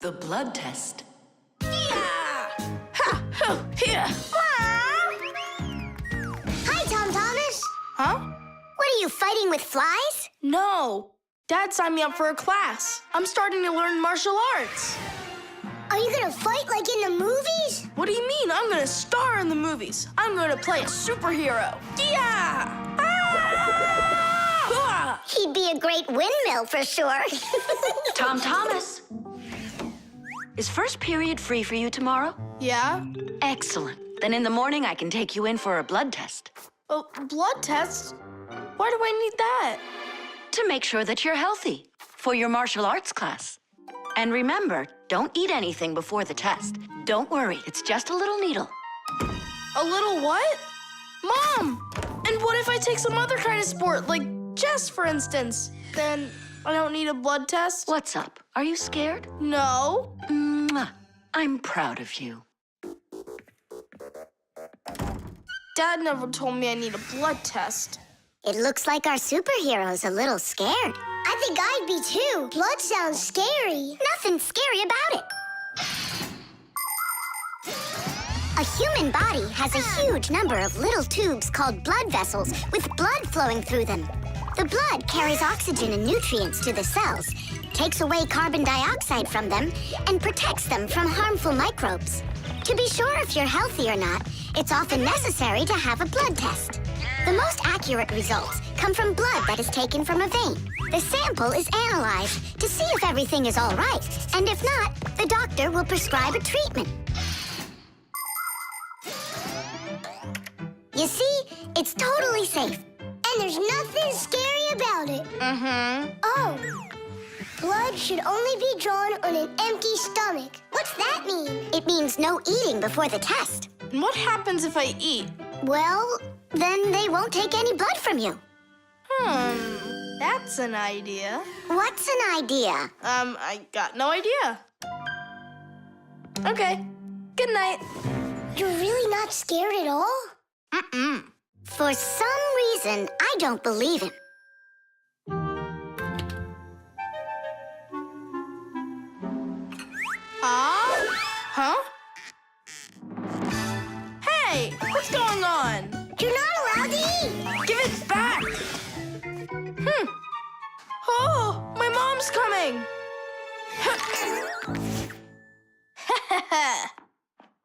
The blood test. Yeah! Ha! Ho! Here! Hi, Tom Thomas. Huh? What are you, fighting with flies? No. Dad signed me up for a class. I'm starting to learn martial arts. Are you gonna fight like in the movies? What do you mean? I'm gonna star in the movies. I'm gonna play a superhero. Yeah! Ah! He'd be a great windmill for sure. Tom Thomas. Is first period free for you tomorrow? Yeah? Excellent. Then in the morning I can take you in for a blood test. Oh, blood test? Why do I need that? To make sure that you're healthy for your martial arts class. And remember, don't eat anything before the test. Don't worry, it's just a little needle. A little what? Mom! And what if I take some other kind of sport, like chess, for instance? Then I don't need a blood test? What's up? Are you scared? No. Mwah. I'm proud of you. Dad never told me I need a blood test. It looks like our superhero's a little scared. I think I'd be too. Blood sounds scary. Nothing scary about it. A human body has a huge number of little tubes called blood vessels with blood flowing through them. The blood carries oxygen and nutrients to the cells, takes away carbon dioxide from them, and protects them from harmful microbes. To be sure if you're healthy or not, it's often necessary to have a blood test. The most accurate results come from blood that is taken from a vein. The sample is analyzed to see if everything is all right, and if not, the doctor will prescribe a treatment. You see, it's totally safe. And there's nothing scary about it. Oh, blood should only be drawn on an empty stomach. What's that mean? It means no eating before the test. And what happens if I eat? Well, then they won't take any blood from you. That's an idea. What's an idea? I got no idea. Okay, good night. You're really not scared at all? Mm-mm. For some reason, I don't believe him. Huh? Hey, what's going on? You're not allowed to eat. Give it back! Oh, my mom's coming!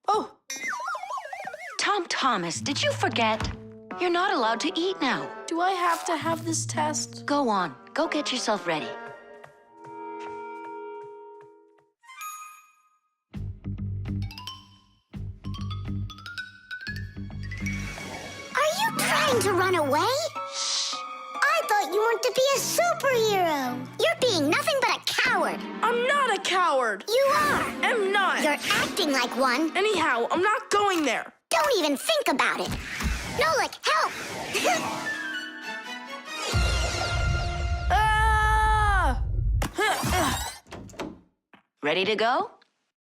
Oh. Tom Thomas, did you forget? You're not allowed to eat now. Do I have to have this test? Go on. Go get yourself ready. Are you trying to run away? Shh. I thought you wanted to be a superhero. You're being nothing but a coward. I'm not a coward. You are. I'm not. You're acting like one. Anyhow, I'm not going there. Don't even think about it. Nolik, help! Ah! Ready to go?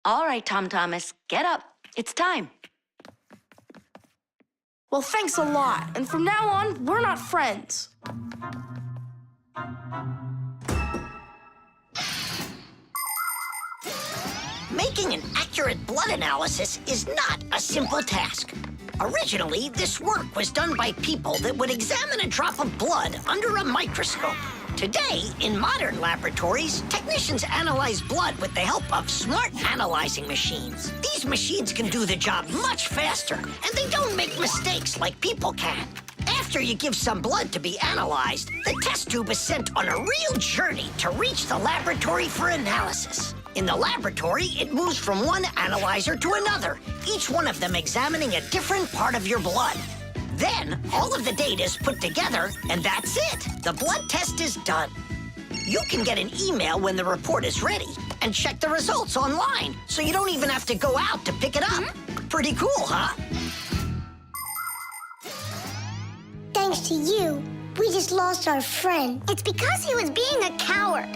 All right, Tom Thomas, get up. It's time. Well, thanks a lot. And from now on, we're not friends. Making an accurate blood analysis is not a simple task. Originally, this work was done by people that would examine a drop of blood under a microscope. Today, in modern laboratories, technicians analyze blood with the help of smart analyzing machines. These machines can do the job much faster, and they don't make mistakes like people can. After you give some blood to be analyzed, the test tube is sent on a real journey to reach the laboratory for analysis. In the laboratory, it moves from one analyzer to another, each one of them examining a different part of your blood. Then, all of the data is put together, and that's it. The blood test is done. You can get an email when the report is ready and check the results online, so you don't even have to go out to pick it up. Pretty cool, huh? Thanks to you, we just lost our friend. It's because he was being a coward.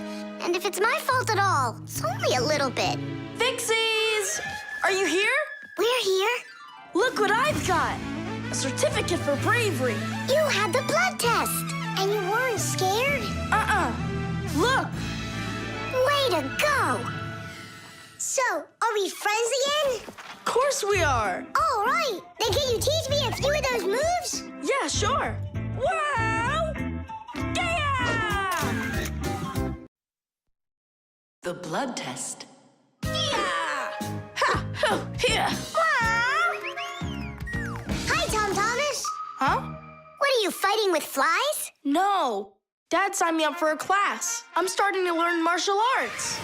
And if it's my fault at all, it's only a little bit. Fixies! Are you here? We're here. Look what I've got! A certificate for bravery. You had the blood test. And you weren't scared? Look! Way to go! So, are we friends again? Of course we are. All right. Then can you teach me a few of those moves? Yeah, sure. Wow! Yeah! The blood test. Yeah! Ha! Ho! Here! Hi, Tom Thomas. Huh? What are you fighting with flies? No. Dad signed me up for a class. I'm starting to learn martial arts.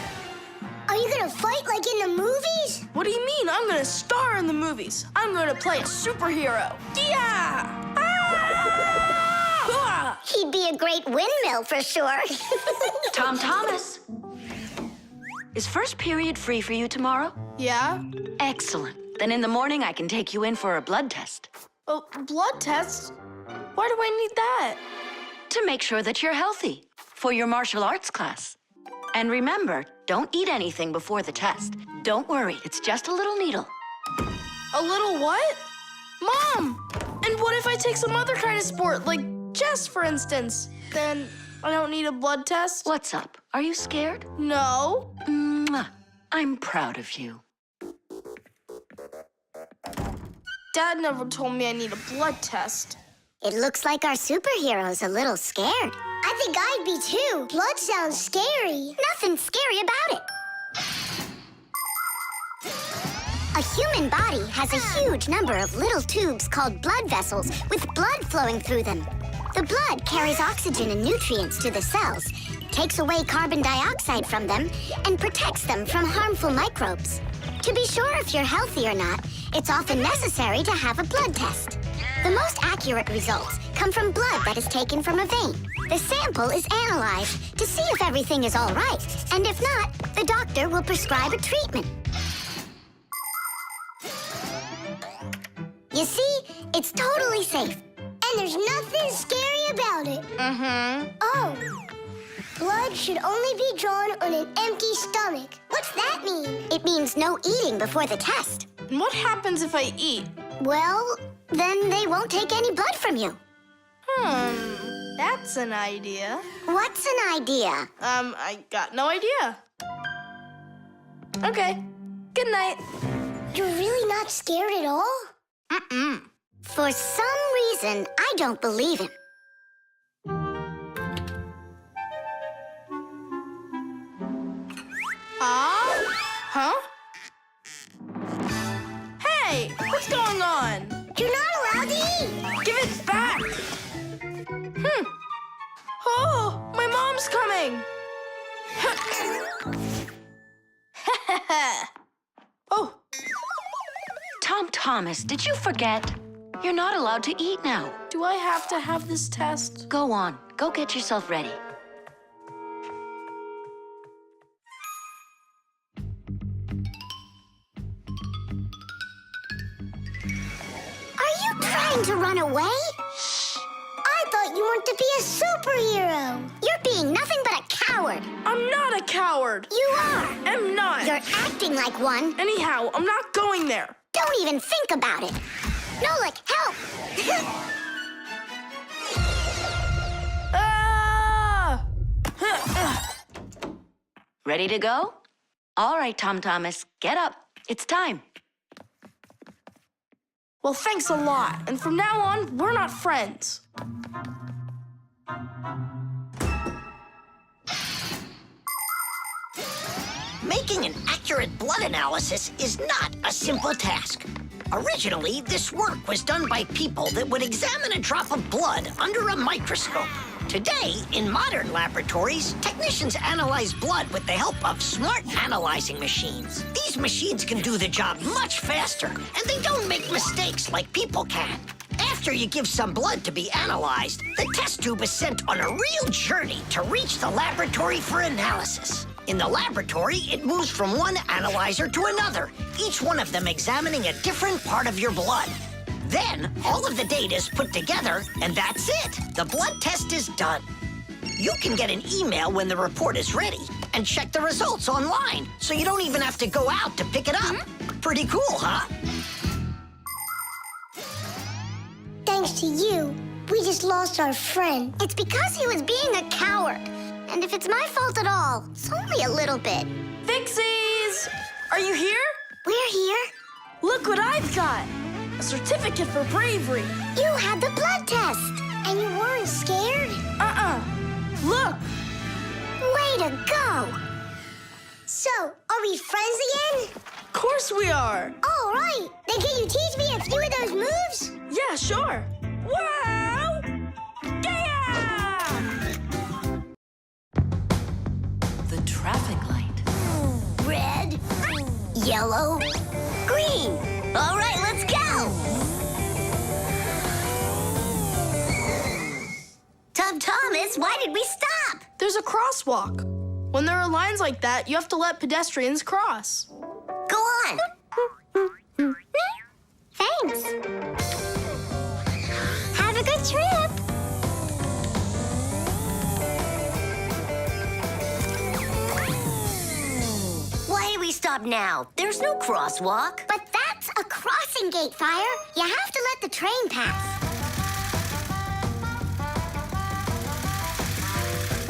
Are you gonna fight like in the movies? What do you mean? I'm gonna star in the movies. I'm gonna play a superhero. Yeah! Ah! He'd be a great windmill for sure. Tom Thomas. Is first period free for you tomorrow? Yeah? Excellent. Then in the morning I can take you in for a blood test. Oh, blood test? Why do I need that? To make sure that you're healthy for your martial arts class. And remember, don't eat anything before the test. Don't worry, it's just a little needle. A little what? Mom! And what if I take some other kind of sport, like chess, for instance? Then I don't need a blood test? What's up? Are you scared? No. Mwah. I'm proud of you. Dad never told me I need a blood test. It looks like our superhero's a little scared. I think I'd be too. Blood sounds scary. Nothing scary about it. A human body has a huge number of little tubes called blood vessels with blood flowing through them. The blood carries oxygen and nutrients to the cells, takes away carbon dioxide from them, and protects them from harmful microbes. To be sure if you're healthy or not, it's often necessary to have a blood test. The most accurate results come from blood that is taken from a vein. The sample is analyzed to see if everything is all right, and if not, the doctor will prescribe a treatment. You see, it's totally safe. And there's nothing scary about it. Mm-hmm. Oh, blood should only be drawn on an empty stomach. What's that mean? It means no eating before the test. And what happens if I eat? Well, then they won't take any blood from you. That's an idea. What's an idea? I got no idea. Okay, good night. You're really not scared at all? Mm-mm. For some reason, I don't believe him. Huh? Hey, what's going on? You're not allowed to eat. Give it back! Oh, my mom's coming! Oh, Tom Thomas, did you forget? You're not allowed to eat now. do I have to have this test? Go on. Go get yourself ready. Are you trying to run away? I thought you wanted to be a superhero. You're being nothing but a coward. I'm not a coward. You are. I'm not. You're acting like one. Anyhow, I'm not going there. Don't even think about it. Nolik, help! Ah! Ready to go? All right, Tom Thomas, get up. It's time. Well, thanks a lot. And from now on, we're not friends. Making an accurate blood analysis is not a simple task. Originally, this work was done by people that would examine a drop of blood under a microscope. Today, in modern laboratories, technicians analyze blood with the help of smart analyzing machines. These machines can do the job much faster, and they don't make mistakes like people can. After you give some blood to be analyzed, the test tube is sent on a real journey to reach the laboratory for analysis. In the laboratory, it moves from one analyzer to another, each one of them examining a different part of your blood. Then, all of the data is put together, and that's it. The blood test is done. You can get an email when the report is ready and check the results online, so you don't even have to go out to pick it up. Pretty cool, huh? Thanks to you, we just lost our friend. It's because he was being a coward. And if it's my fault at all, it's only a little bit. Fixies! Are you here? We're here. Look what I've got. A certificate for bravery. You had the blood test. And you weren't scared? Look. Way to go. So, are we friends again? Of course we are. All right. Then can you teach me a few of those moves? Yeah, sure. Wow! Yeah! The traffic light. Red, yellow, green. All right, let's go. Thomas, why did we stop? There's a crosswalk. When there are lines like that, you have to let pedestrians cross. Go on. Thanks. Have a good trip. Why do we stop now? There's no crosswalk. But that's a crossing gate, Fire. You have to let the train pass.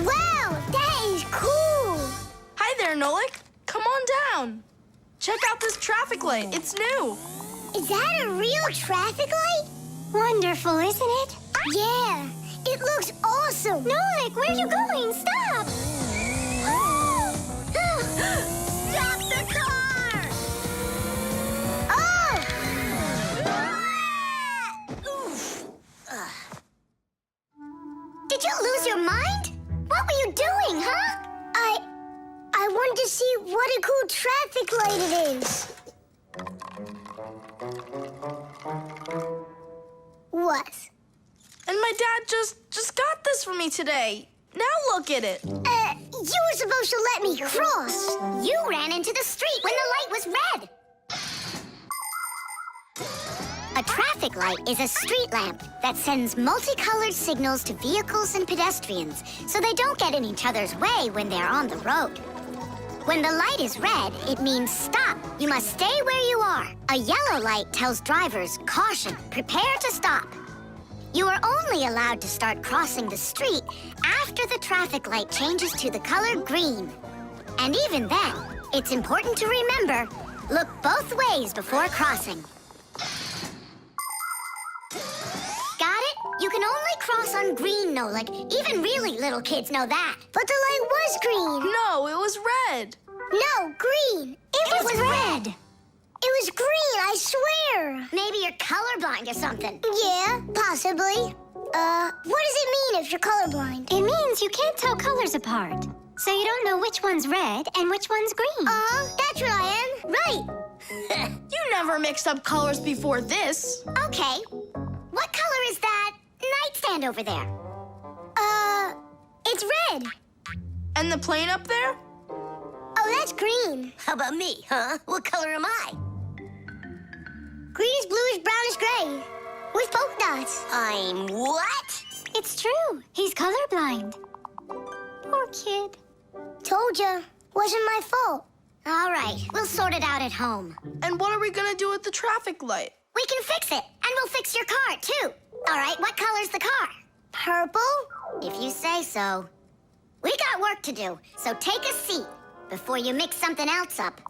Wow, that is cool. Hi there, Nolik. Come on down. Check out this traffic light. It's new. Is that a real traffic light? Wonderful, isn't it? Yeah, it looks awesome. Nolik, where are you going? Stop! Stop the car! Oh! Oof. Did you lose your mind? What were you doing, huh? I wanted to see what a cool traffic light it is. What? And my dad just got this for me today. Now look at it. You were supposed to let me cross. You ran into the street when the light was red. A traffic light is a street lamp that sends multicolored signals to vehicles and pedestrians so they don't get in each other's way when they're on the road. When the light is red, it means stop. You must stay where you are. A yellow light tells drivers, caution, prepare to stop. You are only allowed to start crossing the street after the traffic light changes to the color green. And even then, it's important to remember, look both ways before crossing. Got it? You can only cross on green, Nolik. Even really little kids know that. But the light was green. No, it was red. No, green. It was red. It was green, I swear. Maybe you're colorblind or something. Yeah, possibly. What does it mean if you're colorblind? It means you can't tell colors apart. So you don't know which one's red and which one's green. That's what I am. Right. You never mixed up colors before this. Okay. What color is that nightstand over there? It's red. And the plane up there? Oh, that's green. How about me, huh? What color am I? Greenish, bluish, brownish, gray. With polka dots. I'm what? It's true. He's colorblind. Poor kid. Told ya. Wasn't my fault. All right. We'll sort it out at home. And what are we gonna do with the traffic light? We can fix it. And we'll fix your car, too. All right. What color's the car? Purple? If you say so. We got work to do, so take a seat before you mix something else up.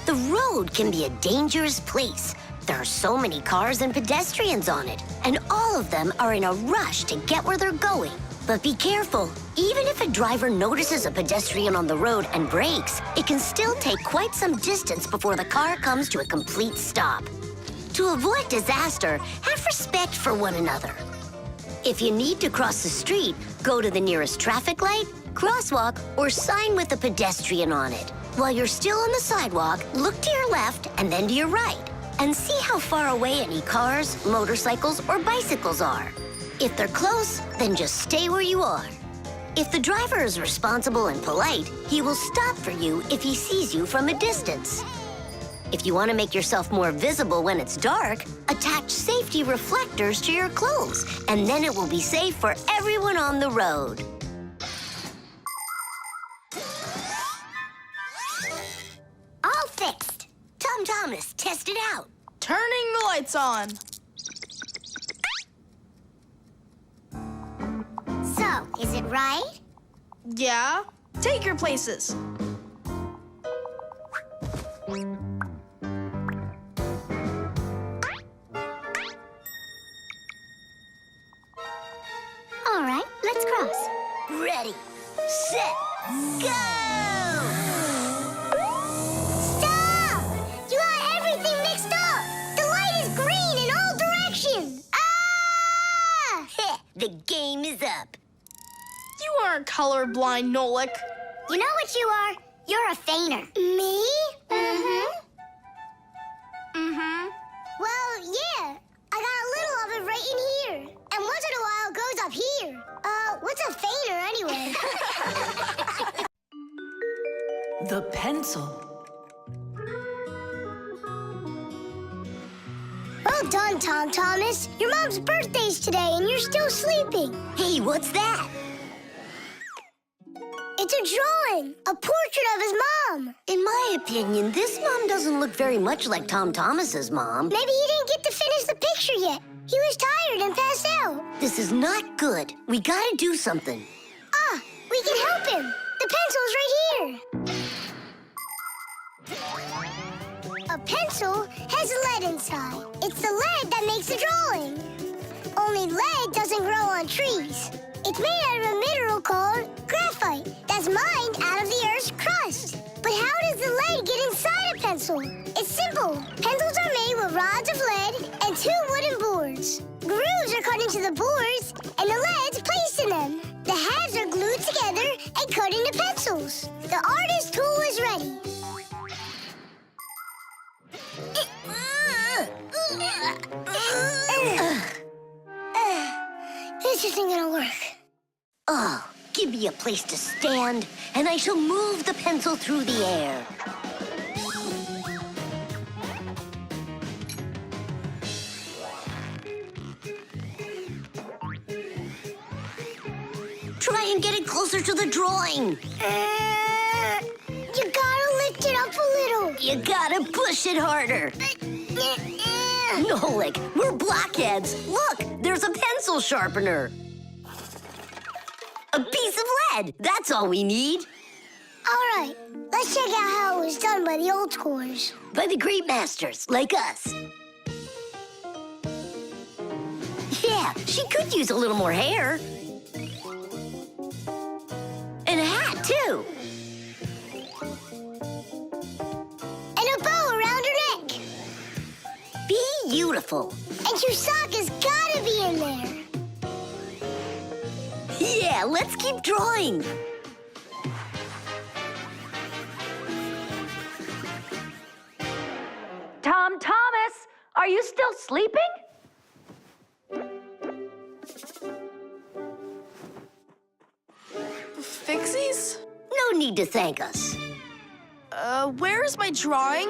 The road can be a dangerous place. There are so many cars and pedestrians on it, and all of them are in a rush to get where they're going. But be careful. Even if a driver notices a pedestrian on the road and brakes, it can still take quite some distance before the car comes to a complete stop. To avoid disaster, have respect for one another. If you need to cross the street, go to the nearest traffic light, crosswalk, or sign with a pedestrian on it. While you're still on the sidewalk, look to your left and then to your right, and see how far away any cars, motorcycles, or bicycles are. If they're close, then just stay where you are. If the driver is responsible and polite, he will stop for you if he sees you from a distance. If you want to make yourself more visible when it's dark, attach safety reflectors to your clothes, and then it will be safe for everyone on the road. All fixed. Thomas, test it out. Turning the lights on. So, is it right? Yeah, take your places. All right, let's cross. Ready, set, go! Stop! You got everything mixed up. The light is green in all directions. Ah! The game is up. You aren't colorblind, Nolik. You know what you are? You're a feigner. Me? Mm-hmm. Mm-hmm. Well, yeah. I got a little of it right in here. And once in a while it goes up here. What's a feigner anyway? The pencil. Well done, Tom Thomas. Your mom's birthday's today and you're still sleeping. Hey, what's that? It's a drawing, a portrait of his mom. In my opinion, this mom doesn't look very much like Tom Thomas's mom. Maybe he didn't get to finish the picture yet. He was tired and passed out. This is not good. We gotta do something. Ah, we can help him. The pencil's right here. A pencil has lead inside. It's the lead that makes the drawing. Only lead doesn't grow on trees. It's made out of a mineral called graphite that's mined out of the Earth's crust. But how does the lead get inside a pencil? It's simple. Pencils are made with rods of lead and 2 wooden boards. Grooves are cut into the boards, and the lead's placed in them. The halves are glued together and cut into pencils. The artist's tool is ready. This isn't gonna work. Oh, give me a place to stand, and I shall move the pencil through the air. Try and get it closer to the drawing. You gotta lift it up a little. You gotta push it harder. Nolik, we're blockheads. Look, there's a pencil sharpener. A piece of lead. That's all we need. All right, let's check out how it was done by the old schoolers. By the great masters, like us. Yeah, she could use a little more hair. And a hat, too. And a bow around her neck. Beautiful. And your sock has gotta be in there. Yeah, let's keep drawing. Tom Thomas, are you still sleeping? Fixies? No need to thank us. Where is my drawing?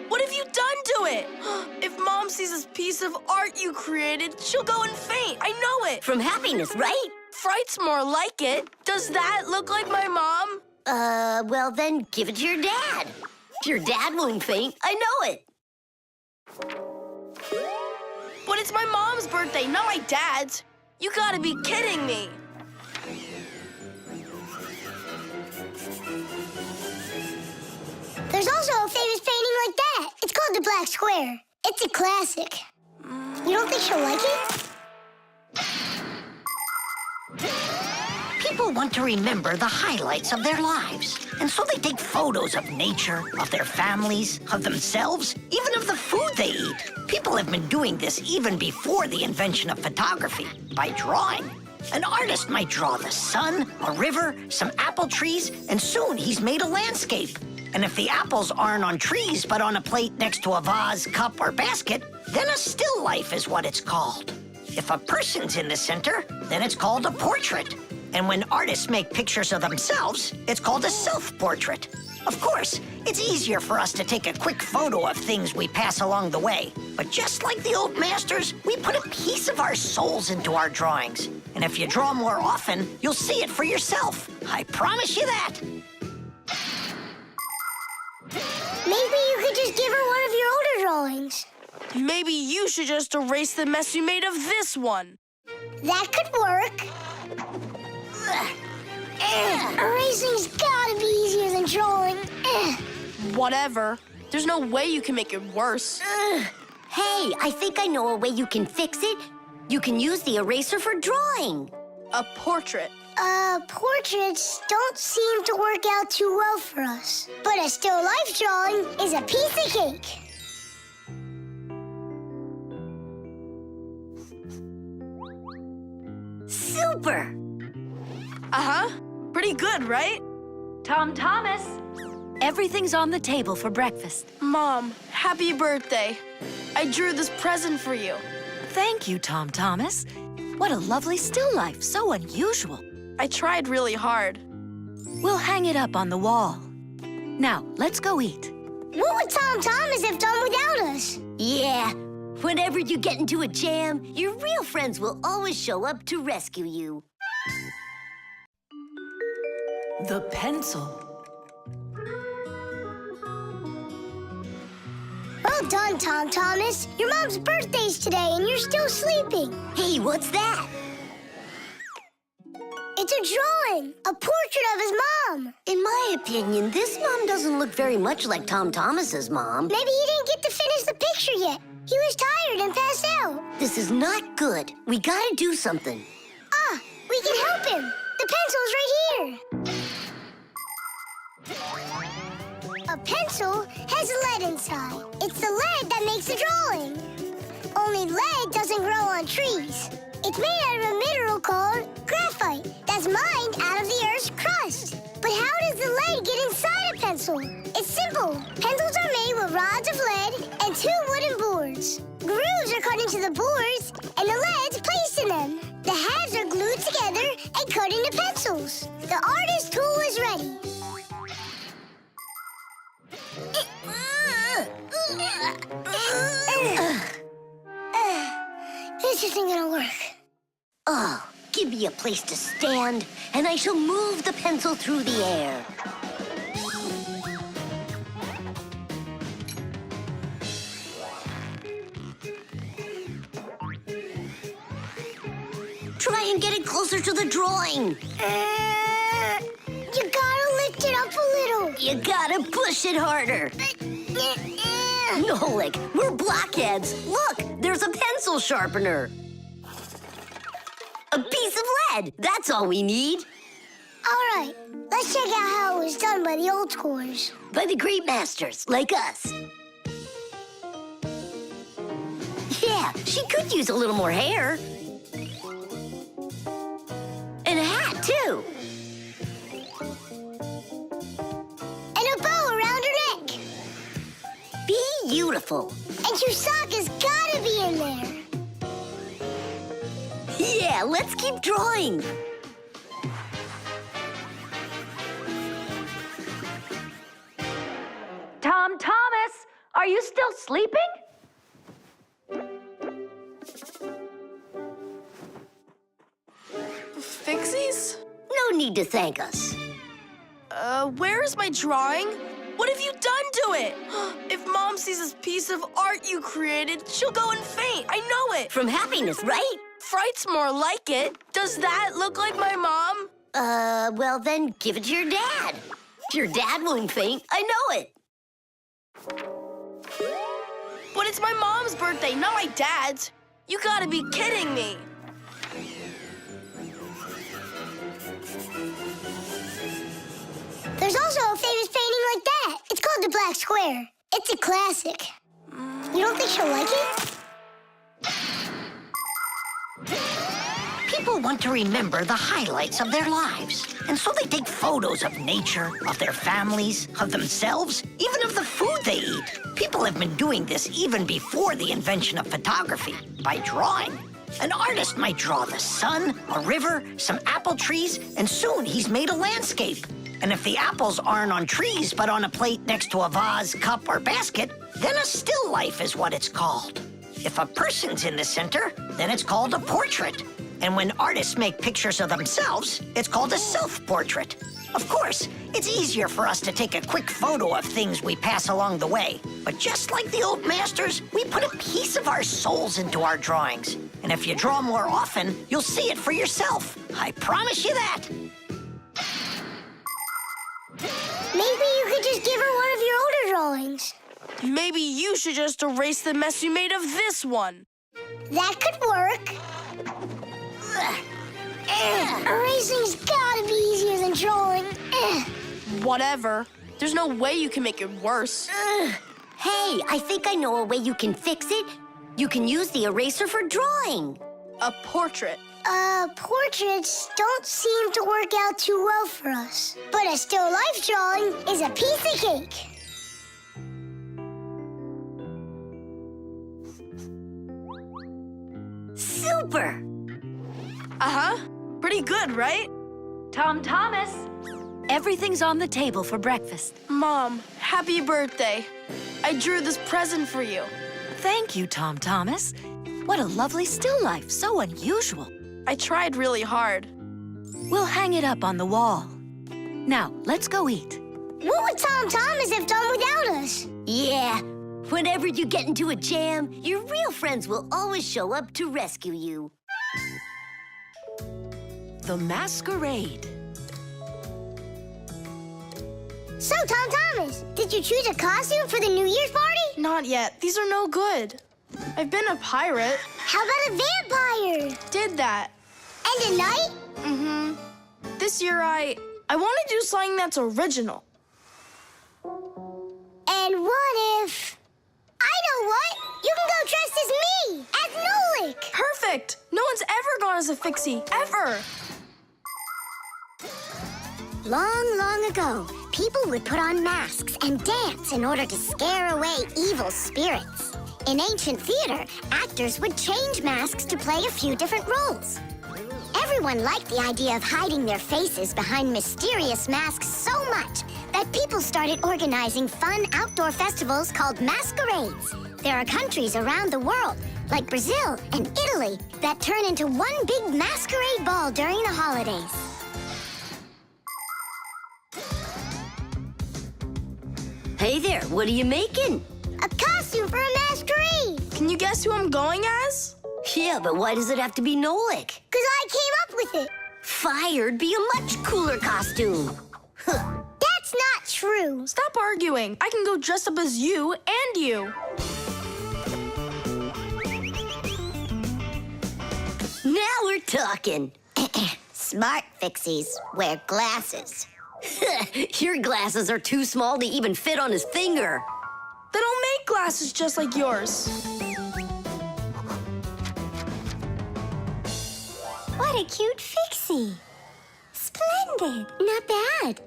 What have you done to it? If Mom sees this piece of art you created, she'll go and faint. I know it. From happiness, right? Fright's more like it. Does that look like my mom? Well then give it to your dad. Your dad won't faint, I know it. But it's my mom's birthday, not my dad's. You gotta be kidding me. There's also a famous painting like that. It's called the Black Square. It's a classic. You don't think she'll like it? People want to remember the highlights of their lives. And so they take photos of nature, of their families, of themselves, even of the food they eat. People have been doing this even before the invention of photography, by drawing. An artist might draw the sun, a river, some apple trees, and soon he's made a landscape. And if the apples aren't on trees, but on a plate next to a vase, cup, or basket, then a still life is what it's called. If a person's in the center, then it's called a portrait. And when artists make pictures of themselves, it's called a self-portrait. Of course, it's easier for us to take a quick photo of things we pass along the way. But just like the old masters, we put a piece of our souls into our drawings. And if you draw more often, you'll see it for yourself. I promise you that. Maybe you could just give her one of your older drawings. Maybe you should just erase the mess you made of this one. That could work. Erasing's gotta Whatever. There's no way you can make it worse. Hey, I think I know a way you can fix it. You can use the eraser for drawing. A portrait. Portraits don't seem to work out too well for us. But a still life drawing is a piece of cake. Super! Uh-huh. Pretty good, right? Tom Thomas, everything's on the table for breakfast. Mom, happy birthday. I drew this present for you. Thank you, Tom Thomas. What a lovely still life, so unusual. I tried really hard. We'll hang it up on the wall. Now, let's go eat. What would Tom Thomas have done without us? Yeah, whenever you get into a jam, your real friends will always show up to rescue you. The pencil. Well done, Tom Thomas. Your mom's birthday's today and you're still sleeping. Hey, what's that? It's a drawing, a portrait of his mom. In my opinion, this mom doesn't look very much like Tom Thomas's mom. Maybe he didn't get to finish the picture yet. He was tired and passed out. This is not good. We gotta do something. Ah, we can help him. The pencil's right here. A pencil has lead inside. It's the lead that makes the drawing. Only lead doesn't grow on trees. It's made out of a mineral called graphite that's mined out of the Earth's crust. But how does the lead get inside a pencil? It's simple. Pencils are made with rods of lead and 2 wooden boards. Grooves are cut into the boards, and the lead's placed in them. The halves are glued together and cut into pencils. The artist's tool is ready. This isn't gonna work. Oh, give me a place to stand, and I shall move the pencil through the air. Try and get it closer to the drawing. You gotta lift it up a little. You gotta push it harder. Nolik, we're blockheads. Look, there's a pencil sharpener. A piece of lead. That's all we need. All right, let's check out how it was done by the old schoolers. By the great masters, like us. Yeah, she could use a little more hair. And a hat, too. And a bow around her neck. Beautiful. And your sock has gotta be in there. Yeah, let's keep drawing. Tom Thomas, are you still sleeping? Fixies? No need to thank us. Where is my drawing? What have you done to it? If Mom sees this piece of art you created, she'll go and faint. I know it. From happiness, right? Fright's more like it. Does that look like my mom? Well then, give it to your dad. Your dad won't faint. I know it. But it's my mom's birthday, not my dad's. You gotta be kidding me. There's also a famous painting like that. It's called the Black Square. It's a classic. You don't think she'll like it? People want to remember the highlights of their lives. And so they take photos of nature, of their families, of themselves, even of the food they eat. People have been doing this even before the invention of photography, by drawing. An artist might draw the sun, a river, some apple trees, and soon he's made a landscape. And if the apples aren't on trees, but on a plate next to a vase, cup, or basket, then a still life is what it's called. If a person's in the center, then it's called a portrait. And when artists make pictures of themselves, it's called a self-portrait. Of course, it's easier for us to take a quick photo of things we pass along the way. But just like the old masters, we put a piece of our souls into our drawings. And if you draw more often, you'll see it for yourself. I promise you that. Maybe you could just give her one of your older Maybe you should just erase the mess you made of this one. That could work. Erasing's gotta be easier than drawing. Whatever. There's no way you can make it worse. Hey, I think I know a way you can fix it. You can use the eraser for drawing. A portrait. Portraits don't seem to work out too well for us. But a still life drawing is a piece of cake. Super! Uh-huh. Pretty good, right? Tom Thomas, everything's on the table for breakfast. Mom, happy birthday. I drew this present for you. Thank you, Tom Thomas. What a lovely still life, so unusual. I tried really hard. We'll hang it up on the wall. Now, let's go eat. What would Tom Thomas have done without us? Yeah, whenever you get into a jam, your real friends will always show up to rescue you. The masquerade. So, Tom Thomas, did you choose a costume for the New Year's party? Not yet. These are no good. I've been a pirate. How about a vampire? Did that. And a knight? Mm-hmm. This year, I want to do something that's original. And what if... I know what! You can go dressed as me, as Nolik! Perfect! No one's ever gone as a Fixie, ever! Long, long ago, people would put on masks and dance in order to scare away evil spirits. In ancient theater, actors would change masks to play a few different roles. Everyone liked the idea of hiding their faces behind mysterious masks so much that people started organizing fun outdoor festivals called masquerades. There are countries around the world, like Brazil and Italy, that turn into one big masquerade ball during the holidays. Hey there, what are you making? A costume for a masquerade! Can you guess who I'm going as? Yeah, but why does it have to be Nolik? Because I came up with it. Fired be a much cooler costume. That's not true. Stop arguing. I can go dressed up as you and you. Now we're talking. Smart Fixies wear glasses. Your glasses are too small to even fit on his finger. They don't make glasses just like yours. What a cute Fixie. Splendid. Not bad.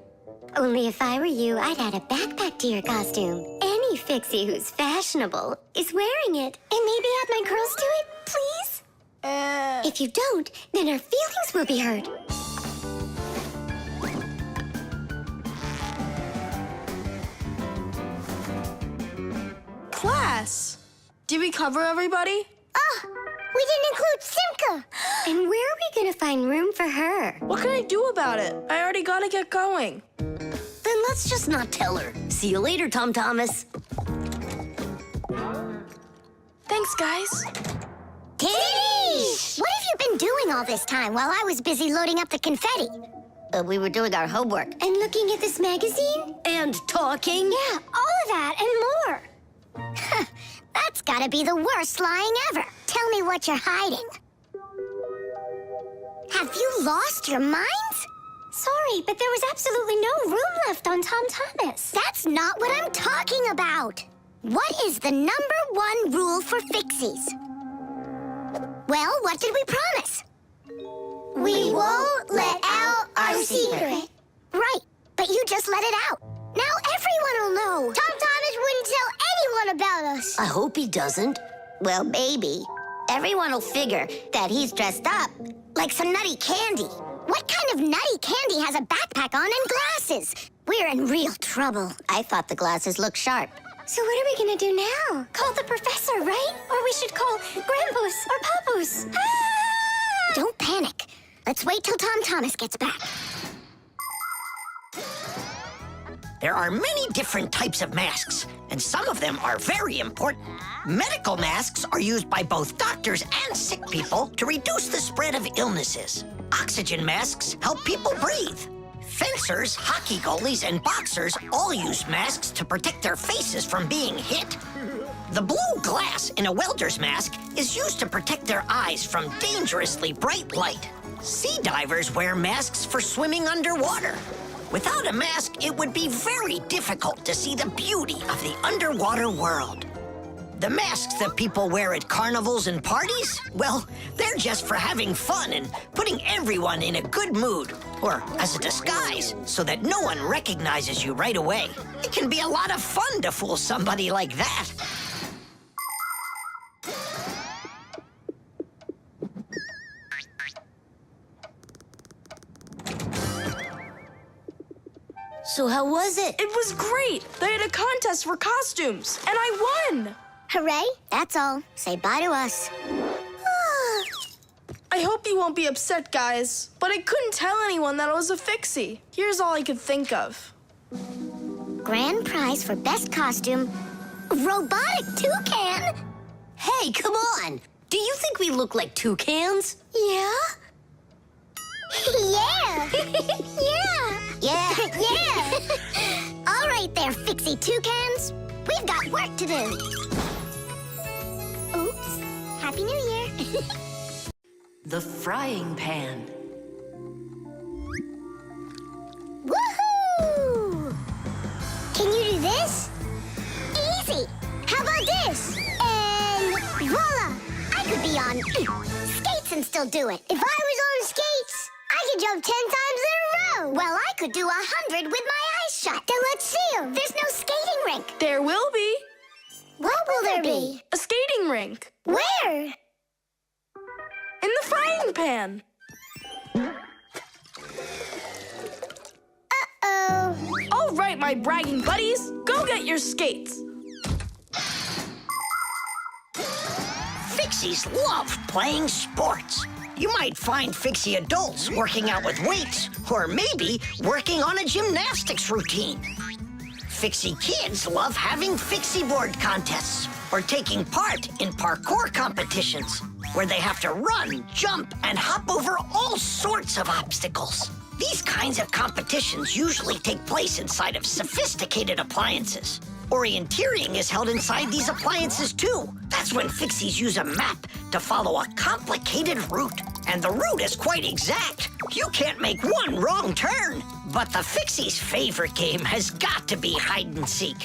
Only if I were you, I'd add a backpack to your costume. Any Fixie who's fashionable is wearing it. And maybe add my curls to it, please? If you don't, then our feelings will be hurt. Class. Did we cover everybody? Oh, we didn't include Simka. And where are we gonna find room for her? What can I do about it? I already gotta get going. Then let's just not tell her. See you later, Tom Thomas. Thanks, guys. Tish! What have you been doing all this time while I was busy loading up the confetti? We were doing our homework. And looking at this magazine? And talking. Yeah, all of that and more. That's gotta be the worst lying ever. Tell me what you're hiding. Have you lost your minds? Sorry, but there was absolutely no room left on Tom Thomas. That's not what I'm talking about. What is the #1 rule for Fixies? Well, what did we promise? We won't let out our secret. Right, but you just let it out. Now everyone will know. Tom Thomas wouldn't tell anyone about us. I hope he doesn't. Well, maybe. Everyone will figure that he's dressed up like some nutty candy. What kind of nutty candy has a backpack on and glasses? We're in real trouble. I thought the glasses looked sharp. So what are we gonna do now? Call the professor, right? Or we should call Grandpus or Papus. Ah! Don't panic. Let's wait till Tom Thomas gets back. There are many different types of masks, and some of them are very important. Medical masks are used by both doctors and sick people to reduce the spread of illnesses. Oxygen masks help people breathe. Fencers, hockey goalies, and boxers all use masks to protect their faces from being hit. The blue glass in a welder's mask is used to protect their eyes from dangerously bright light. Sea divers wear masks for swimming underwater. Without a mask, it would be very difficult to see the beauty of the underwater world. The masks that people wear at carnivals and parties, well, they're just for having fun and putting everyone in a good mood, or as a disguise, so that no one recognizes you right away. It can be a lot of fun to fool somebody like that. So how was it? It was great. They had a contest for costumes, and I won. Hooray, that's all. Say bye to us. I hope you won't be upset, guys, but I couldn't tell anyone that I was a Fixie. Here's all I could think of. Grand prize for best costume, robotic toucan. Hey, come on! Do you think we look like toucans? Yeah? Yeah. Yeah. All right there, Fixie toucans. We've got work to do. Oops. Happy New Year. The frying pan. Woohoo! Can you do this? Easy. How about this? And voila! I could be on skates and still do it. If I was on skates, I could jump 10 times in a row. Well, I could do 100 with my eyes shut. Then let's see 'em. There's no skating rink. There will be What will there be? a skating rink Where? in the frying pan. Uh-oh. All right, my bragging buddies, go get your skates. Fixies love playing sports. You might find Fixie adults working out with weights, or maybe working on a gymnastics routine. Fixie kids love having Fixie board contests, or taking part in parkour competitions, where they have to run, jump, and hop over all sorts of obstacles. These kinds of competitions usually take place inside of sophisticated appliances. Orienteering is held inside these appliances too. That's when Fixies use a map to follow a complicated route. And the route is quite exact. You can't make one wrong turn. But the Fixies' favorite game has got to be hide and seek.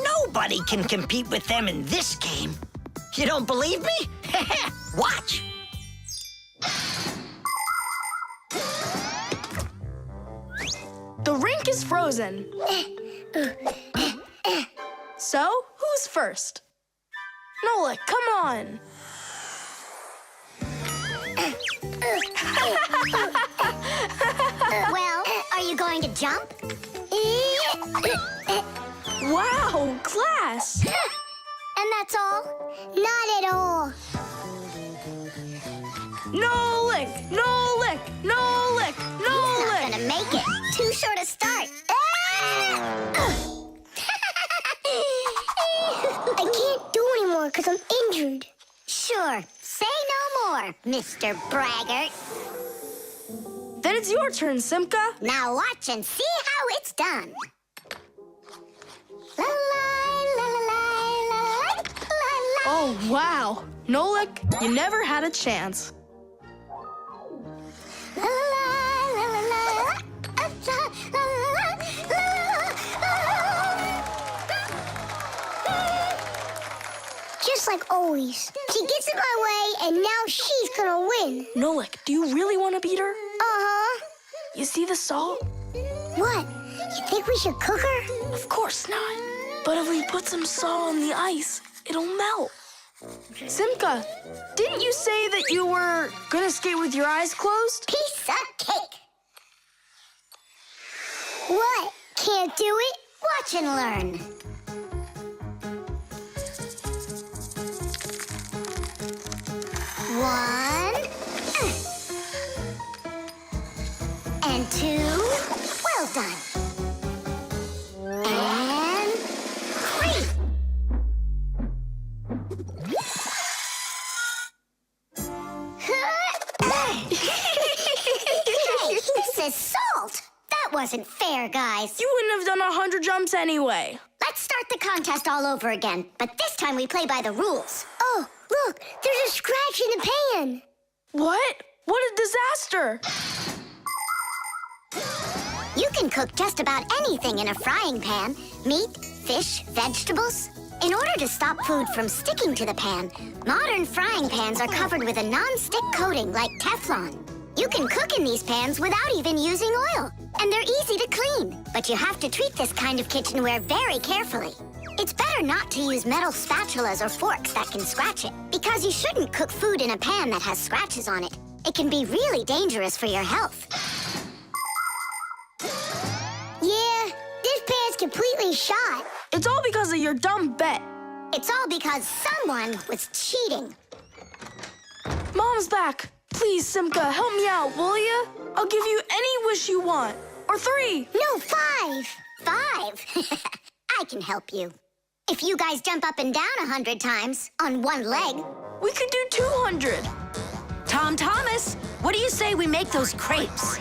Nobody can compete with them in this game. You don't believe me? Watch. The rink is frozen. So, who's first? Nolik, come on. Well, are you going to jump? Wow, class. And that's all? Not at all. Nolik, Nolik, Nolik, He's not Nolik. gonna make it. Too short a start. I can't do anymore because I'm injured. Sure. Say no more, Mr. Braggart. Then it's your turn, Simka. Now watch and see how it's done. La la la la la la la la. Oh, wow. Nolik, you never had a chance. La la la la la la la la la. Just like always. She gets in my way, and now she's gonna win. Nolik, do you really want to beat her? Uh-huh. You see the salt? What? You think we should cook her? Of course not. But if we put some salt on the ice, it'll melt. Simka, didn't you say that you were gonna skate with your eyes closed? Piece of cake. What? Can't do it? Watch and learn. One. And two. Well done. And three. Hey, this is salt. That wasn't fair, guys. You wouldn't have done 100 jumps anyway. Let's start the contest all over again, but this time we play by the rules. Oh, look, there's a scratch in the pan. What? What a disaster! You can cook just about anything in a frying pan. Meat, fish, vegetables. In order to stop food from sticking to the pan, modern frying pans are covered with a non-stick coating like Teflon. You can cook in these pans without even using oil, and they're easy to clean. But you have to treat this kind of kitchenware very carefully. It's better not to use metal spatulas or forks that can scratch it, because you shouldn't cook food in a pan that has scratches on it. It can be really dangerous for your health. Yeah, this pan's completely shot. It's all because of your dumb bet. It's all because someone was cheating. Mom's back. Please, Simka, help me out, will ya? I'll give you any wish you want. Or 3. No, 5. 5? I can help you. If you guys jump up and down 100 times on one leg. We could do 200. Tom Thomas, what do you say we make those crepes?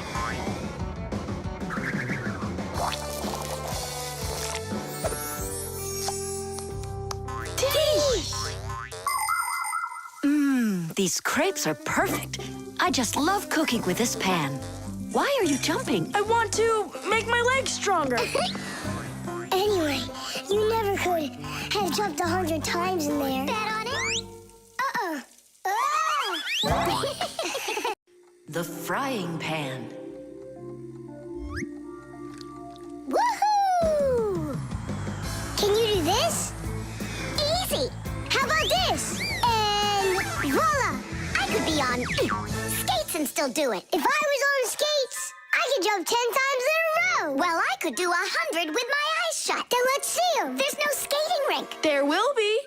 These crepes are perfect. I just love cooking with this pan. Why are you jumping? I want to make my legs stronger. Anyway, you never could have jumped 100 times in there. Bet on it? The frying pan. Woohoo! Can you do this? Easy! How about this? And voila! I could be on skates and still do it. If I was on skates, I could jump 10 times in a row. Well, I could do 100 with my eyes shut. Then let's see 'em. There's no skating rink. There will be.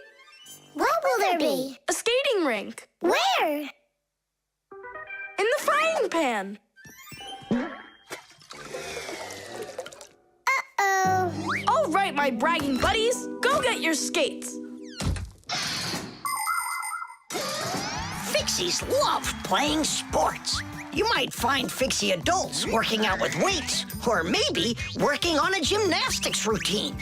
What will there be? A skating rink. Where? In the frying pan. Uh-oh. All right, my bragging buddies. Go get your skates. Fixies love playing sports. You might find Fixie adults working out with weights, or maybe working on a gymnastics routine.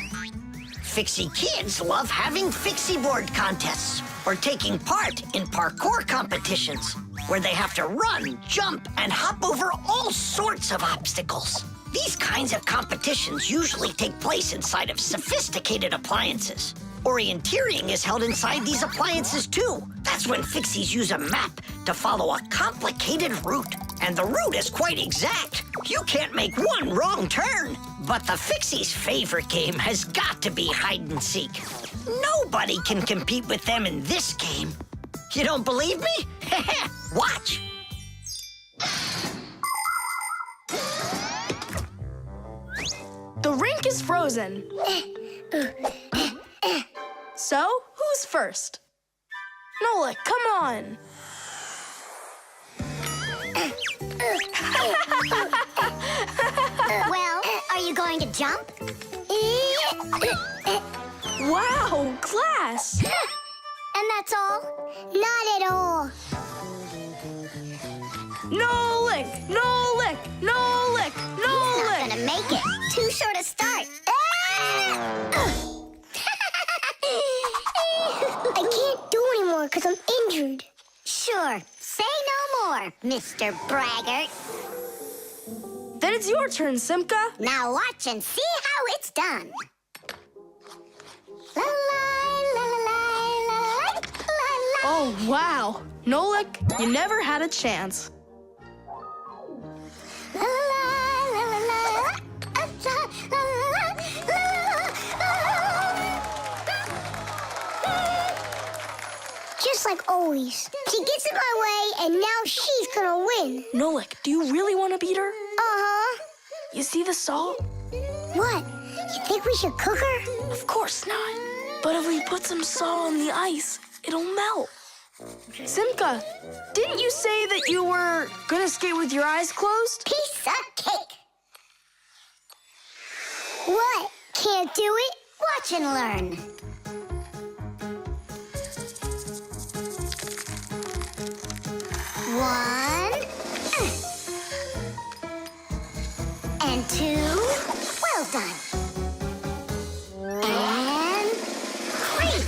Fixie kids love having Fixie board contests, or taking part in parkour competitions, where they have to run, jump, and hop over all sorts of obstacles. These kinds of competitions usually take place inside of sophisticated appliances. Orienteering is held inside these appliances, too. That's when Fixies use a map to follow a complicated route. And the route is quite exact. You can't make one wrong turn. But the Fixies' favorite game has got to be hide and seek. Nobody can compete with them in this game. You don't believe me? Watch. The rink is frozen. So, who's first? Nolik, come on. Well, are you going to jump? Wow, class. And that's all? Not at all. Nolik, Nolik, Nolik, Not Nolik. gonna make it. Too short a start. I can't do anymore because I'm injured. Sure. Say no more, Mr. Braggart. Then it's your turn, Simka. Now watch and see how it's done. La la la la la la la. Oh, wow. Nolik, you never had a chance. La la la la la. Just like always. She gets in my way, and now she's gonna win. Nolik, do you really want to beat her? Uh-huh. You see the salt? What? You think we should cook her? Of course not. But if we put some salt on the ice, it'll melt. Simka, didn't you say that you were gonna skate with your eyes closed? Piece of cake. What? Can't do it? Watch and learn. One. And two. done. And creep.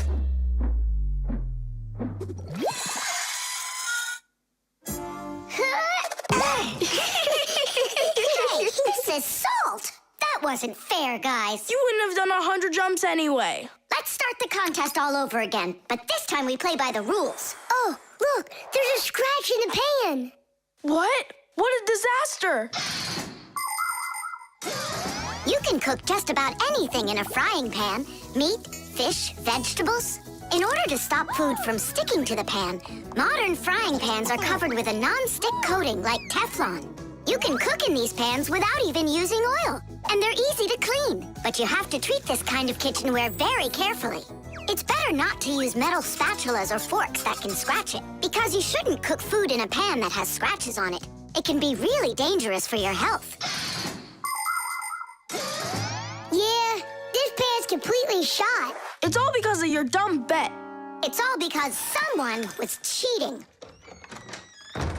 Hey, this is salt. That wasn't fair, guys. You wouldn't have done 100 jumps anyway. Let's start the contest all over again, but this time we play by the rules. Oh, look, there's a scratch in the pan. What? What a disaster! You can cook just about anything in a frying pan. Meat, fish, vegetables. In order to stop food from sticking to the pan, modern frying pans are covered with a non-stick coating like Teflon. You can cook in these pans without even using oil, and they're easy to clean. But you have to treat this kind of kitchenware very carefully. It's better not to use metal spatulas or forks that can scratch it, because you shouldn't cook food in a pan that has scratches on it. It can be really dangerous for your health. Yeah, this pan's completely shot. It's all because of your dumb bet. It's all because someone was cheating.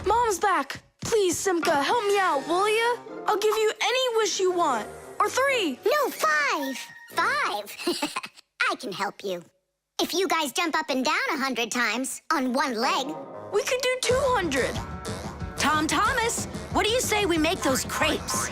Mom's back. Please, Simka, help me out, will ya? I'll give you any wish you want. Or 3. No, 5. 5. I can help you. If you guys jump up and down 100 times on one leg. We could do 200. Tom Thomas, what do you say we make those crepes?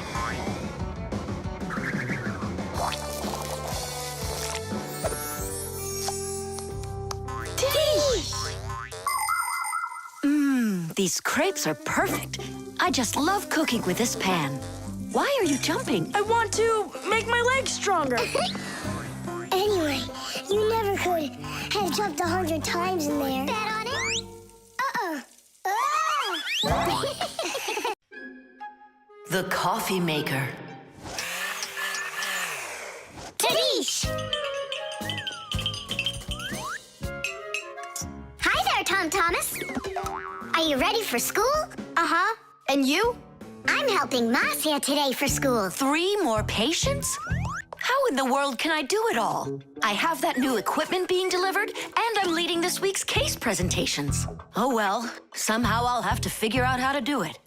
These crepes are perfect. I just love cooking with this pan. Why are you jumping? I want to make my legs stronger. Anyway, you never could have jumped 100 times in there. Bet on it? The coffee maker. Tadish! Hi there, Tom Thomas. Are you ready for school? Uh-huh. And you? I'm helping Marcia today for school. 3 more patients? How in the world can I do it all? I have that new equipment being delivered, and I'm leading this week's case presentations. Oh well, somehow I'll have to figure out how to do it.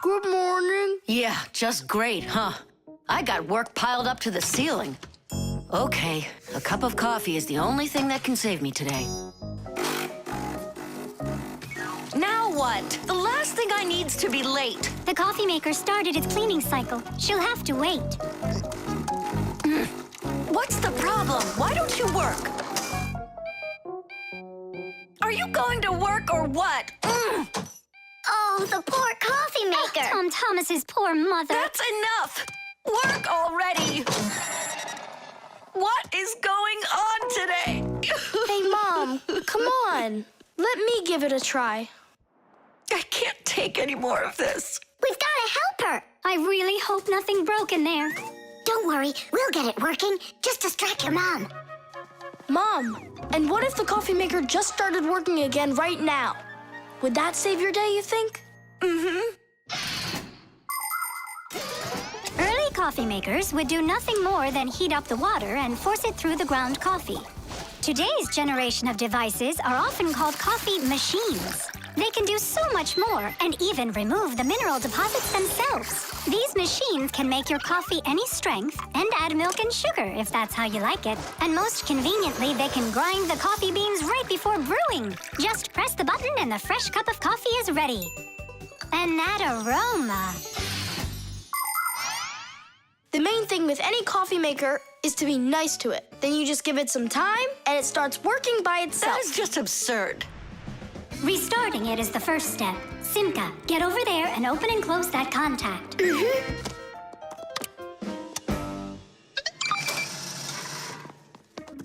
Good morning. Yeah, just great, huh? I got work piled up to the ceiling. Okay, a cup of coffee is the only thing that can save me today. Now what? The last thing I need's to be late. The coffee maker started its cleaning cycle. She'll have to wait. What's the problem? Why don't you work? Are you going to work or what? Oh, the poor coffee maker. Tom Thomas's poor mother. That's enough! Work already! What is going on today? Hey, Mom, come on. Let me give it a try. I can't take any more of this. We've got to help her. I really hope nothing broke in there. Don't worry, we'll get it working. Just distract your mom. Mom, and what if the coffee maker just started working again right now? Would that save your day, you think? Early coffee makers would do nothing more than heat up the water and force it through the ground coffee. Today's generation of devices are often called coffee machines. They can do so much more and even remove the mineral deposits themselves. These machines can make your coffee any strength and add milk and sugar if that's how you like it. And most conveniently, they can grind the coffee beans right before brewing. Just press the button and the fresh cup of coffee is ready. And that aroma. The main thing with any coffee maker is to be nice to it. Then you just give it some time, and it starts working by itself. That is just absurd. Restarting it is the first step. Simka, get over there and open and close that contact.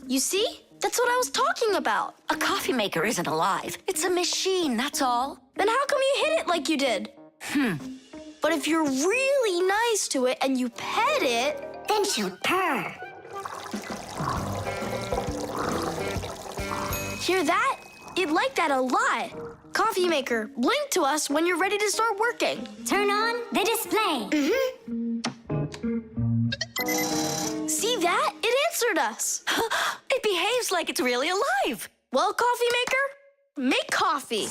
You see? That's what I was talking about. A coffee maker isn't alive. It's a machine, that's all. Then how come you hit it like you did? But if you're really nice to it and you pet it, Then she'll purr. hear that? It liked that a lot. Coffee maker, blink to us when you're ready to start working. Turn on the display. See that? It answered us. It behaves like it's really alive. Well, coffee maker, make coffee.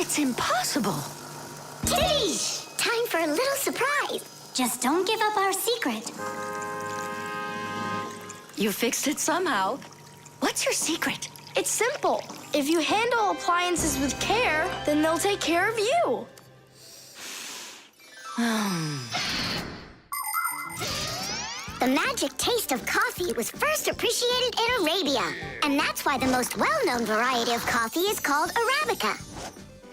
It's impossible. Tish! Time for a little surprise. Just don't give up our secret. You fixed it somehow. What's your secret? It's simple. If you handle appliances with care, then they'll take care of you. The magic taste of coffee was first appreciated in Arabia, and that's why the most well-known variety of coffee is called Arabica.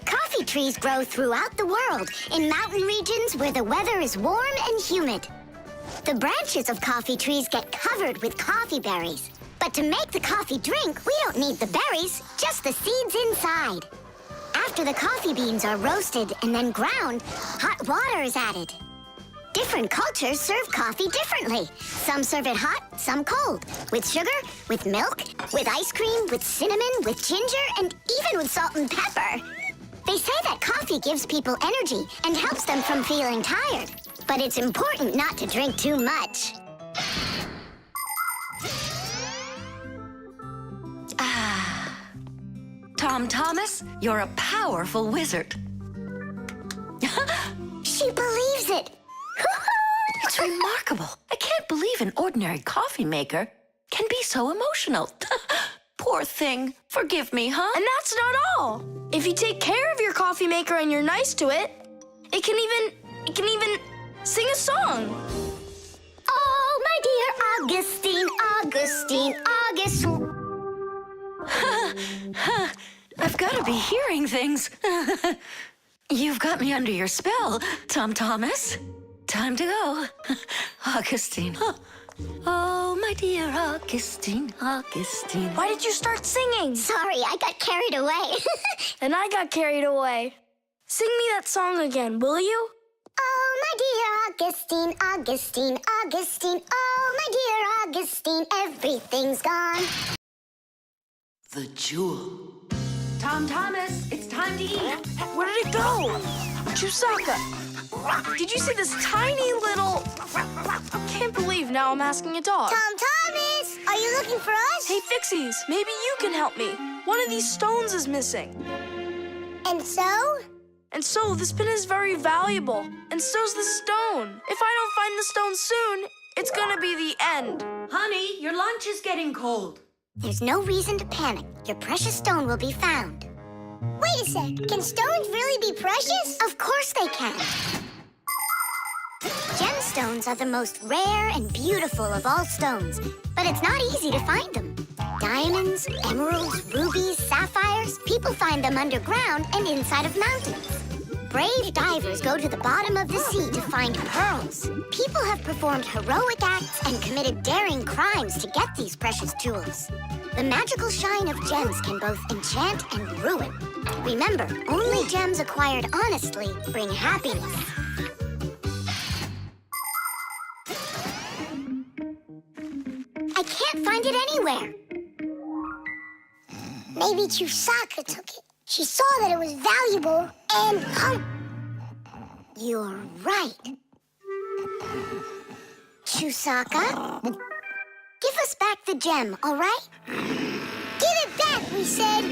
Coffee trees grow throughout the world in mountain regions where the weather is warm and humid. The branches of coffee trees get covered with coffee berries. But to make the coffee drink, we don't need the berries, just the seeds inside. After the coffee beans are roasted and then ground, hot water is added. Different cultures serve coffee differently. Some serve it hot, some cold. With sugar, with milk, with ice cream, with cinnamon, with ginger, and even with salt and pepper. They say that coffee gives people energy and helps them from feeling tired. But it's important not to drink too much. Tom Thomas, you're a powerful wizard. She believes it. It's remarkable. I can't believe an ordinary coffee maker can be so emotional. Poor thing. Forgive me, huh? And that's not all. If you take care of your coffee maker and you're nice to it, it can even sing a song. Oh, my dear Augustine, Augustine, Augustine. I've got to be hearing things. You've got me under your spell, Tom Thomas. Time to go. Augustine. Oh, my dear Augustine, Augustine. Why did you start singing? Sorry, I got carried away. And I got carried away. Sing me that song again, will you? Oh, my dear Augustine, Augustine, Augustine. Oh, my dear Augustine, everything's gone. The jewel. Tom Thomas, it's time to eat. Where did it go? Chusaka, did you see this tiny little... I can't believe now I'm asking a dog. Tom Thomas, are you looking for us? Hey, Fixies, maybe you can help me. One of these stones is missing. And so? And so, this pin is very valuable. And so's the stone. If I don't find the stone soon, it's gonna be the end. Honey, your lunch is getting cold. There's no reason to panic. Your precious stone will be found. Wait a sec. Can stones really be precious? Of course they can. Gemstones are the most rare and beautiful of all stones, but it's not easy to find them. Diamonds, emeralds, rubies, sapphires, people find them underground and inside of mountains. Brave divers go to the bottom of the sea to find pearls. People have performed heroic acts and committed daring crimes to get these precious jewels. The magical shine of gems can both enchant and ruin. Remember, only gems acquired honestly bring happiness. I can't find it anywhere. Maybe Chusaka took it. She saw that it was valuable and... You're right. Chusaka, give us back the gem, all right? Give it back, we said.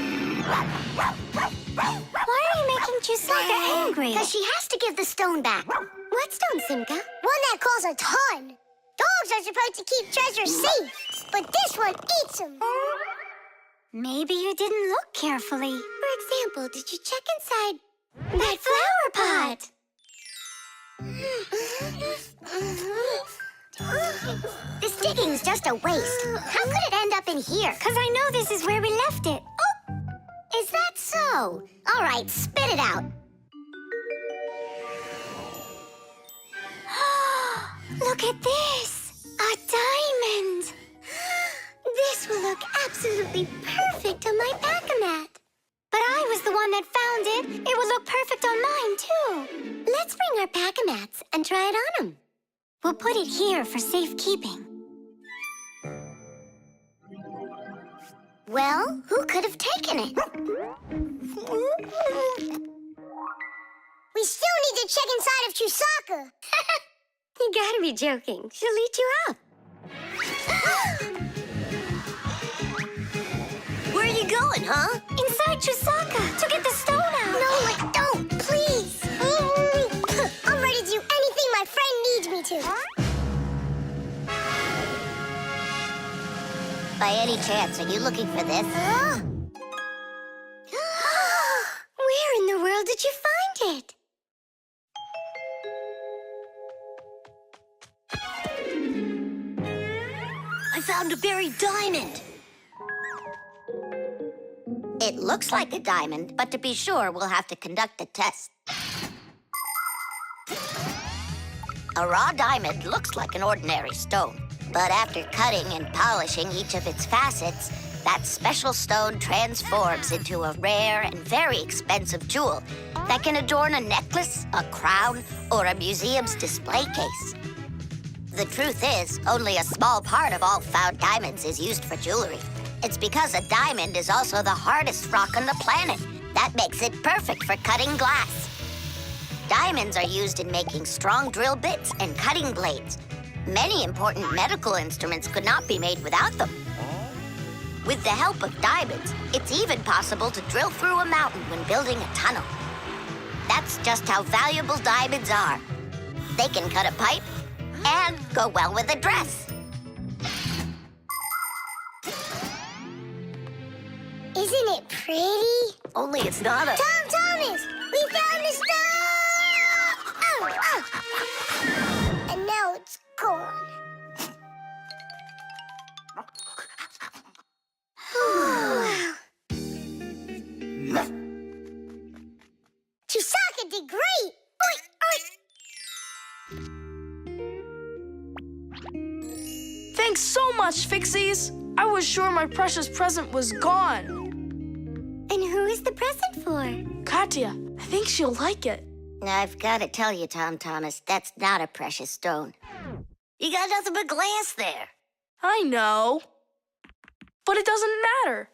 Why are you making Chusaka angry? Because she has to give the stone back. What stone, Simka? One that costs a ton. Dogs are supposed to keep treasure safe, but this one eats them. Maybe you didn't look carefully. For example, did you check inside that flower pot? This digging's just a waste. How could it end up in here? Because I know this is where we left it. Oh, is that so? All right, spit it out. Look at this! A diamond! This will look absolutely perfect on my back-a-mat. But I was the one that found it. It would look perfect on mine, too. Let's bring our back-a-mats and try it on them. We'll put it here for safekeeping. Well, who could have taken it? We still need to check inside of Chusaka. You gotta be joking. She'll eat you up. Where are you going, huh? Inside Chusaka to get the stone out. No, don't, please. I'm ready to By any chance, are you looking for this? Where in the world did you find it? I found a buried diamond. It looks like a diamond, but to be sure, we'll have to conduct a test. A raw diamond looks like an ordinary stone, but after cutting and polishing each of its facets, that special stone transforms into a rare and very expensive jewel that can adorn a necklace, a crown, or a museum's display case. The truth is, only a small part of all found diamonds is used for jewelry. It's because a diamond is also the hardest rock on the planet. That makes it perfect for cutting glass. Diamonds are used in making strong drill bits and cutting blades. Many important medical instruments could not be made without them. With the help of diamonds, it's even possible to drill through a mountain when building a tunnel. That's just how valuable diamonds are. They can cut a pipe and go well with a dress. Isn't it pretty? Only it's not a... Tom Thomas, we found the stone! Oh. And now it's gone. Chusaka did great! Thanks so much, Fixies. I was sure my precious present was gone. And who is the present for? Katya, I think she'll like it. I've got to tell you, Tom Thomas, that's not a precious stone. You got nothing but glass there. I know. But it doesn't matter.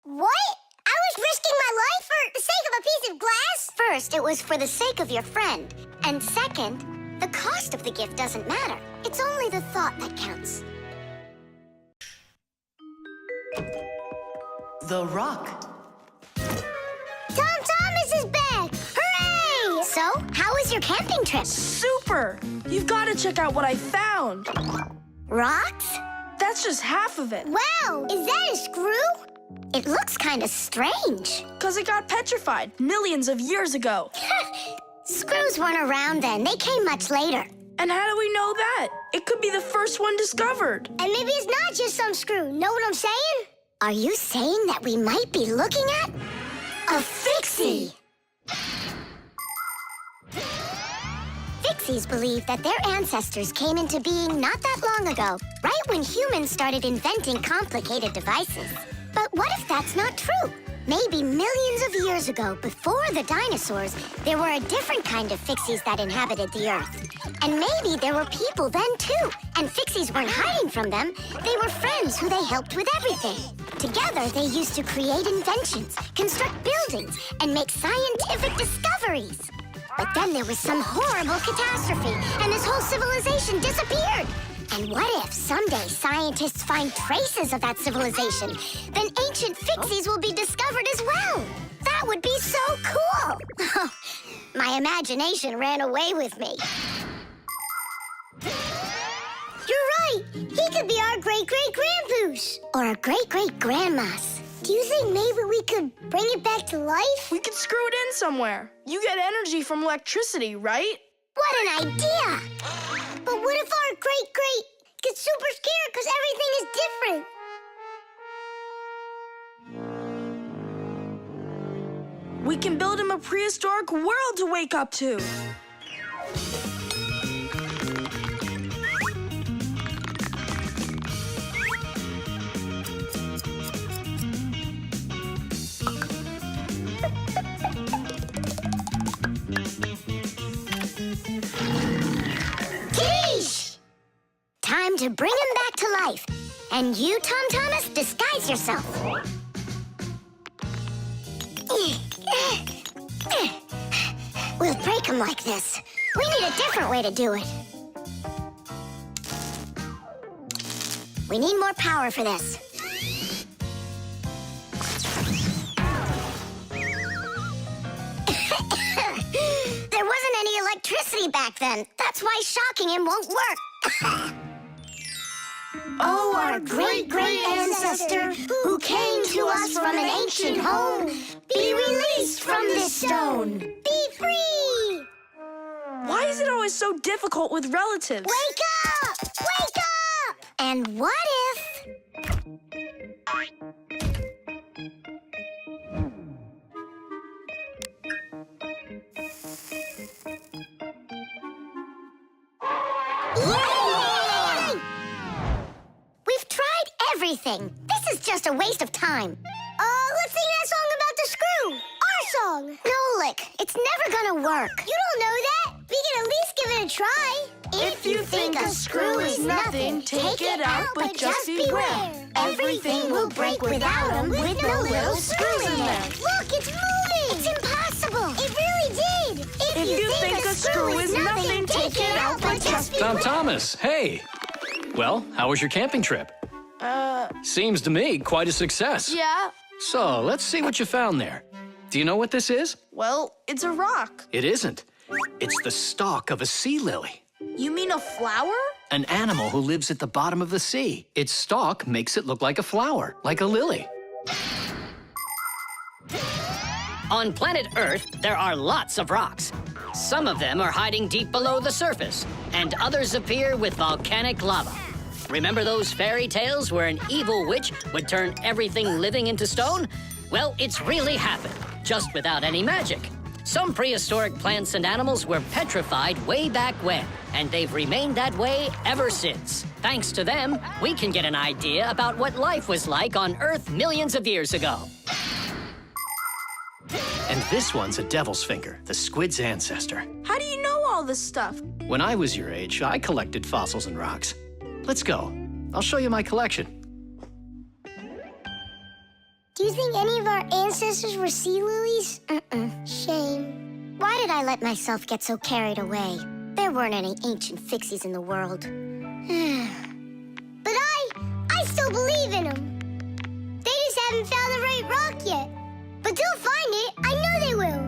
What? I was risking my life for the sake of a piece of glass? First, it was for the sake of your friend. And second, the cost of the gift doesn't matter. It's only the thought that counts. The rock. Tom Thomas is back! Hooray! So, how was your camping trip? Super! You've got to check out what I found. Rocks? That's just half of it. Wow, is that a screw? It looks kind of strange. Because it got petrified millions of years ago. Screws weren't around then. They came much later. And how do we know that? It could be the first one discovered. And maybe it's not just some screw. Know what I'm saying? Are you saying that we might be looking at a Fixie? Fixies believe that their ancestors came into being not that long ago, right when humans started inventing complicated devices. But what if that's not true? Maybe millions of years ago, before the dinosaurs, there were a different kind of Fixies that inhabited the Earth. And maybe there were people then, too. And Fixies weren't hiding from them. They were friends who they helped with everything. Together, they used to create inventions, construct buildings, and make scientific discoveries. But then there was some horrible catastrophe, and this whole civilization disappeared. And what if someday scientists find traces of that civilization? Then ancient Fixies will be discovered as well. That would be so cool. My imagination ran away with me. You're right. He could be our great-great-grandpoos. Or a great-great-grandmas. Do you think maybe we could bring it back to life? We could screw it in somewhere. You get energy from electricity, right? What an idea! But what if our great-great gets super scared because everything is different? We can build him a prehistoric world to wake up to. Time to bring him back to life. And you, Tom Thomas, disguise yourself. We'll break him like this. We need a different way to do it. We need more power for this. There wasn't any electricity back then. That's why shocking him won't work. Oh, our great ancestor, who came to us from an ancient home, be released from this stone. Be free! Why is it always so difficult with relatives? Wake up! Wake up! And what if... Yay! We've tried everything. This is just a waste of time. Let's sing that song about the screw. Our song. Nolik, it's never gonna work. You don't know that. We can at least give it a try. If you think a screw is nothing, take it out, but just beware. Everything will break without them, with no little screws in there. Look, it's moving. It's impossible. It really did. If you think a screw is nothing, take it out, but just beware. Tom Thomas, hey. Well, how was your camping trip? Seems to me quite a success. Yeah. So, let's see what you found there. Do you know what this is? Well, it's a rock. It isn't. It's the stalk of a sea lily, You mean a flower? an animal who lives at the bottom of the sea. Its stalk makes it look like a flower, like a lily. On planet Earth, there are lots of rocks. Some of them are hiding deep below the surface, and others appear with volcanic lava. Remember those fairy tales where an evil witch would turn everything living into stone? Well, it's really happened, just without any magic. Some prehistoric plants and animals were petrified way back when, and they've remained that way ever since. Thanks to them, we can get an idea about what life was like on Earth millions of years ago. And this one's a devil's finger, the squid's ancestor. How do you know all this stuff? When I was your age, I collected fossils and rocks. Let's go. I'll show you my collection. Do you think any of our ancestors were sea lilies? Shame. Why did I let myself get so carried away? There weren't any ancient Fixies in the world. But I still believe in them. They just haven't found the right rock yet. But they'll find it. I know they will.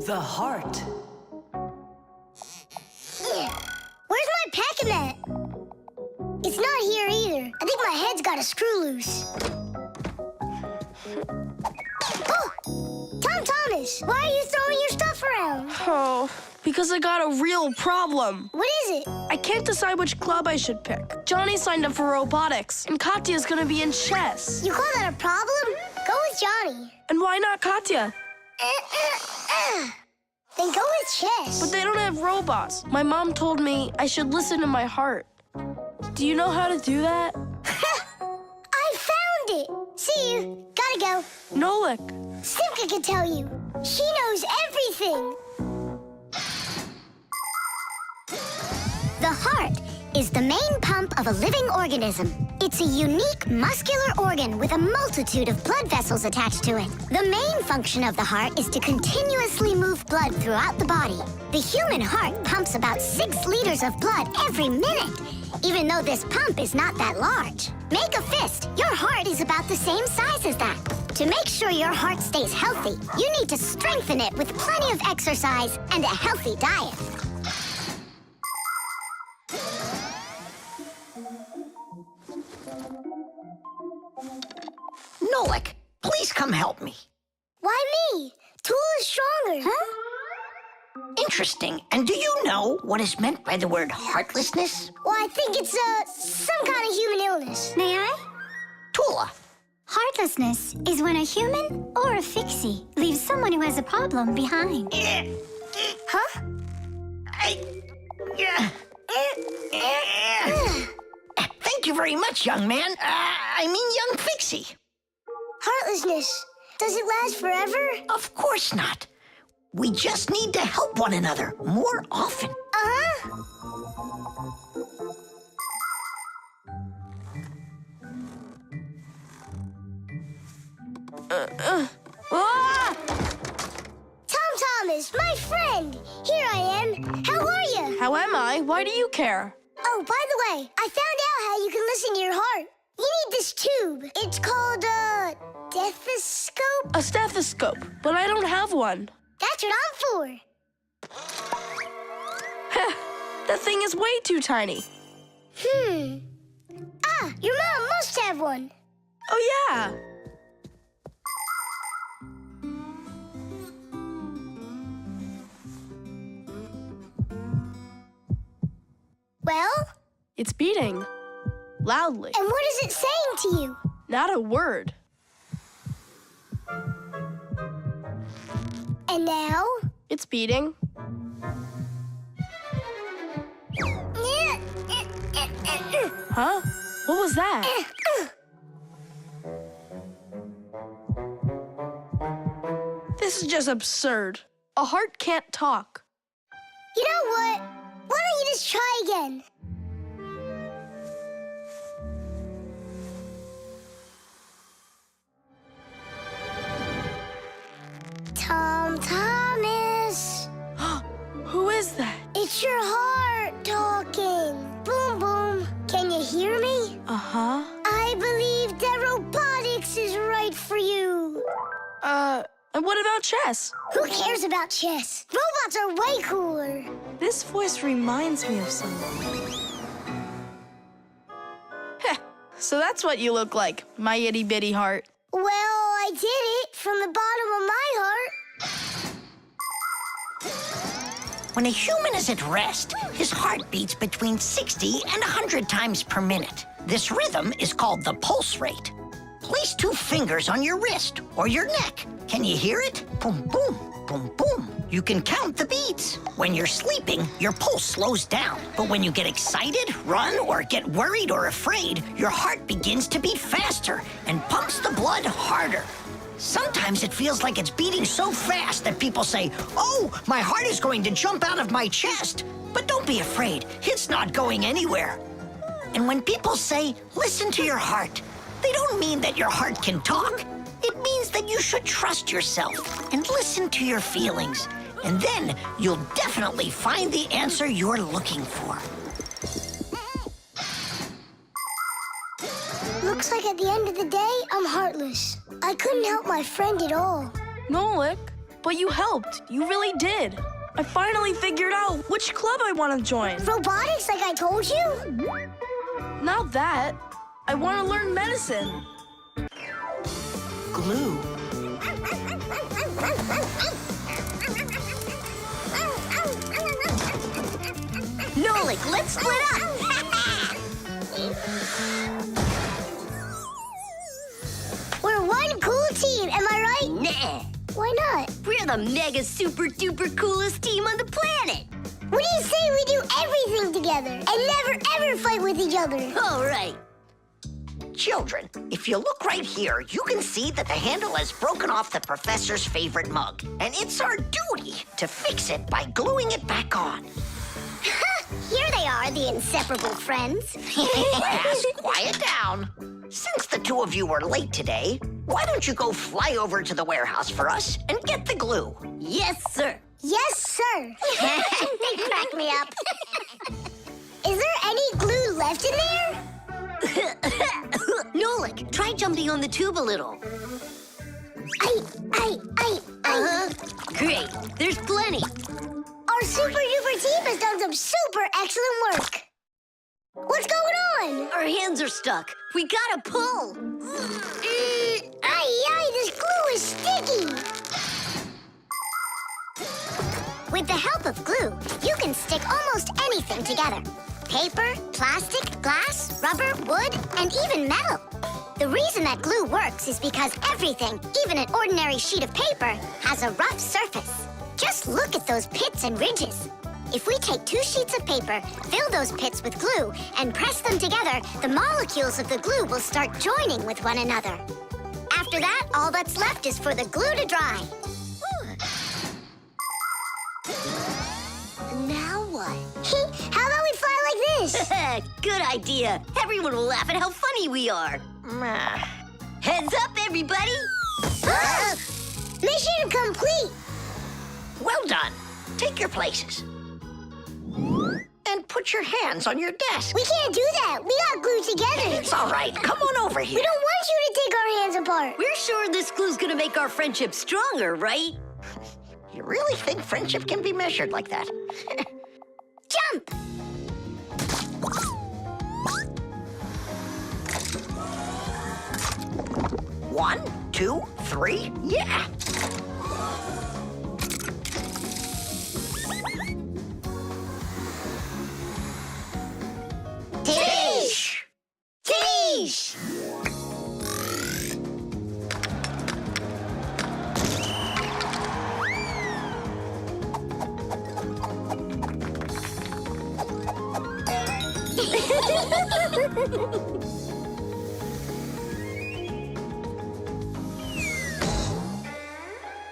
The heart. Where's my pack-a-mat? It's not here either. I think my head's got a screw loose. Oh! Tom Thomas, why are you throwing your stuff around? Oh, because I got a real problem. What is it? I can't decide which club I should pick. Johnny signed up for robotics, and Katya's gonna be in chess. You call that a problem? Go with Johnny. And why not Katya? Then go with chess. But they don't have robots. My mom told me I should listen to my heart. Do you know how to do that? I found it. See you. Gotta go. Nolik. Simka can tell you. She knows everything. The heart is the main pump of a living organism. It's a unique muscular organ with a multitude of blood vessels attached to it. The main function of the heart is to continuously move blood throughout the body. The human heart pumps about 6 liters of blood every minute, even though this pump is not that large. Make a fist. Your heart is about the same size as that. To make sure your heart stays healthy, you need to strengthen it with plenty of exercise and a healthy diet. Nolik, please come help me. Why me? Tool is stronger. Huh? Interesting. And do you know what is meant by the word heartlessness? Well, I think it's some kind of human illness. May I? Tula. Heartlessness is when a human or a fixie leaves someone who has a problem behind. Huh? Thank you very much, young man. I mean, young Fixie. Heartlessness. Does it last forever? Of course not. We just need to help one another more often. Tom Thomas, my friend. Here I am. How are you? How am I? Why do you care? Oh, by the way, I found out how you can listen to your heart. You need this tube. It's called a stethoscope. A stethoscope, but I don't have one. That's what I'm for. That thing is way too tiny. Ah, your mom must have one. Oh, yeah. Well? It's beating. Loudly. And what is it saying to you? Not a word. And now? It's beating. Huh? What was that? This is just absurd. A heart can't talk. You know what? Why don't you just try again? Tom Thomas. Who is that? It's your heart talking. Boom, boom. Can you hear me? Uh-huh. I believe that robotics is right for you. And what about chess? Who cares about chess? Robots are way cooler. This voice reminds me of someone. Heh, so that's what you look like, my itty-bitty heart. Well, I did it from the bottom of my heart. When a human is at rest, his heart beats between 60 and 100 times per minute. This rhythm is called the pulse rate. Place 2 fingers on your wrist or your neck. Can you hear it? Boom, boom, boom, boom. You can count the beats. When you're sleeping, your pulse slows down. But when you get excited, run, or get worried or afraid, your heart begins to beat faster and pumps the blood harder. Sometimes it feels like it's beating so fast that people say, "Oh, my heart is going to jump out of my chest." But don't be afraid, it's not going anywhere. And when people say, "Listen to your heart," they don't mean that your heart can talk. It means that you should trust yourself and listen to your feelings. And then you'll definitely find the answer you're looking for. Looks like at the end of the day, I'm heartless. I couldn't help my friend at all. Nolik, but you helped. You really did. I finally figured out which club I want to join. Robotics, like I told you? Not that. I want to learn medicine. Glue. Nolik, let's split up! We're one cool team, am I right? Nah, Why not? we're the mega super duper coolest team on the planet! What do you say we do everything together and never ever fight with each other? All right. Children, if you look right here, you can see that the handle has broken off the professor's favorite mug. And it's our duty to fix it by gluing it back on. Here they are, the inseparable friends. Class, quiet down. Since the 2 of you were late today, why don't you go fly over to the warehouse for us and get the glue? Yes, sir. Yes, sir. They crack me up. Is there any glue left in there? Nolik, try jumping on the tube a little. Great, there's plenty. Our super duper team has done some super excellent work. What's going on? Our hands are stuck. We gotta pull. This glue is sticky. With the help of glue, you can stick almost anything together. Paper, plastic, glass, rubber, wood, and even metal. The reason that glue works is because everything, even an ordinary sheet of paper, has a rough surface. Just look at those pits and ridges. If we take 2 sheets of paper, fill those pits with glue, and press them together, the molecules of the glue will start joining with one another. After that, all that's left is for the glue to dry. Now what? How about we fly like this? Good idea. Everyone will laugh at how funny we are. Heads up, everybody. Mission complete. Well done. Take your places. And put your hands on your desk. We can't do that. We got glued together. It's all right. Come on over here. We don't want you to take our hands apart. We're sure this glue's gonna make our friendship stronger, right? You really think friendship can be measured like that? Jump! One, two, three, yeah! Tish! Tish!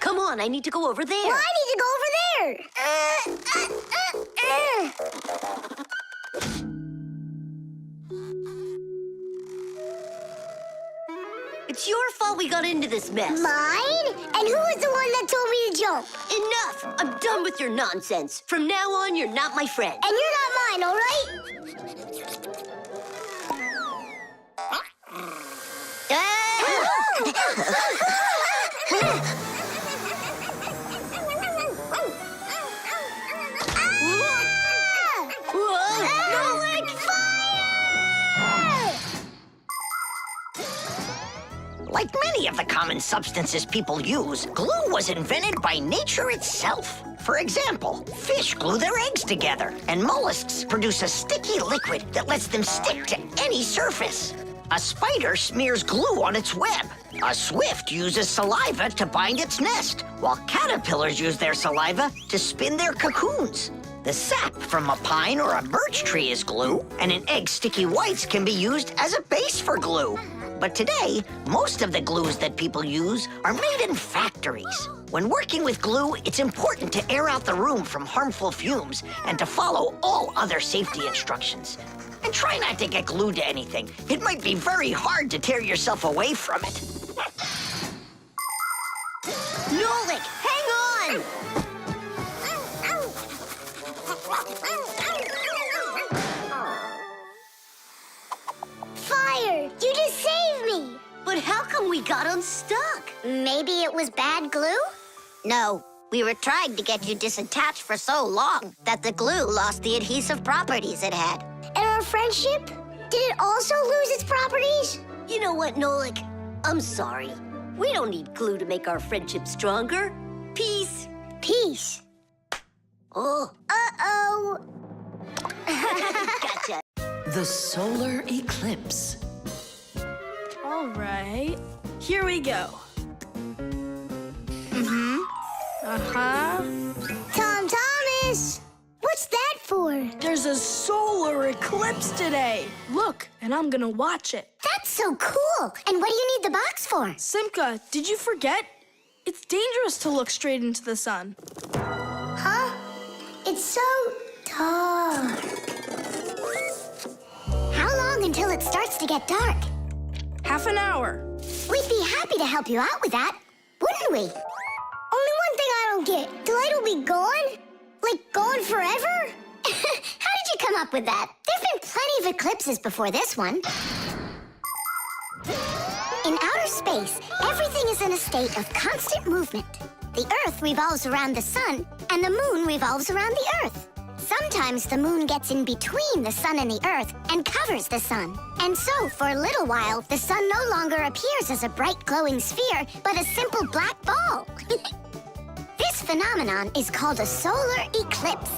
Come on, I need to go over there. Well, I need to go over there. It's your fault we got into this mess. Mine? And who was the one that told me to jump? Enough! I'm done with your nonsense. From now on, you're not my friend. And you're not mine, all right? Like many of the common substances people use, glue was invented by nature itself. For example, fish glue their eggs together, and mollusks produce a sticky liquid that lets them stick to any surface. A spider smears glue on its web. A swift uses saliva to bind its nest, while caterpillars use their saliva to spin their cocoons. The sap from a pine or a birch tree is glue, and an egg's sticky whites can be used as a base for glue. But today, most of the glues that people use are made in factories. When working with glue, it's important to air out the room from harmful fumes and to follow all other safety instructions. And try not to get glued to anything. It might be very hard to tear yourself away from it. Nolik, hang on! Fire! You just saved me! But how come we got unstuck? Maybe it was bad glue? No, we were trying to get you disattached for so long that the glue lost the adhesive properties it had. And our friendship? Did it also lose its properties? You know what, Nolik? I'm sorry. We don't need glue to make our friendship stronger. Peace. Peace. Oh, Uh-oh. gotcha. The solar eclipse. All right, here we go. Tom Thomas! What's that for? There's a solar eclipse today. Look, and I'm gonna watch it. That's so cool. And what do you need the box for? Simka, did you forget? It's dangerous to look straight into the sun. Huh? It's so dark. How long until it starts to get dark? Half an hour. We'd be happy to help you out with that, wouldn't we? Only one thing I don't get. The light will be gone? Like gone forever? How did you come up with that? There've been plenty of eclipses before this one. In outer space, everything is in a state of constant movement. The Earth revolves around the sun, and the moon revolves around the Earth. Sometimes the moon gets in between the sun and the Earth and covers the sun. And so, for a little while, the sun no longer appears as a bright glowing sphere, but a simple black ball. This phenomenon is called a solar eclipse.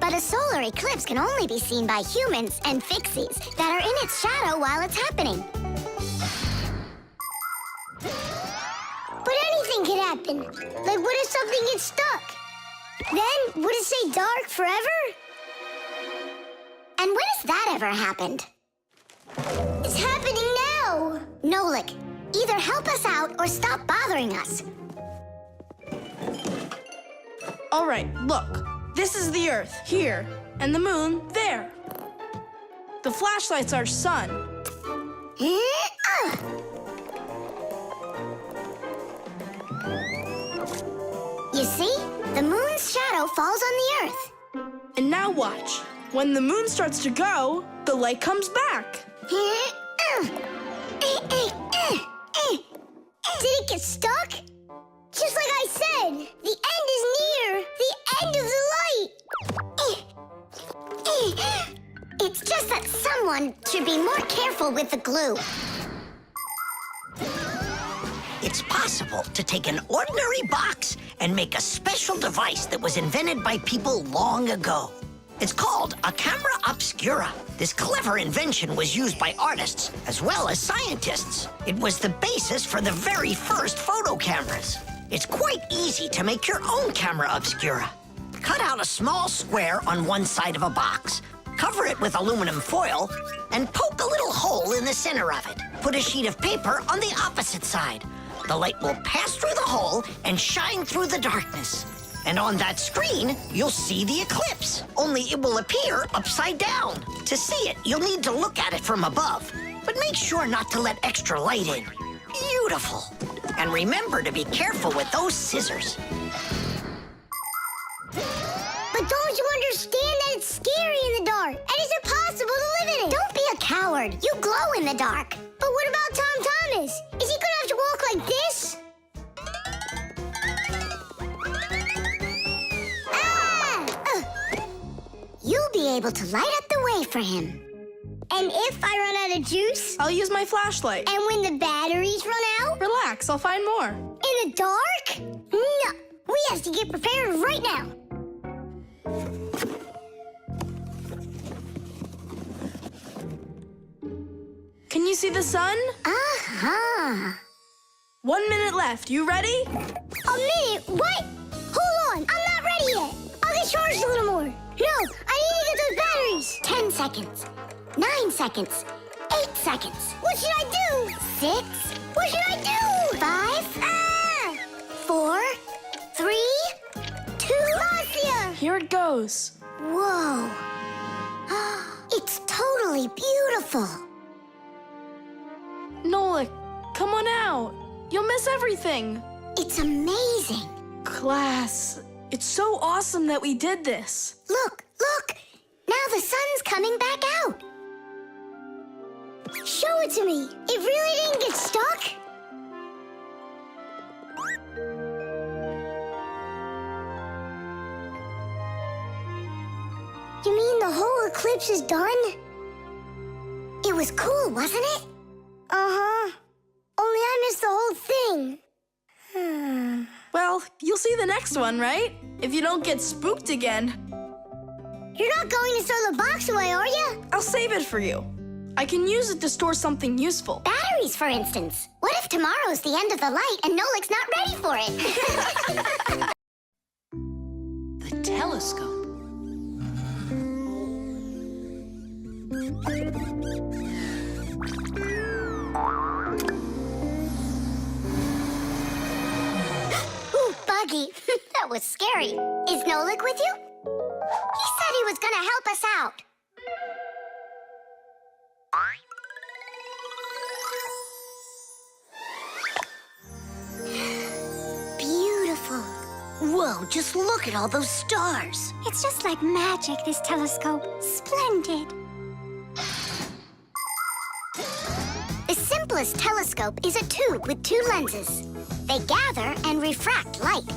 But a solar eclipse can only be seen by humans and Fixies that are in its shadow while it's happening. But anything could happen. Like, what if something gets stuck? Then, would it stay dark forever? And when has that ever happened? It's happening now! Nolik, either help us out or stop bothering us. All right, look. This is the Earth, here, and the moon, there. The flashlight's our sun. You see? The moon's shadow falls on the Earth. And now watch. When the moon starts to go, the light comes back. Did it get stuck? Just like I said, the end is everyone should be more careful with the glue. It's possible to take an ordinary box and make a special device that was invented by people long ago. It's called a camera obscura. This clever invention was used by artists as well as scientists. It was the basis for the very first photo cameras. It's quite easy to make your own camera obscura. Cut out a small square on one side of a box, cover it with aluminum foil, and poke a little hole in the center of it. Put a sheet of paper on the opposite side. The light will pass through the hole and shine through the darkness. And on that screen, you'll see the eclipse, only it will appear upside down. To see it, you'll need to look at it from above, but make sure not to let extra light in. Beautiful. And remember to be careful with those scissors. But don't you understand that it's scary in the dark? And it's impossible to live in it? Don't be a coward. You glow in the dark. But what about Tom Thomas? Is he gonna have to walk like this? You'll be able to light up the way for him. And if I run out of juice? I'll use my flashlight. And when the batteries run out? Relax, I'll find more. In the dark? No, we have to get prepared right now. Can you see the sun? Uh-huh. 1 minute left. You ready? A minute? What? Hold on, I'm not ready yet. I'll get charged a little more. No, I need to get those batteries. 10 seconds. 9 seconds. 8 seconds. What should I do? 6. What should I do? 5. 4. 3. 2. Marcia! Here it goes. Whoa. It's totally beautiful. Nolik, come on out. You'll miss everything. It's amazing. Class, it's so awesome that we did this. Look, look. Now the sun's coming back out. Show it to me. It really didn't get stuck? You mean the whole eclipse is done? It was cool, wasn't it? Uh-huh. Only I missed the whole thing. Well, you'll see the next one, right? If you don't get spooked again. You're not going to throw the box away, are you? I'll save it for you. I can use it to store something useful. Batteries, for instance. What if tomorrow's the end of the light and Nolik's not ready for it? The telescope. Ooh, Buggy. That was scary. Is Nolik with you? He said he was gonna help us out. Beautiful. Whoa, just look at all those stars. It's just like magic, this telescope. Splendid. The simplest telescope is a tube with 2 lenses. They gather and refract light.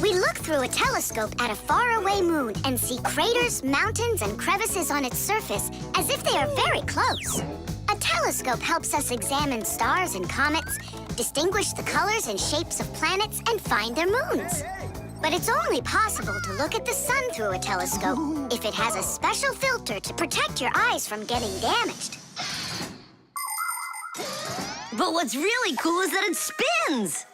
We look through a telescope at a faraway moon and see craters, mountains, and crevices on its surface as if they are very close. A telescope helps us examine stars and comets, distinguish the colors and shapes of planets, and find their moons. But it's only possible to look at the sun through a telescope if it has a special filter to protect your eyes from getting damaged. But what's really cool is that it spins.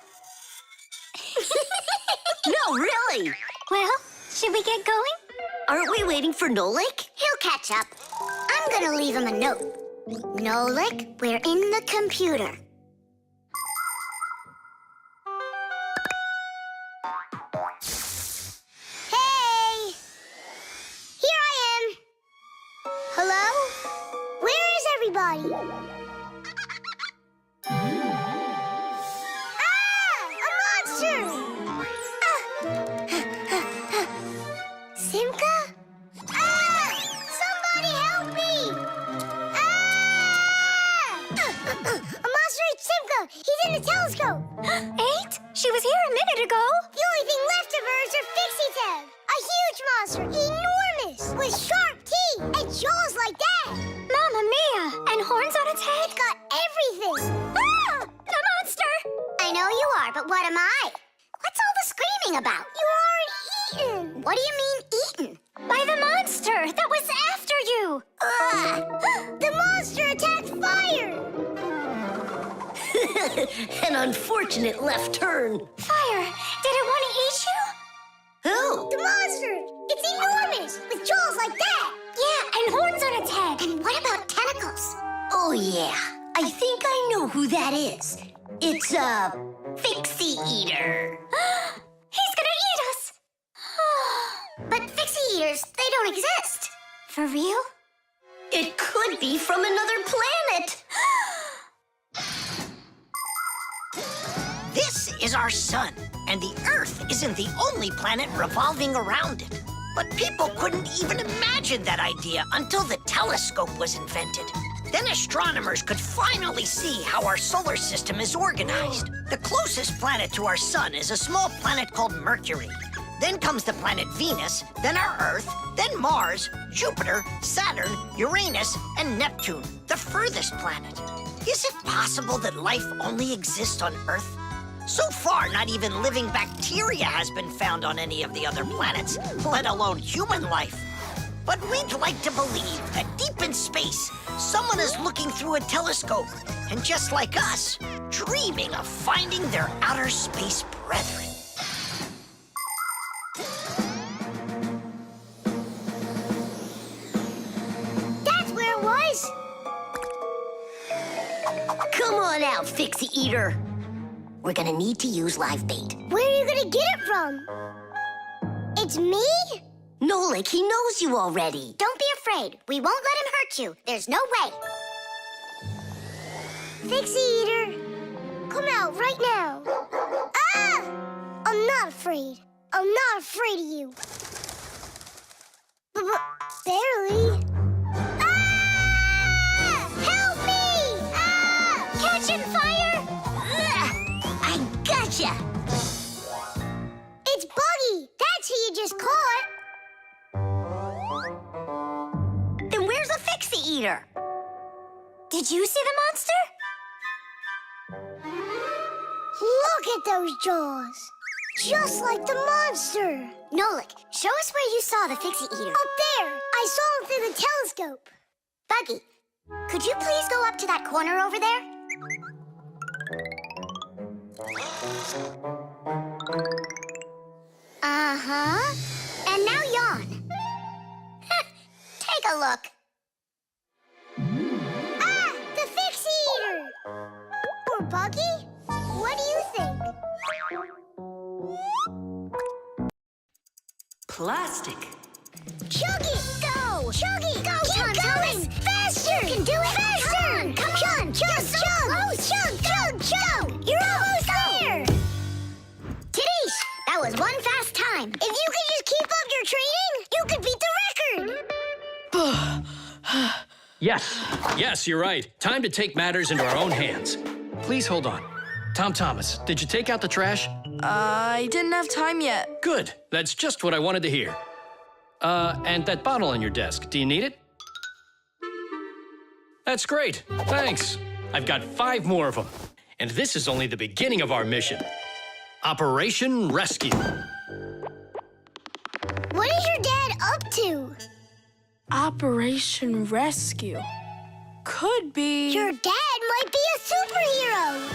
No, really. Well, should we get going? Aren't we waiting for Nolik? He'll catch up. I'm gonna leave him a note. Nolik, we're in the computer. Hey! Here I am. Hello? Where is everybody? A monster! Simka? Somebody help me! A monster ate Simka! He's in the telescope! Ate? She was here a minute ago. The only thing left of her is her Fixie tab! A huge monster, enormous, with sharp teeth and jaws like that! Mamma mia! are, but what am I? What's all the screaming about? You aren't eaten. What do you mean, eaten? By the monster that was after you. The monster attacked fire. An unfortunate left turn. Fire, did it want to eat you? Who? The monster. It's enormous, with jaws like that. Yeah, and horns on its head. And what about tentacles? Oh, yeah. I think I know who that is. It's a Fixie eater. He's gonna eat us. But Fixie eaters, they don't exist. For real? It could be from another planet. This is our sun, and the Earth isn't the only planet revolving around it. But people couldn't even imagine that idea until the telescope was invented. Then astronomers could finally see how our solar system is organized. The closest planet to our sun is a small planet called Mercury. Then comes the planet Venus, then our Earth, then Mars, Jupiter, Saturn, Uranus, and Neptune, the furthest planet. Is it possible that life only exists on Earth? So far, not even living bacteria has been found on any of the other planets, let alone human life. But we'd like to believe that deep in space, someone is looking through a telescope, and just like us, dreaming of finding their outer space brethren. That's where it was. Come on out, Fixie eater. We're gonna need to use live bait. Where are you gonna get it from? It's me? Nolik, he knows you already. Don't be afraid. We won't let him hurt you. There's no way. Fixie eater, come out right now. Ah! I'm not afraid. I'm not afraid of you. Barely. Ah! Help me! Ah! Catching fire! I gotcha. It's Buggy. That's who you just caught. Then where's the Fixie eater? Did you see the monster? Look at those jaws. Just like the monster. Nolik, show us where you saw the Fixie eater. Up there. I saw him through the telescope. Buggy, could you please go up to that corner over there? Uh-huh. And now yawn. Take a look. Ah! The Fixie eater! Or Buggy? What do you think? Plastic. Chug it! Go! Chug it! Go, Keep going! Faster! You can do it! Faster! Come on! Chug! Chug! Chug! You're almost there! Tidish, that was one fast time. If you could just keep up your training, you could beat the record! Yes, you're right. Time to take matters into our own hands. Please hold on. Tom Thomas, did you take out the trash? I didn't have time yet. Good. That's just what I wanted to hear. And that bottle on your desk, do you need it? That's great. Thanks. I've got 5 more of them. And this is only the beginning of our mission. Operation Rescue. What is your dad up to? Operation Rescue. Could be... Your dad might be a superhero!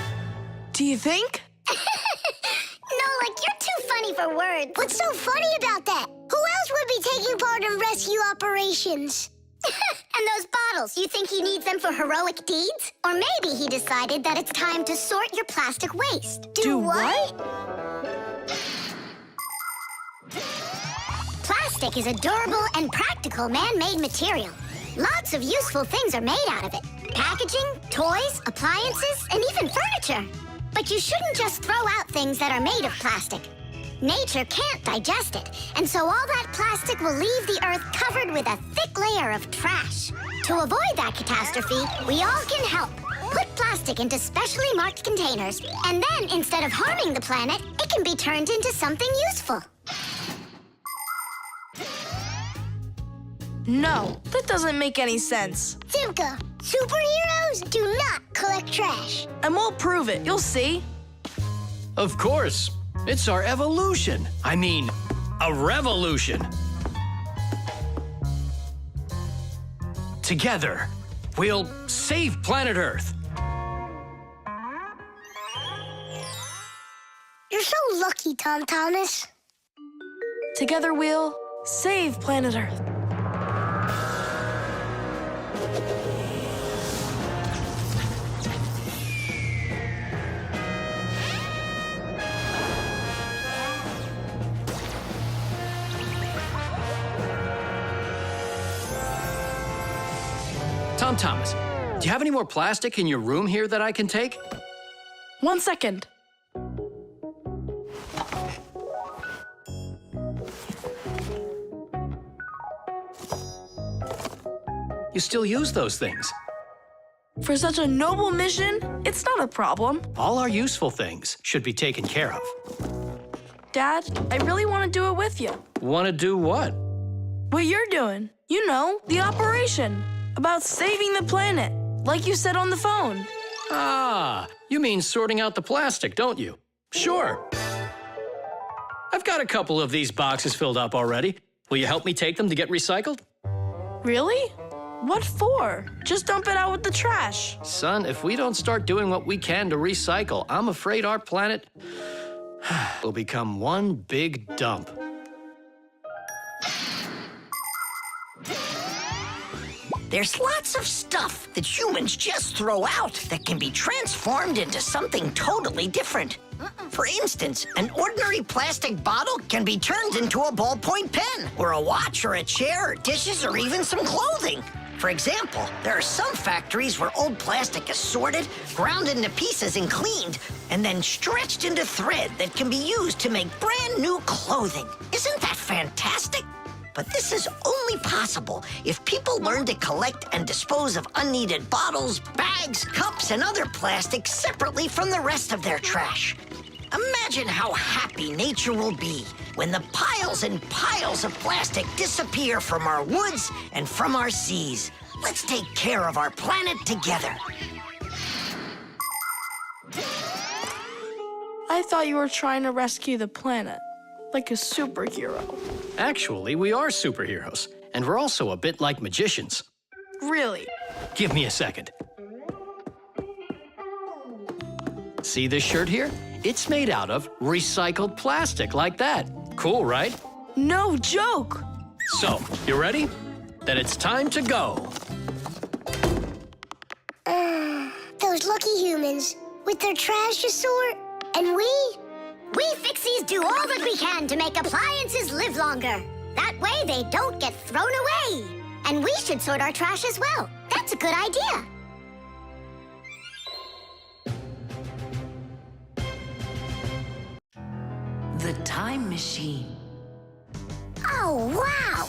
Do you think? Nolik, you're too funny for words. What's so funny about that? Who else would be taking part in rescue operations? And those bottles, you think he needs them for heroic deeds? Or maybe he decided that it's time to sort your plastic waste. Do what? Plastic is a durable and practical man-made material. Lots of useful things are made out of it. Packaging, toys, appliances, and even furniture. But you shouldn't just throw out things that are made of plastic. Nature can't digest it, and so all that plastic will leave the Earth covered with a thick layer of trash. To avoid that catastrophe, we all can help. Put plastic into specially marked containers, and then instead of harming the planet, it can be turned into something useful. No, that doesn't make any sense. Simka, superheroes do not collect trash. And we'll prove it. You'll see. Of course. It's our evolution. I mean, a revolution. Together, we'll save planet Earth. You're so lucky, Tom Thomas. Together we'll save planet Earth. Tom Thomas, do you have any more plastic in your room here that I can take? 1 second. You still use those things. For such a noble mission, it's not a problem. All our useful things should be taken care of. Dad, I really want to do it with you. Want to do what? What you're doing. You know, the operation. About saving the planet, like you said on the phone. Ah, you mean sorting out the plastic, don't you? Sure. I've got a couple of these boxes filled up already. Will you help me take them to get recycled? Really? What for? Just dump it out with the trash. Son, if we don't start doing what we can to recycle, I'm afraid our planet will become one big dump. There's lots of stuff that humans just throw out that can be transformed into something totally different. For instance, an ordinary plastic bottle can be turned into a ballpoint pen, or a watch, or a chair, or dishes, or even some clothing. For example, there are some factories where old plastic is sorted, ground into pieces and cleaned, and then stretched into thread that can be used to make brand new clothing. Isn't that fantastic? But this is only possible if people learn to collect and dispose of unneeded bottles, bags, cups, and other plastic separately from the rest of their trash. Imagine how happy nature will be when the piles and piles of plastic disappear from our woods and from our seas. Let's take care of our planet together. I thought you were trying to rescue the planet, like a superhero. Actually, we are superheroes, and we're also a bit like magicians. Really? Give me a second. See this shirt here? It's made out of recycled plastic like that. Cool, right? No joke! So, you ready? Then it's time to go. Those lucky humans with their trash to sort, and we Fixies do all that we can to make appliances live longer. That way they don't get thrown away. And we should sort our trash as well. That's a good idea. The time machine. Oh, wow!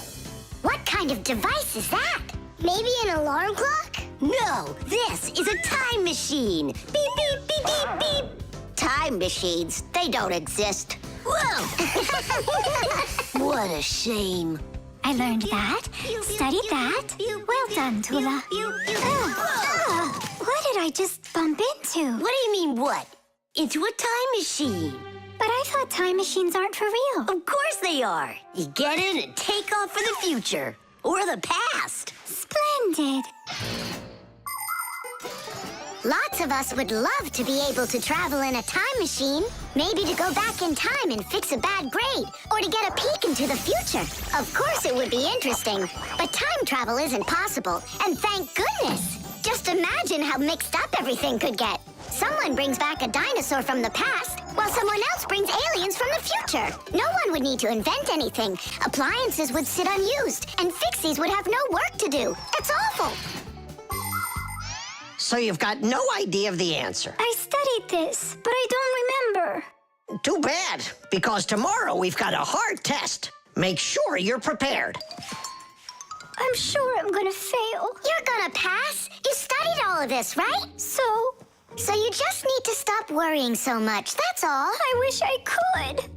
What kind of device is that? Maybe an alarm clock? No, this is a time machine. Beep, beep, beep, beep, beep. Time machines, they don't exist. Whoa! What a shame. I learned that, studied that. Well done, Tula. What did I just bump into? What do you mean, what? Into a time machine. But I thought time machines aren't for real. Of course they are. You get in and take off for the future. Or the past. Splendid. Lots of us would love to be able to travel in a time machine. Maybe to go back in time and fix a bad grade, or to get a peek into the future. Of course it would be interesting, but time travel isn't possible, and thank goodness! Just imagine how mixed up everything could get. Someone brings back a dinosaur from the past, while someone else brings aliens from the future. No one would need to invent anything. Appliances would sit unused, and Fixies would have no work to do. It's awful! So you've got no idea of the answer. I studied this, but I don't remember. Too bad, because tomorrow we've got a hard test. Make sure you're prepared. I'm sure I'm gonna fail. You're gonna pass. You studied all of this, right? So you just need to stop worrying so much, that's all. I wish I could.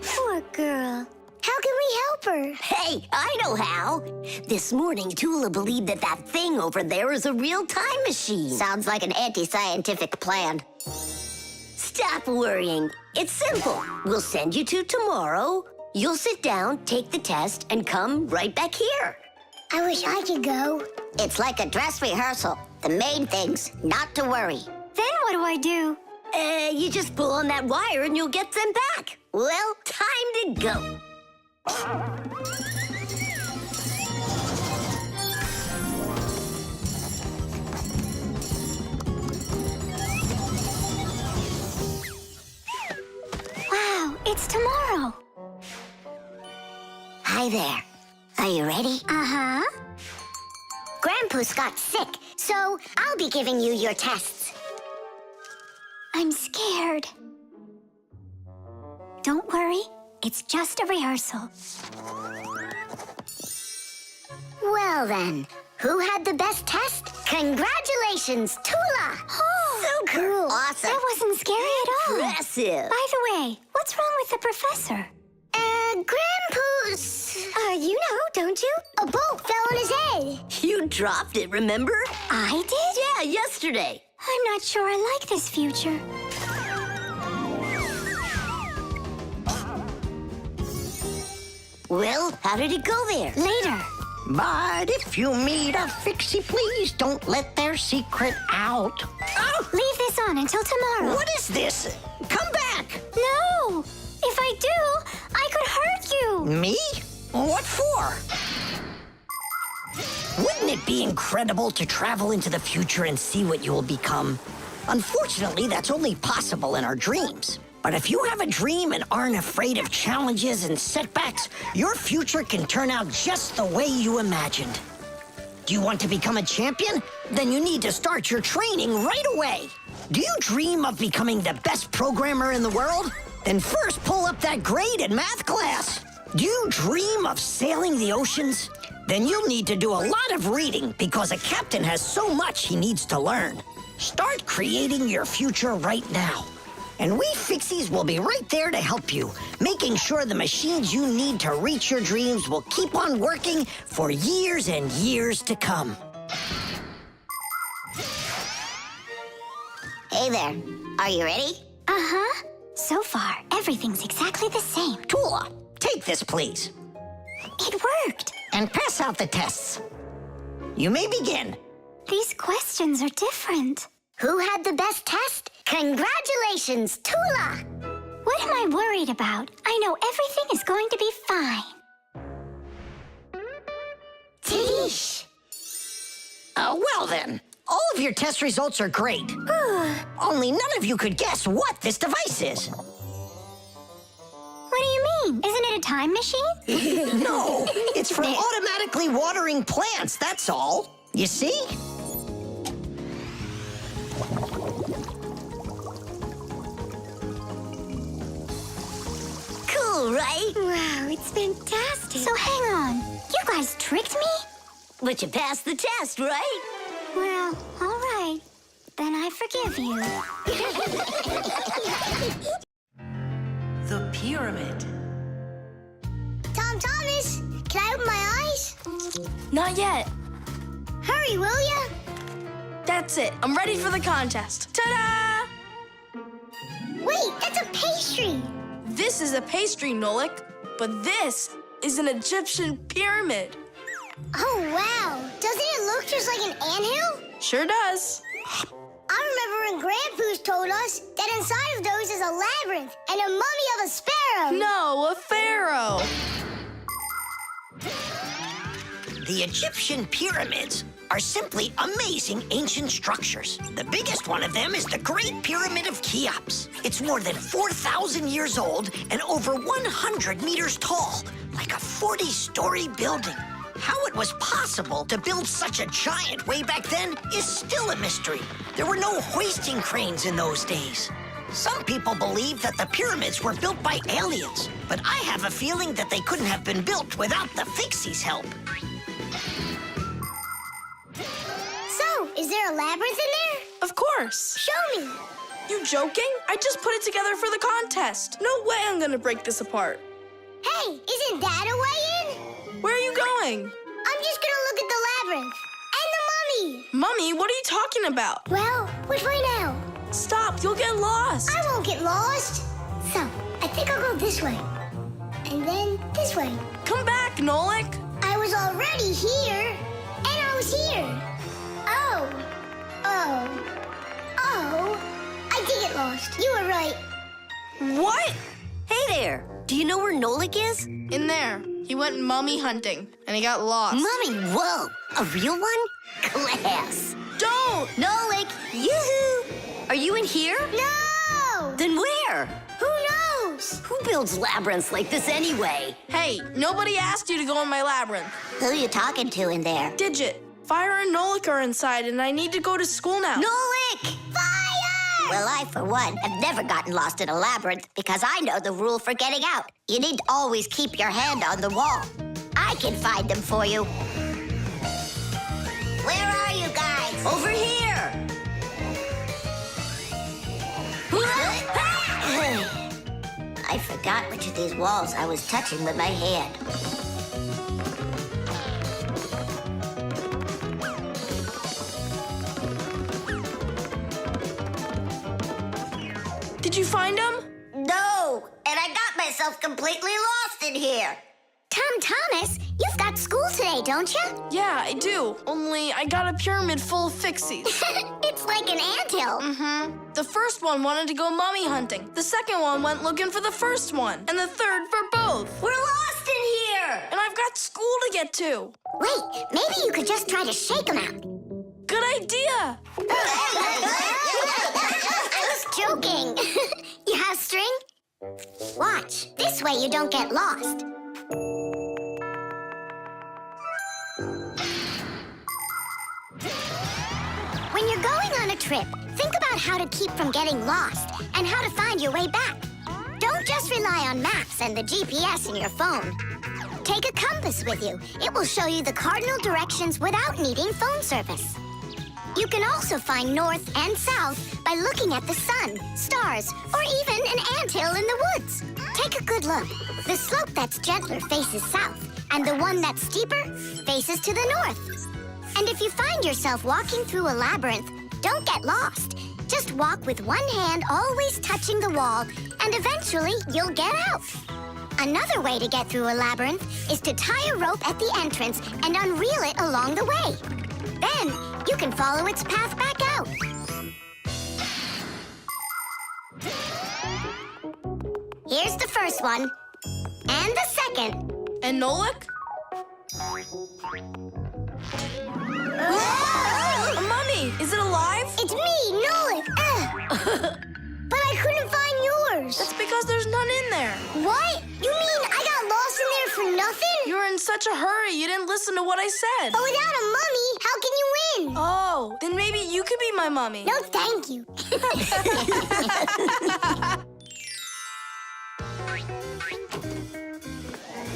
Poor girl. How can we help her? Hey, I know how. This morning, Tula believed that thing over there is a real time machine. Sounds like an anti-scientific plan. Stop worrying. It's simple. We'll send you to tomorrow. You'll sit down, take the test, and come right back here. I wish I could go. It's like a dress rehearsal. The main thing's not to worry. Then what do I do? You just pull on that wire and you'll get them back. Well, time to go. Wow, it's tomorrow. Hi there. Are you ready? Uh-huh. Grandpa's got sick, so I'll be giving you your tests. I'm scared. Don't worry, it's just a rehearsal. Well then, who had the best test? Congratulations, Tula! Oh, So cool. Awesome. that wasn't scary at all. Impressive. By the way, what's wrong with the professor? Grandpa's... You know, don't you? A bolt fell on his head. You dropped it, remember? I did? Yeah, yesterday. I'm not sure I like this future. Well, how did it go there? Later. But if you meet a Fixie, please don't let their secret out. Oh, Leave this on until tomorrow. what is this? Come back. No! If I do, I could hurt you. Me? What for? Wouldn't it be incredible to travel into the future and see what you will become? Unfortunately, that's only possible in our dreams. But if you have a dream and aren't afraid of challenges and setbacks, your future can turn out just the way you imagined. Do you want to become a champion? Then you need to start your training right away. Do you dream of becoming the best programmer in the world? Then first pull up that grade in math class. Do you dream of sailing the oceans? Then you'll need to do a lot of reading because a captain has so much he needs to learn. Start creating your future right now. And we Fixies will be right there to help you, making sure the machines you need to reach your dreams will keep on working for years and years to come. Hey there. Are you ready? Uh-huh. So far, everything's exactly the same. Tula, take this, please, It worked. and pass out the tests. You may begin. These questions are different. Who had the best test? Congratulations, Tula! What am I worried about? I know everything is going to be fine. Tish! Well then, all of your test results are great. Only none of you could guess what this device is. What do you mean? Isn't it a time machine? No, it's for automatically watering plants, that's all. You see? Cool, right? Wow, it's fantastic. So hang on. You guys tricked me? But you passed the test, right? Well, all right. Then I forgive you. The pyramid. Tom Thomas, can I open my eyes? Not yet. Hurry, will ya? That's it. I'm ready for the contest. Ta-da! Wait, that's a pastry! This is a pastry, Nolik, but this is an Egyptian pyramid. Oh, wow. Doesn't it look just like an anthill? Sure does. I remember when Grandpa's told us that inside of those is a labyrinth and a mummy of a sparrow. No, a pharaoh. The Egyptian pyramids are simply amazing ancient structures. The biggest one of them is the Great Pyramid of Cheops. It's more than 4,000 years old and over 100 meters tall, like a 40-story building. How it was possible to build such a giant way back then is still a mystery. There were no hoisting cranes in those days. Some people believe that the pyramids were built by aliens, but I have a feeling that they couldn't have been built without the Fixies' help. So, is there a labyrinth in there? Of course. Show me. You joking? I just put it together for the contest. No way I'm gonna break this apart. Hey, isn't that a way in? Where are you going? I'm just gonna look at the labyrinth. And the mummy. Mummy, what are you talking about? Well, which way now? Stop, you'll get lost. I won't get lost. So, I think I'll go this way. And then this way. Come back, Nolik. I was already here. And I was here. Oh. I did get lost. You were right. What? Hey there. Do you know where Nolik is? In there. He went mummy hunting, and he got lost. Mummy, whoa! A real one? Class. Don't! Nolik! Yoo-hoo! Are you in here? No! Then where? Who knows? Who builds labyrinths like this anyway? Hey, nobody asked you to go in my labyrinth. Who you talking to in there? Digit, Fire and Nolik are inside, and I need to go to school now. Nolik! Fire! Well, I, for one, have never gotten lost in a labyrinth because I know the rule for getting out. You need to always keep your hand on the wall. I can find them for you. Where are you guys? Over here! I forgot which of these walls I was touching with my hand. Did you find him? No, and I got myself completely lost in here. Thomas, you've got school today, don't you? Yeah, I do. Only I got a pyramid full of Fixies. It's like an anthill. Mm-hmm. The first one wanted to go mummy hunting. The second one went looking for the first one. And the third for both. We're lost in here! And I've got school to get to. Wait, maybe you could just try to shake them out. Good idea. I was joking. You have string? Watch. This way you don't get lost. When you're going on a trip, think about how to keep from getting lost and how to find your way back. Don't just rely on maps and the GPS in your phone. Take a compass with you. It will show you the cardinal directions without needing phone service. You can also find north and south by looking at the sun, stars, or even an anthill in the woods. Take a good look. The slope that's gentler faces south, and the one that's steeper faces to the north. And if you find yourself walking through a labyrinth, don't get lost. Just walk with one hand always touching the wall, and eventually you'll get out. Another way to get through a labyrinth is to tie a rope at the entrance and unreel it along the way. Then you can follow its path back out. Here's the first one, and the second. And Nolik? A mummy! Is it alive? It's me, Nolik. But I couldn't find yours. That's because there's none in there. What? You mean I got lost in there for nothing? You were in such a hurry, you didn't listen to what I said. But without a mummy, how can you win? Oh, then maybe you could be my mummy. No, thank you.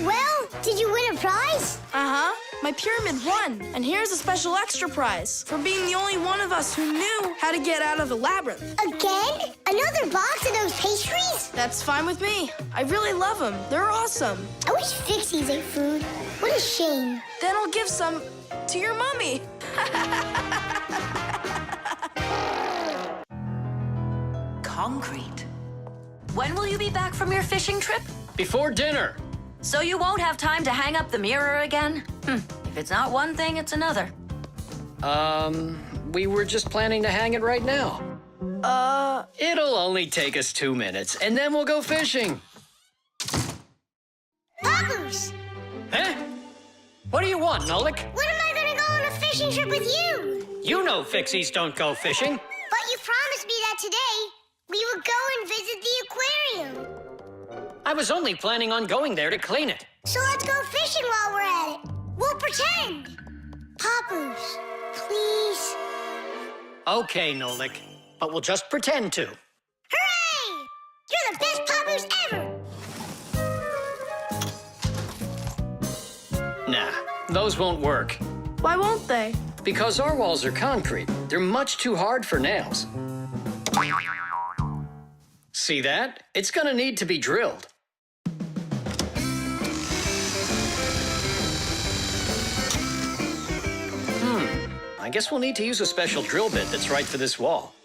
Well, did you win a prize? Uh-huh. My pyramid won. And here's a special extra prize for being the only one of us who knew how to get out of the labyrinth. Again? Another box of those pastries? That's fine with me. I really love them. They're awesome. I wish Fixies ate food. What a shame. Then I'll give some to your mummy. Concrete. When will you be back from your fishing trip? Before dinner. So you won't have time to hang up the mirror again? If it's not one thing, it's another. We were just planning to hang it right now. It'll only take us 2 minutes, and then we'll go fishing. Papoose! Huh? What do you want, Nolik? When am I gonna go on a fishing trip with you? You know Fixies don't go fishing. But you promised me that today we would go and visit the aquarium. I was only planning on going there to clean it. So let's go fishing while we're at it. We'll pretend. Papoose, please. Okay, Nolik, but we'll just pretend to. Hooray! You're the best Papoose ever! Nah, those won't work. Why won't they? Because our walls are concrete. They're much too hard for nails. See that? It's gonna need to be drilled. I guess we'll need to use a special drill bit that's right for this wall.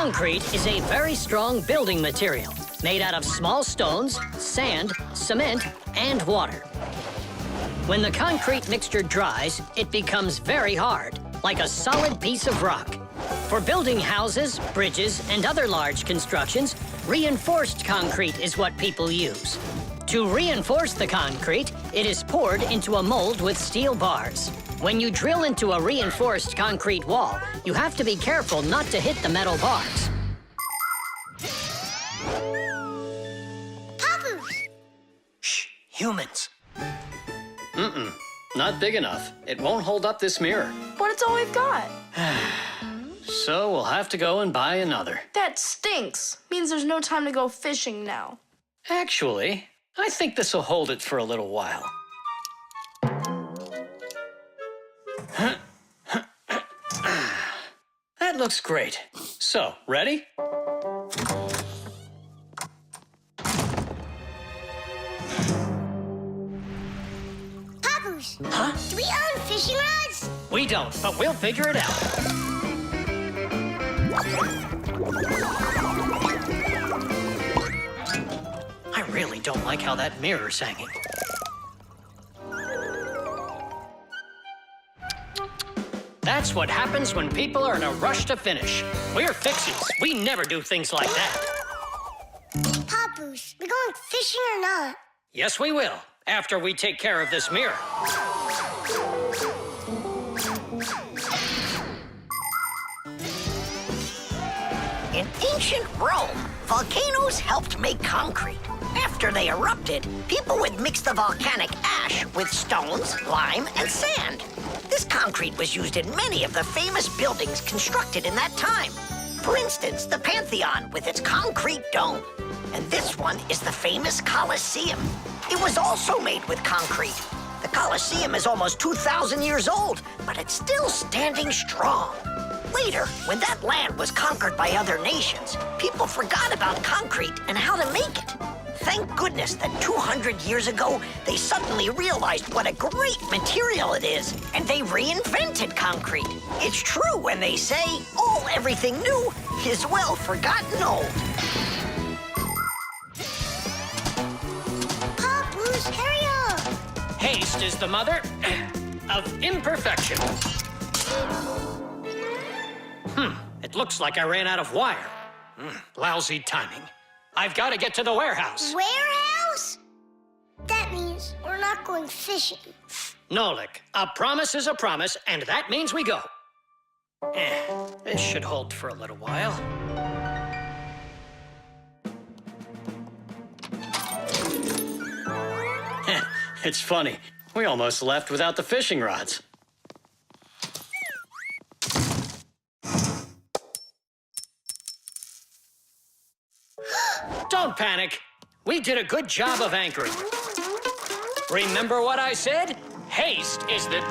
Concrete is a very strong building material made out of small stones, sand, cement, and water. When the concrete mixture dries, it becomes very hard, like a solid piece of rock. For building houses, bridges, and other large constructions, reinforced concrete is what people use. To reinforce the concrete, it is poured into a mold with steel bars. When you drill into a reinforced concrete wall, you have to be careful not to hit the metal bars. Shh, humans. Not big enough. It won't hold up this mirror. But it's all we've got. So we'll have to go and buy another. That stinks. Means there's no time to go fishing now. Actually, I think this will hold it for a little while. That looks great. So, ready? Papoose, Huh? do we own fishing rods? We don't, but we'll figure it out. I really don't like how that mirror's hanging. That's what happens when people are in a rush to finish. We're Fixies. We never do things like that. Papoose, we going fishing or not? Yes, we will, after we take care of this mirror. In ancient Rome, volcanoes helped make concrete. After they erupted, people would mix the volcanic ash with stones, lime, and sand. This concrete was used in many of the famous buildings constructed in that time. For instance, the Pantheon with its concrete dome. And this one is the famous Colosseum. It was also made with concrete. The Colosseum is almost 2,000 years old, but it's still standing strong. Later, when that land was conquered by other nations, people forgot about concrete and how to make it. Thank goodness that 200 years ago, they suddenly realized what a great material it is, and they reinvented concrete. It's true when they say, oh, everything new is well forgotten old. Papoose, hurry up! Haste is the mother of imperfection. It looks like I ran out of wire. Lousy timing. I've got to get to the warehouse. Warehouse? That means we're not going fishing. Nolik, a promise is a promise, and that means we go. This should hold for a little while. It's funny. We almost left without the fishing rods. Don't panic. We did a good job of anchoring. Remember what I said? Haste is the...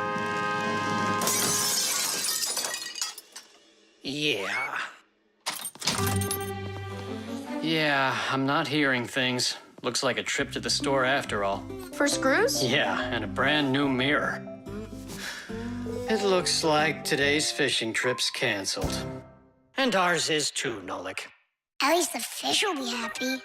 Yeah, I'm not hearing things. Looks like a trip to the store after all. For screws? Yeah, and a brand new mirror. It looks like today's fishing trip's canceled. And ours is too, Nolik. At least the fish will be happy.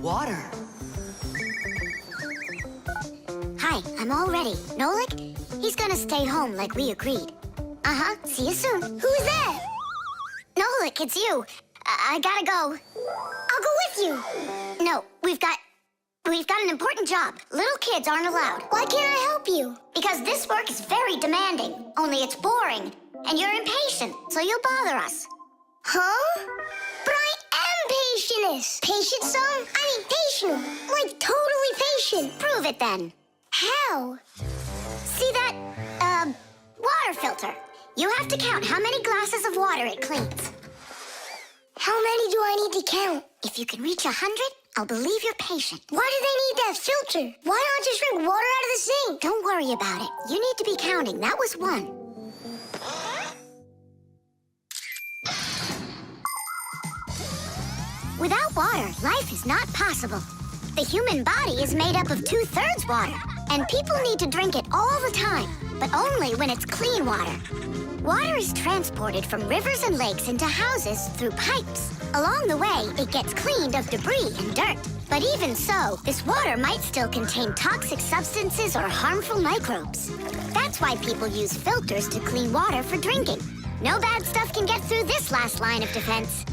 Water. Hi, I'm all ready. Nolik? He's gonna stay home like we agreed. Uh-huh, see you soon. Who's that? Nolik, it's you. I gotta go. I'll go with you. No, we've got an important job. Little kids aren't allowed. Why can't I help you? Because this work is very demanding. Only it's boring. And you're impatient, so you'll bother us. Huh? But I am patientest. Patient, son? I mean patient. Like totally patient. Prove it then. How? See that, water filter? You have to count how many glasses of water it cleans. How many do I need to count? If you can reach 100, I'll believe you're patient. Why do they need that filter? Why not just drink water out of the sink? Don't worry about it. You need to be counting. That was 1. Without water, life is not possible. The human body is made up of 2/3 water. And people need to drink it all the time, but only when it's clean water. Water is transported from rivers and lakes into houses through pipes. Along the way, it gets cleaned of debris and dirt. But even so, this water might still contain toxic substances or harmful microbes. That's why people use filters to clean water for drinking. No bad stuff can get through this last line of defense.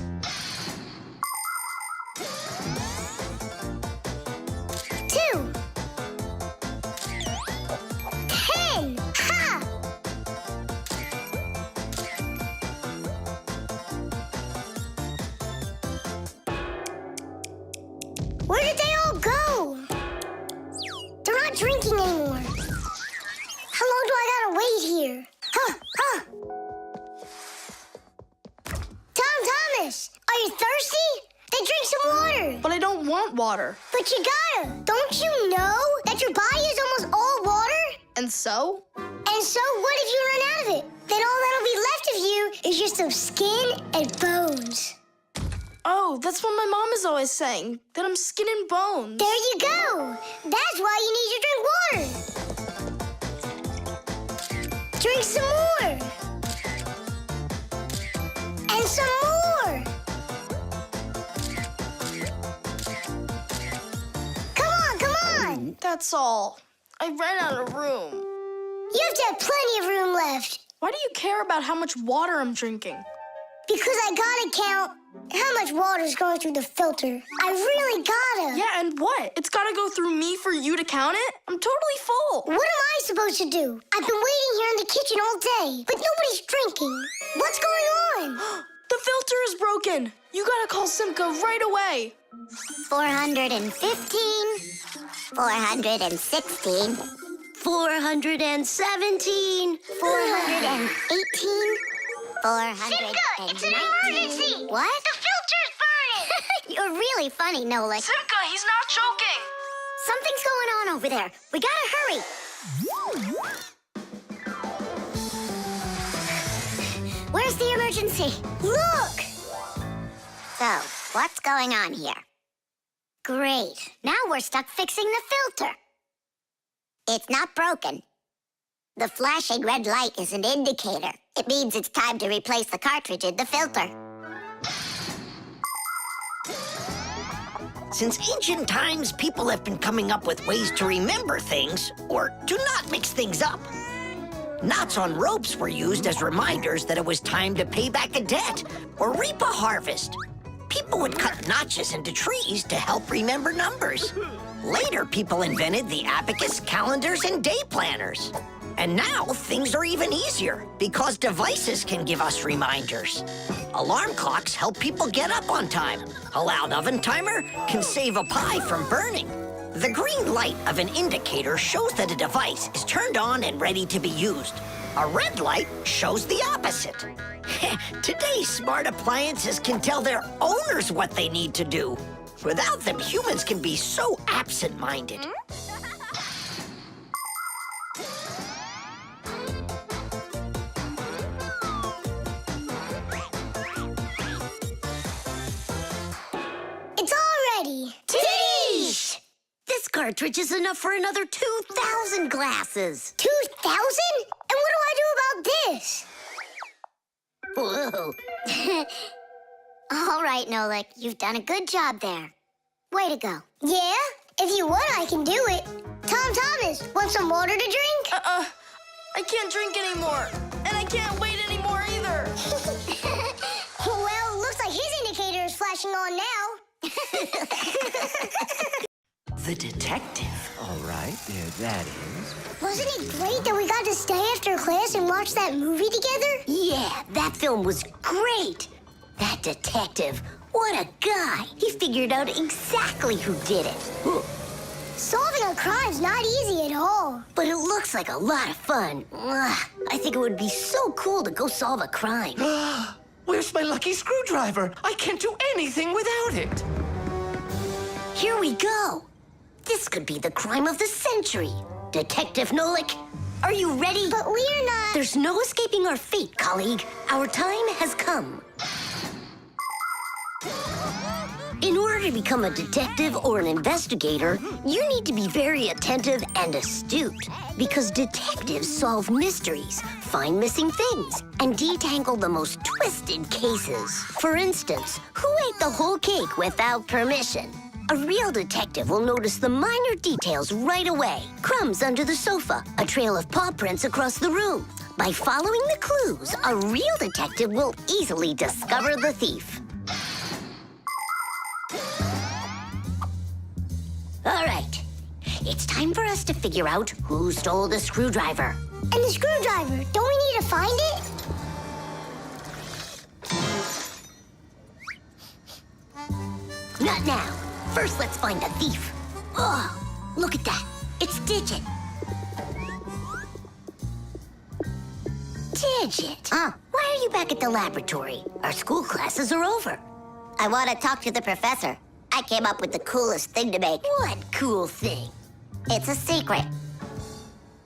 2. 10! Ha! Where did they all go? They're not drinking anymore. How long do I gotta wait here? Tom Thomas, are you thirsty? Then drink some water. But I don't want water. But you gotta. Don't you know that your body is almost all water? And so? And so what if you run out of it? Then all that'll be left of you is just some skin and bones. Oh, that's what my mom is always saying, that I'm skin and bones. There you go. That's why you need to drink water. Drink some more. And some more. Come on. That's all. I ran out of room. You have to have plenty of room left. Why do you care about how much water I'm drinking? Because I gotta count how much water's going through the filter. I really gotta. Yeah, and what? It's gotta go through me for you to count it? I'm totally full. What am I supposed to do? I've been waiting here in the kitchen all day, but nobody's drinking. What's going on? The filter is broken. You gotta call Simka right away. 415, 416, 417. 418, 419. It's an emergency! What? The filter's burning! You're really funny, Nolik. Simka, he's not joking. Something's going on over there. We gotta hurry. Where's the emergency? Look! So, what's going on here? Great. Now we're stuck fixing the filter. It's not broken. The flashing red light is an indicator. It means it's time to replace the cartridge in the filter. Since ancient times, people have been coming up with ways to remember things or to not mix things up. Knots on ropes were used as reminders that it was time to pay back a debt or reap a harvest. People would cut notches into trees to help remember numbers. Later, people invented the abacus, calendars, and day planners. And now, things are even easier because devices can give us reminders. Alarm clocks help people get up on time. A loud oven timer can save a pie from burning. The green light of an indicator shows that a device is turned on and ready to be used. A red light shows the opposite. Today's smart appliances can tell their owners what they need to do. Without them, humans can be so absent-minded. It's all ready. Titties! This cartridge is enough for another 2,000 glasses. 2,000? And what do I do about this? Whoa. All right, Nolik, you've done a good job there. Way to go. Yeah? If you want, I can do it. Tom Thomas, want some water to drink? I can't drink anymore. And I can't wait anymore either. Well, looks like his indicator is flashing on now. The detective. All right, there that is. Wasn't it great that we got to stay after class and watch that movie together? Yeah, that film was great. That detective, what a guy. He figured out exactly who did it. Solving a crime's not easy at all. But it looks like a lot of fun. Ugh, I think it would be so cool to go solve a crime. Where's my lucky screwdriver? I can't do anything without it. Here we go. This could be the crime of the century. Detective Nolik, are you ready? But we're not... There's no escaping our fate, colleague. Our time has come. In order to become a detective or an investigator, you need to be very attentive and astute. Because detectives solve mysteries, find missing things, and detangle the most twisted cases. For instance, who ate the whole cake without permission? A real detective will notice the minor details right away. Crumbs under the sofa, a trail of paw prints across the room. By following the clues, a real detective will easily discover the thief. All right, it's time for us to figure out who stole the screwdriver. And the screwdriver, don't we need to find it? Not now. First, let's find the thief. Oh, look at that. It's Digit. Digit? Why are you back at the laboratory? Our school classes are over. I want to talk to the professor. I came up with the coolest thing to make. What cool thing? It's a secret.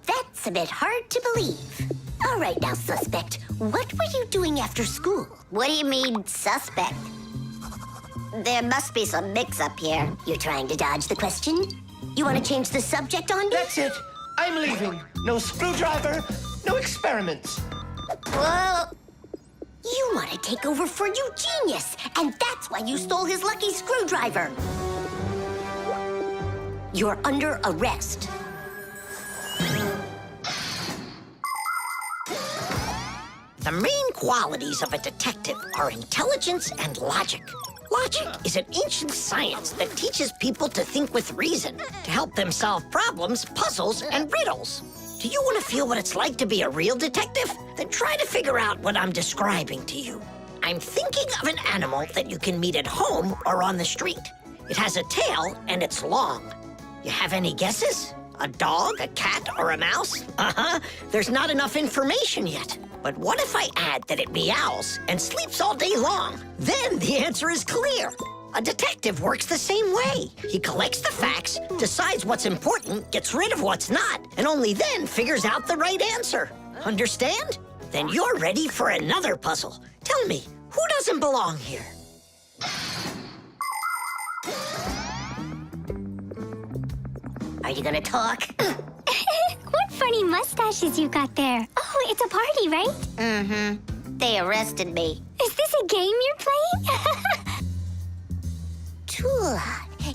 That's a bit hard to believe. All right now, suspect. What were you doing after school? What do you mean, suspect? There must be some mix-up here. You're trying to dodge the question? You want to change the subject on me? That's it. I'm leaving. No screwdriver, no experiments. Well, you want to take over for Eugenius, and that's why you stole his lucky screwdriver. You're under arrest. The main qualities of a detective are intelligence and logic. Logic is an ancient science that teaches people to think with reason, to help them solve problems, puzzles, and riddles. Do you want to feel what it's like to be a real detective? Then try to figure out what I'm describing to you. I'm thinking of an animal that you can meet at home or on the street. It has a tail and it's long. You have any guesses? A dog, a cat, or a mouse? There's not enough information yet. But what if I add that it meows and sleeps all day long? Then the answer is clear. A detective works the same way. He collects the facts, decides what's important, gets rid of what's not, and only then figures out the right answer. Understand? Then you're ready for another puzzle. Tell me, who doesn't belong here? Are you gonna talk? What funny mustaches you got there. Oh, it's a party, right? Mm-hmm. They arrested me. Is this a game you're playing? Tula,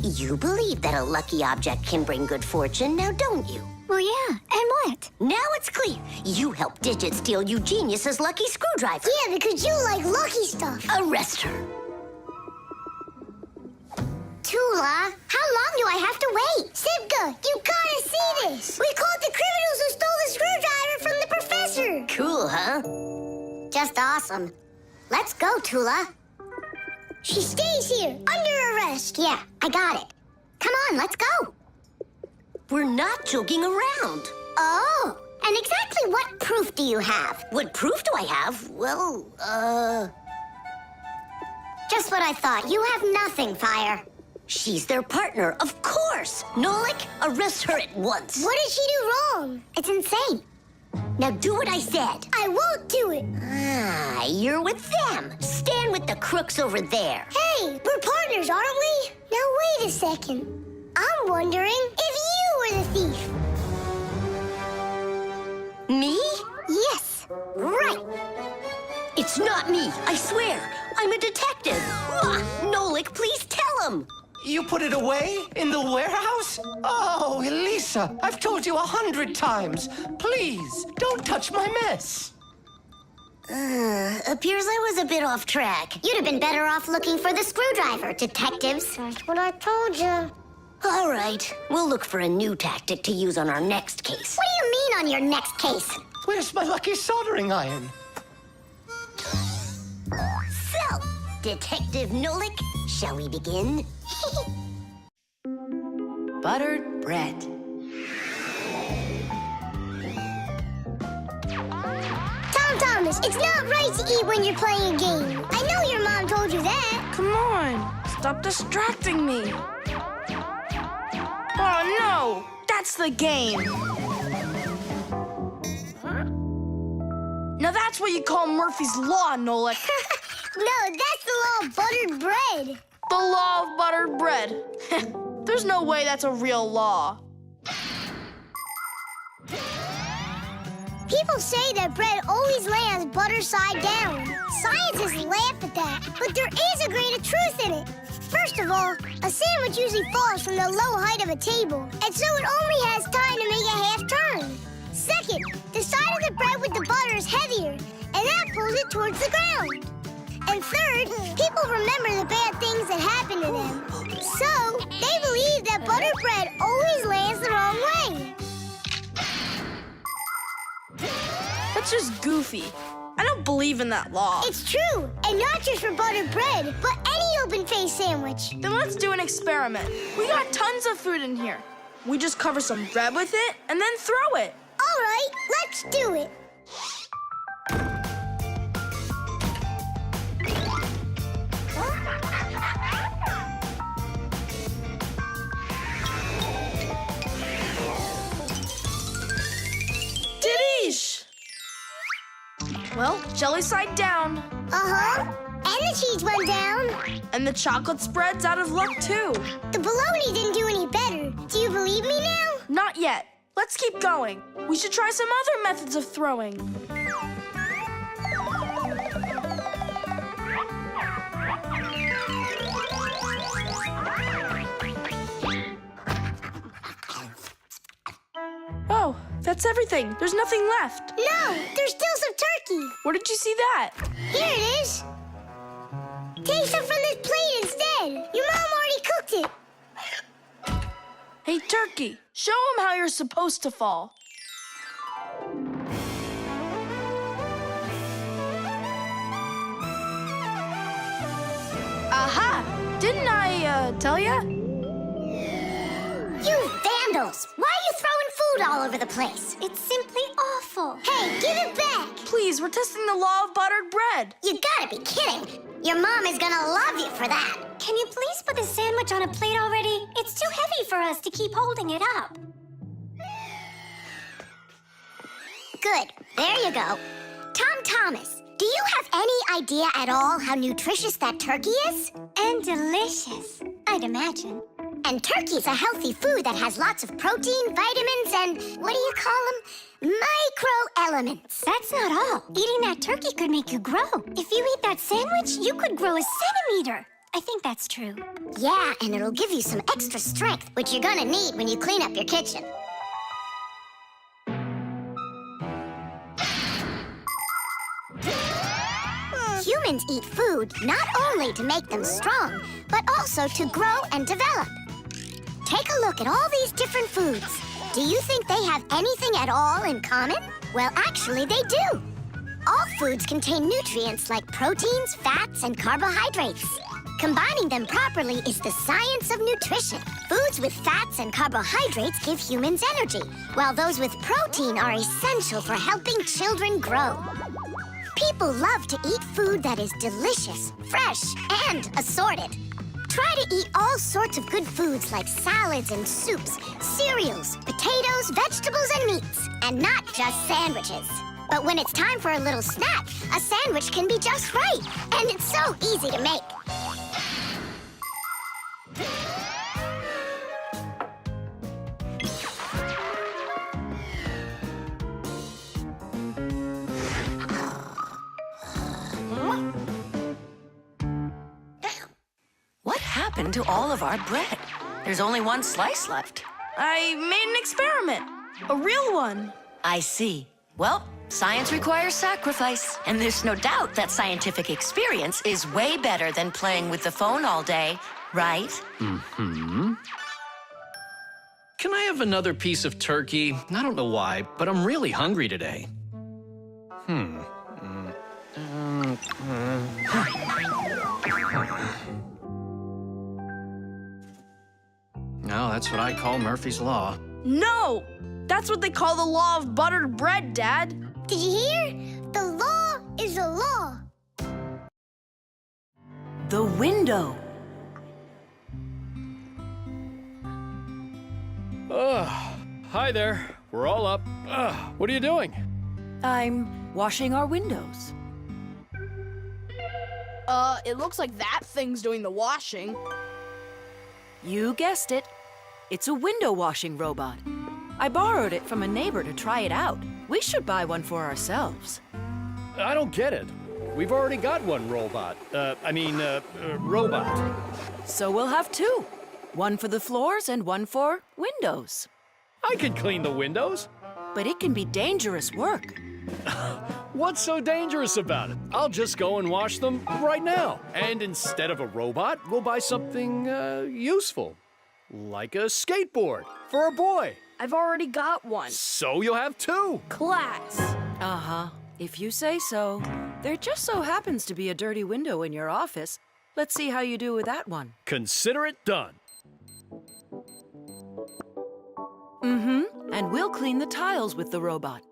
you believe that a lucky object can bring good fortune, now don't you? Well, yeah. And what? Now it's clear. You helped Digit steal Eugenius's lucky screwdriver. Yeah, because you like lucky stuff. Arrest her. Tula, how long do I have to wait? Simka, you gotta see this. We caught the criminals who stole the screwdriver from the professor. Cool, huh? Just awesome. Let's go, Tula. She stays here, under arrest. Yeah, I got it. Come on, let's go. We're not joking around. Oh, and exactly what proof do you have? What proof do I have? Well, Just what I thought. You have nothing, Fire. she's their partner, of course. Nolik, arrest her at once. What did she do wrong? It's insane. Now do what I said. I won't do it. Ah, you're with them. Stand with the crooks over there. Hey, we're partners, aren't we? Now wait a second. I'm wondering if you were the thief. Me? Yes, right. It's not me, I swear. I'm a detective. Nolik, please tell him. You put it away in the warehouse? Oh, Elisa, I've told you 100 times. Please, don't touch my mess. Appears I was a bit off track. You'd have been better off looking for the screwdriver, detectives. That's what I told you. All right, we'll look for a new tactic to use on our next case. What do you mean on your next case? Where's my lucky soldering iron? So, Detective Nolik, shall we begin? Buttered bread. Tom Thomas, it's not right to eat when you're playing a game. I know your mom told you that. Come on, stop distracting me. Oh no, that's the game. Now that's what you call Murphy's Law, Nolik. No, that's the law of buttered bread. The law of buttered bread. There's no way that's a real law. People say that bread always lands butter side down. Scientists laugh at that, but there is a grain of truth in it. First of all, a sandwich usually falls from the low height of a table, and so it only has time to make a half turn. Second, the side of the bread with the butter is heavier, and that pulls it towards the ground. And third, people remember the bad things that happen to them. So, they believe that buttered bread always lands the wrong way. That's just goofy. I don't believe in that law. It's true, and not just for buttered bread, but any open-faced sandwich. Then let's do an experiment. We got tons of food in here. We just cover some bread with it and then throw it. All right, let's do it. Didish! Well, jelly side down. Uh-huh. And the cheese went down. And the chocolate spread's out of luck, too. The bologna didn't do any better. Do you believe me now? Not yet. Let's keep going. We should try some other methods of throwing. Oh, that's everything. There's nothing left. No, there's still some turkey. Where did you see that? Here it is. Take some from this plate instead. Your mom already cooked it. Hey, turkey, show them how you're supposed to fall. Aha! Didn't I, tell ya? You vandals! Why are you throwing food all over the place? It's simply awful. Hey, give it back! Please, we're testing the law of buttered bread. You gotta be kidding. Your mom is gonna love you for that. Can you please put the sandwich on a plate already? It's too heavy for us to keep holding it up. Good. There you go. Tom Thomas, do you have any idea at all how nutritious that turkey is? And delicious, I'd imagine. And turkey's a healthy food that has lots of protein, vitamins, and what do you call them? Microelements. That's not all. Eating that turkey could make you grow. If you eat that sandwich, you could grow a centimeter. I think that's true. Yeah, and it'll give you some extra strength, which you're gonna need when you clean up your kitchen. Humans eat food not only to make them strong, but also to grow and develop. Take a look at all these different foods. Do you think they have anything at all in common? Well, actually, they do. All foods contain nutrients like proteins, fats, and carbohydrates. Combining them properly is the science of nutrition. Foods with fats and carbohydrates give humans energy, while those with protein are essential for helping children grow. People love to eat food that is delicious, fresh, and assorted. Try to eat all sorts of good foods like salads and soups, cereals, potatoes, vegetables, and meats, and not just sandwiches. But when it's time for a little snack, a sandwich can be just right, and it's so easy to make. What happened to all of our bread? There's only one slice left. I made an experiment. A real one. I see. Well, science requires sacrifice, and there's no doubt that scientific experience is way better than playing with the phone all day, right? Mm-hmm. Can I have another piece of turkey? I don't know why, but I'm really hungry today. No, that's what I call Murphy's Law. No! That's what they call the law of buttered bread, Dad. Did you hear? The law is a law. The window. Hi there. We're all up. What are you doing? I'm washing our windows. It looks like that thing's doing the washing. You guessed it. It's a window washing robot. I borrowed it from a neighbor to try it out. We should buy one for ourselves. I don't get it. We've already got one robot. Robot. So we'll have two. One for the floors and one for windows. I can clean the windows. But it can be dangerous work. What's so dangerous about it? I'll just go and wash them right now. And instead of a robot, we'll buy something useful. Like a skateboard for a boy. I've already got one. So you'll have two. Class. Uh-huh. If you say so. There just so happens to be a dirty window in your office. Let's see how you do with that one. Consider it done. Mm-hmm. And we'll clean the tiles with the robot.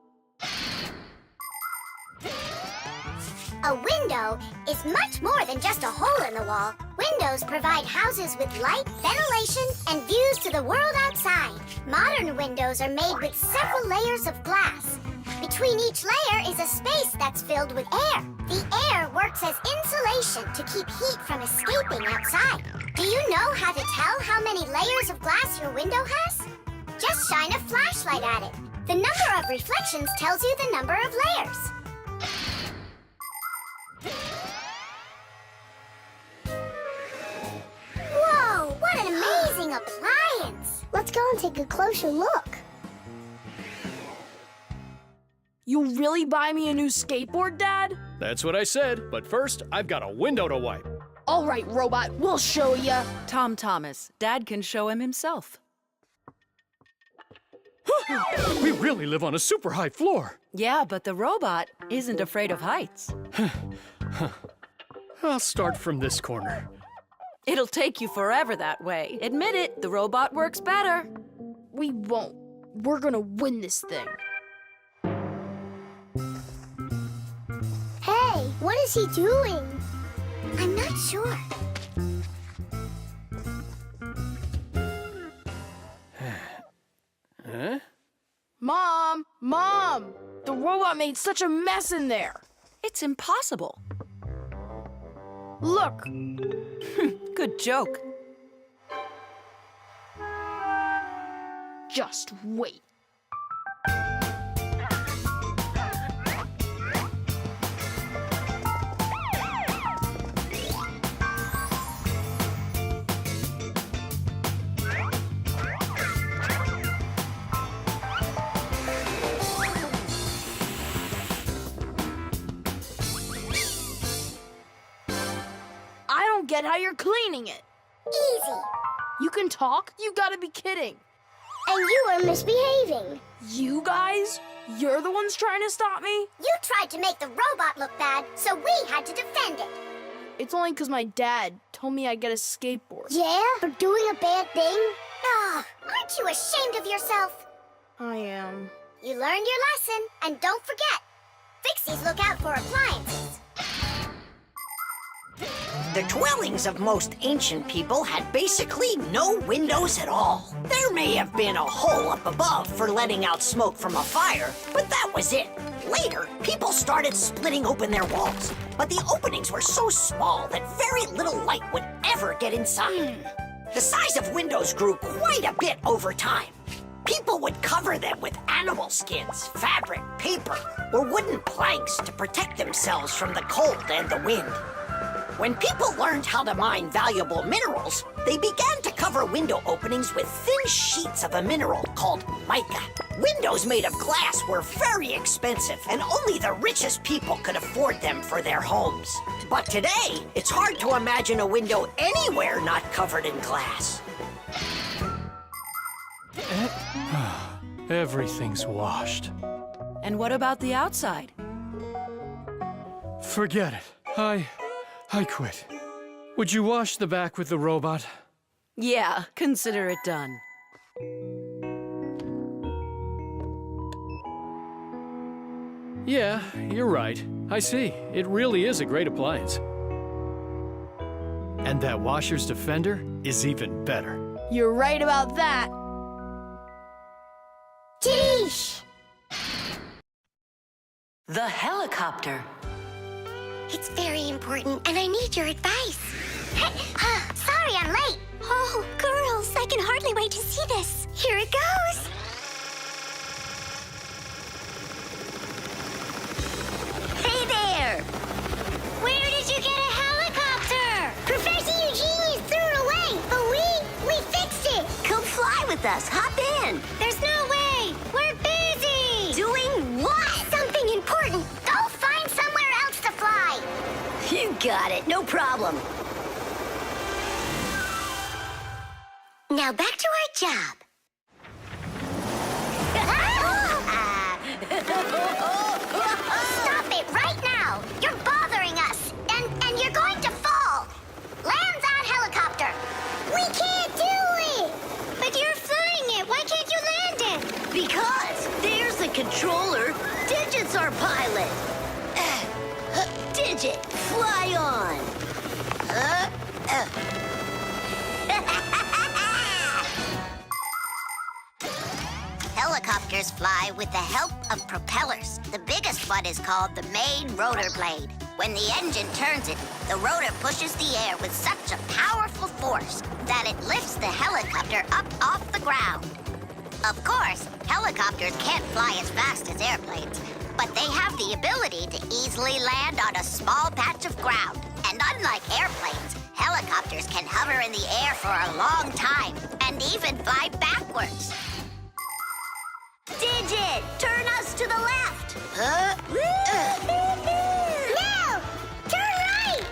A window is much more than just a hole in the wall. Windows provide houses with light, ventilation, and views to the world outside. Modern windows are made with several layers of glass. Between each layer is a space that's filled with air. The air works as insulation to keep heat from escaping outside. Do you know how to tell how many layers of glass your window has? Just shine a flashlight at it. The number of reflections tells you the number of layers. Whoa, what an amazing appliance! Let's go and take a closer look. You really buy me a new skateboard, Dad? That's what I said. But first, I've got a window to wipe. All right, robot, we'll show ya. Tom Thomas, Dad can show him himself. We really live on a super high floor. Yeah, but the robot isn't afraid of heights. I'll start from this corner. It'll take you forever that way. Admit it, the robot works better. We won't. We're gonna win this thing. Hey, what is he doing? I'm not sure. Huh? Mom! The robot made such a mess in there. It's impossible. Look. Good joke. Just wait. I don't get how you're cleaning it. Easy. You can talk? You gotta be kidding. And you are misbehaving. You guys? You're the ones trying to stop me? You tried to make the robot look bad, so we had to defend it. It's only because my dad told me I'd get a skateboard. Yeah? For doing a bad thing? Ah, aren't you ashamed of yourself? I am. You learned your lesson, and don't forget, Fixies look out for appliances. The dwellings of most ancient people had basically no windows at all. There may have been a hole up above for letting out smoke from a fire, but that was it. Later, people started splitting open their walls, but the openings were so small that very little light would ever get inside. The size of windows grew quite a bit over time. People would cover them with animal skins, fabric, paper, or wooden planks to protect themselves from the cold and the wind. When people learned how to mine valuable minerals, they began to cover window openings with thin sheets of a mineral called mica. Windows made of glass were very expensive, and only the richest people could afford them for their homes. But today, it's hard to imagine a window anywhere not covered in glass. Everything's washed. And what about the outside? Forget it. I quit. Would you wash the back with the robot? Yeah, consider it done. Yeah, you're right. I see. It really is a great appliance. And that washer's defender is even better. You're right about that. Sheesh! The helicopter. It's very important, and I need your advice. Sorry, I'm late. Oh, girls, I can hardly wait to see this. Here it goes. Hey there! Where did you get a helicopter? Professor Eugenius threw it away, but we fixed it. Come fly with us. Hop in. There's no way. We're busy. Doing what? Something important. Go find somewhere else to fly. You got it. No problem. Now back to our job. Stop it right now! You're bothering us, and you're going to fall. Land that helicopter. We can't do it. But you're flying it. Why can't you land it? Because there's the controller. Digit's our pilot. Digit, fly on. Helicopters fly with the help of propellers. The biggest one is called the main rotor blade. When the engine turns it, the rotor pushes the air with such a powerful force that it lifts the helicopter up off the ground. Of course, helicopters can't fly as fast as airplanes, but they have the ability to easily land on a small patch of ground. And unlike airplanes, helicopters can hover in the air for a long time and even fly backwards. Digit, turn us to the left. No! Turn right!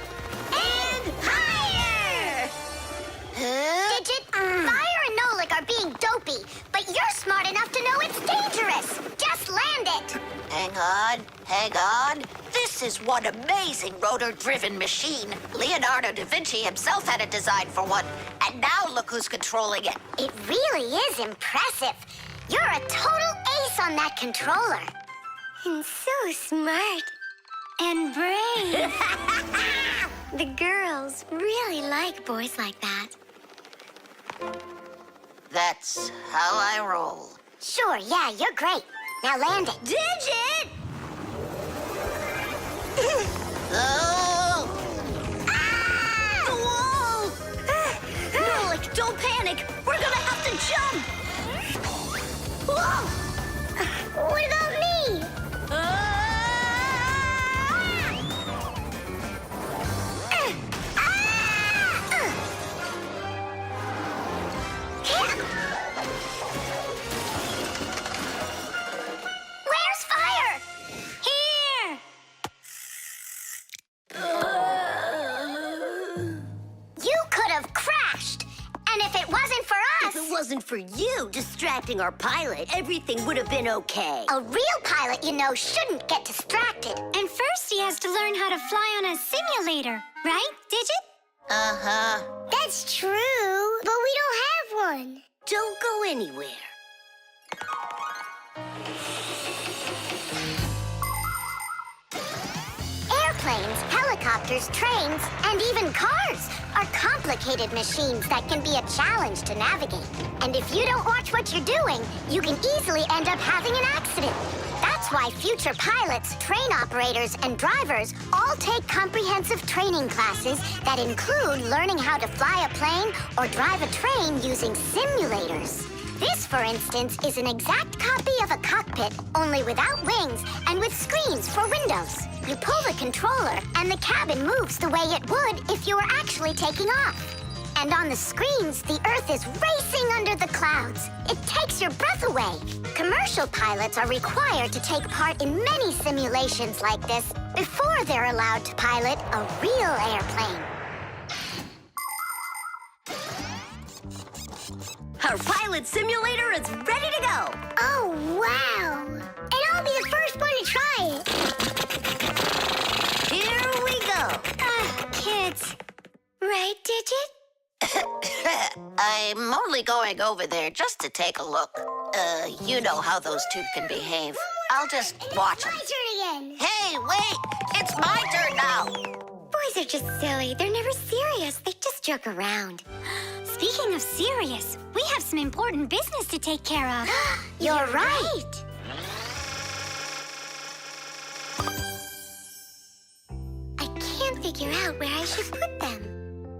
And higher! Digit, Fire and Nolik are being dopey, but you're smart enough to know it's dangerous. Just land it. Hang on. This is one amazing rotor-driven machine. Leonardo da Vinci himself had a design for one, and now look who's controlling it. It really is impressive. You're a total ace on that controller. And so smart. And brave. The girls really like boys like that. That's how I roll. Sure, yeah, you're great. Now land it. Digit! Oh! The wall! Nolik, don't panic. We're gonna have to jump. Whoa! What about me? Where's Fire? Here! You could have crashed. And if it wasn't for us... If it wasn't for you distracting our pilot, everything would have been okay. A real pilot, you know, shouldn't get distracted. And first he has to learn how to fly on a simulator, right, Digit? Uh-huh. That's true, but we don't have one. Don't go anywhere. Airplanes, helicopters, trains, and even cars are complicated machines that can be a challenge to navigate. And if you don't watch what you're doing, you can easily end up having an accident. That's why future pilots, train operators, and drivers all take comprehensive training classes that include learning how to fly a plane or drive a train using simulators. This, for instance, is an exact copy of a cockpit, only without wings and with screens for windows. You pull the controller, and the cabin moves the way it would if you were actually taking off. And on the screens, the Earth is racing under the clouds. It takes your breath away. Commercial pilots are required to take part in many simulations like this before they're allowed to pilot a real airplane. Our pilot simulator is ready to go. Oh, wow. And I'll be the first one to try it. Here we go. Kids. Right, Digit? I'm only going over there just to take a look. You know how those two can behave. I'll just watch them. My turn again. Hey, wait! It's my turn now! Boys are just silly. They're never serious. They just joke around. Speaking of serious, we have some important business to take care of. You're right. I figure out where I should put them.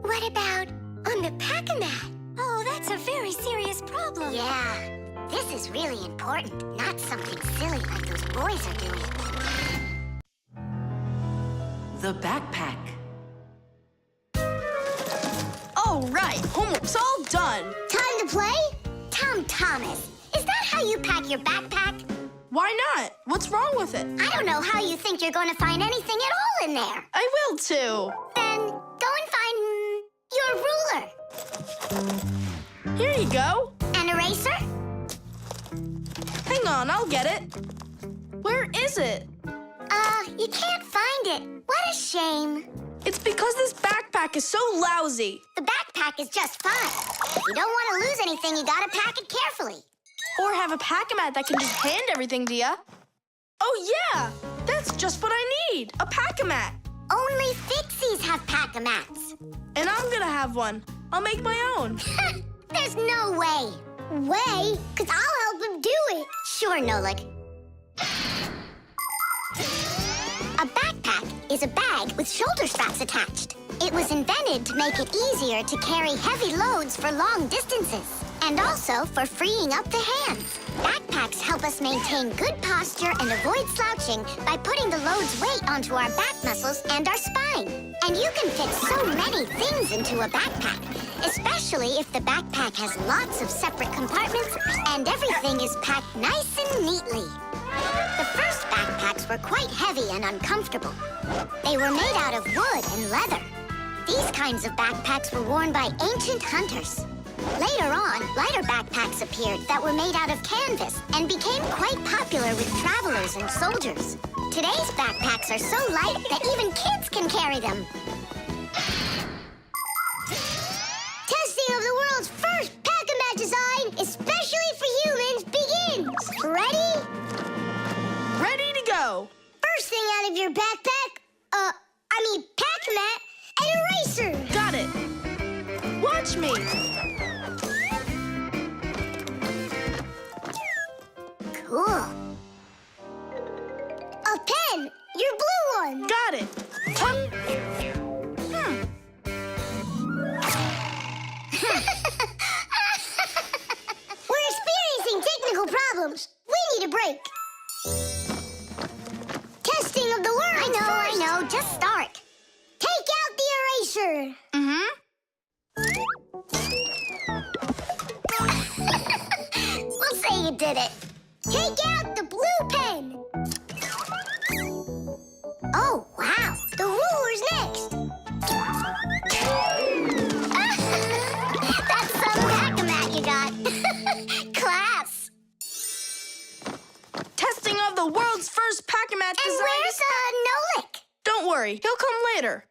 What about on the pack-a-mat? Oh, that's a very serious problem. Yeah, this is really important, not something silly like those boys are doing. The backpack. All right, homework's all done. Time to play? Tom Thomas, is that how you pack your backpack? Why not? What's wrong with it? I don't know how you think you're going to find anything at all in there. I will too. Then go and find your ruler. Here you go. An eraser? Hang on, I'll get it. Where is it? You can't find it. What a shame. It's because this backpack is so lousy. The backpack is just fine. If you don't want to lose anything, you gotta pack it carefully. Or have a pack-a-mat that can just hand everything to ya. Oh yeah, that's just what I need, a pack-a-mat. Only Fixies have pack-a-mats. And I'm gonna have one. I'll make my own. There's no way. Way? Because I'll help him do it. Sure, Nolik. A backpack is a bag with shoulder straps attached. It was invented to make it easier to carry heavy loads for long distances, and also for freeing up the hands. Backpacks help us maintain good posture and avoid slouching by putting the load's weight onto our back muscles and our spine. And you can fit so many things into a backpack, especially if the backpack has lots of separate compartments and everything is packed nice and neatly. The first backpacks were quite heavy and uncomfortable. They were made out of wood and leather. These kinds of backpacks were worn by ancient hunters. Later on, lighter backpacks appeared that were made out of canvas and became quite popular with travelers and soldiers. Today's backpacks are so light that even kids can carry them. Testing of the world's first pack-a-mat design, especially for humans, begins. Ready? Ready to go. First thing out of your backpack, pack-a-mat, an eraser. Got it. Watch me. Cool. A pen, your blue one. Got it. We're experiencing technical problems. We need a break. Testing of the world. I know. Just start. Take out the eraser. We'll say you did it. Take out the blue pen. Oh, wow. The ruler's next. That's some pack-a-mat you got. Class. Testing of the world's first pack-a-mat And design. where's Nolik? Don't worry, he'll come later.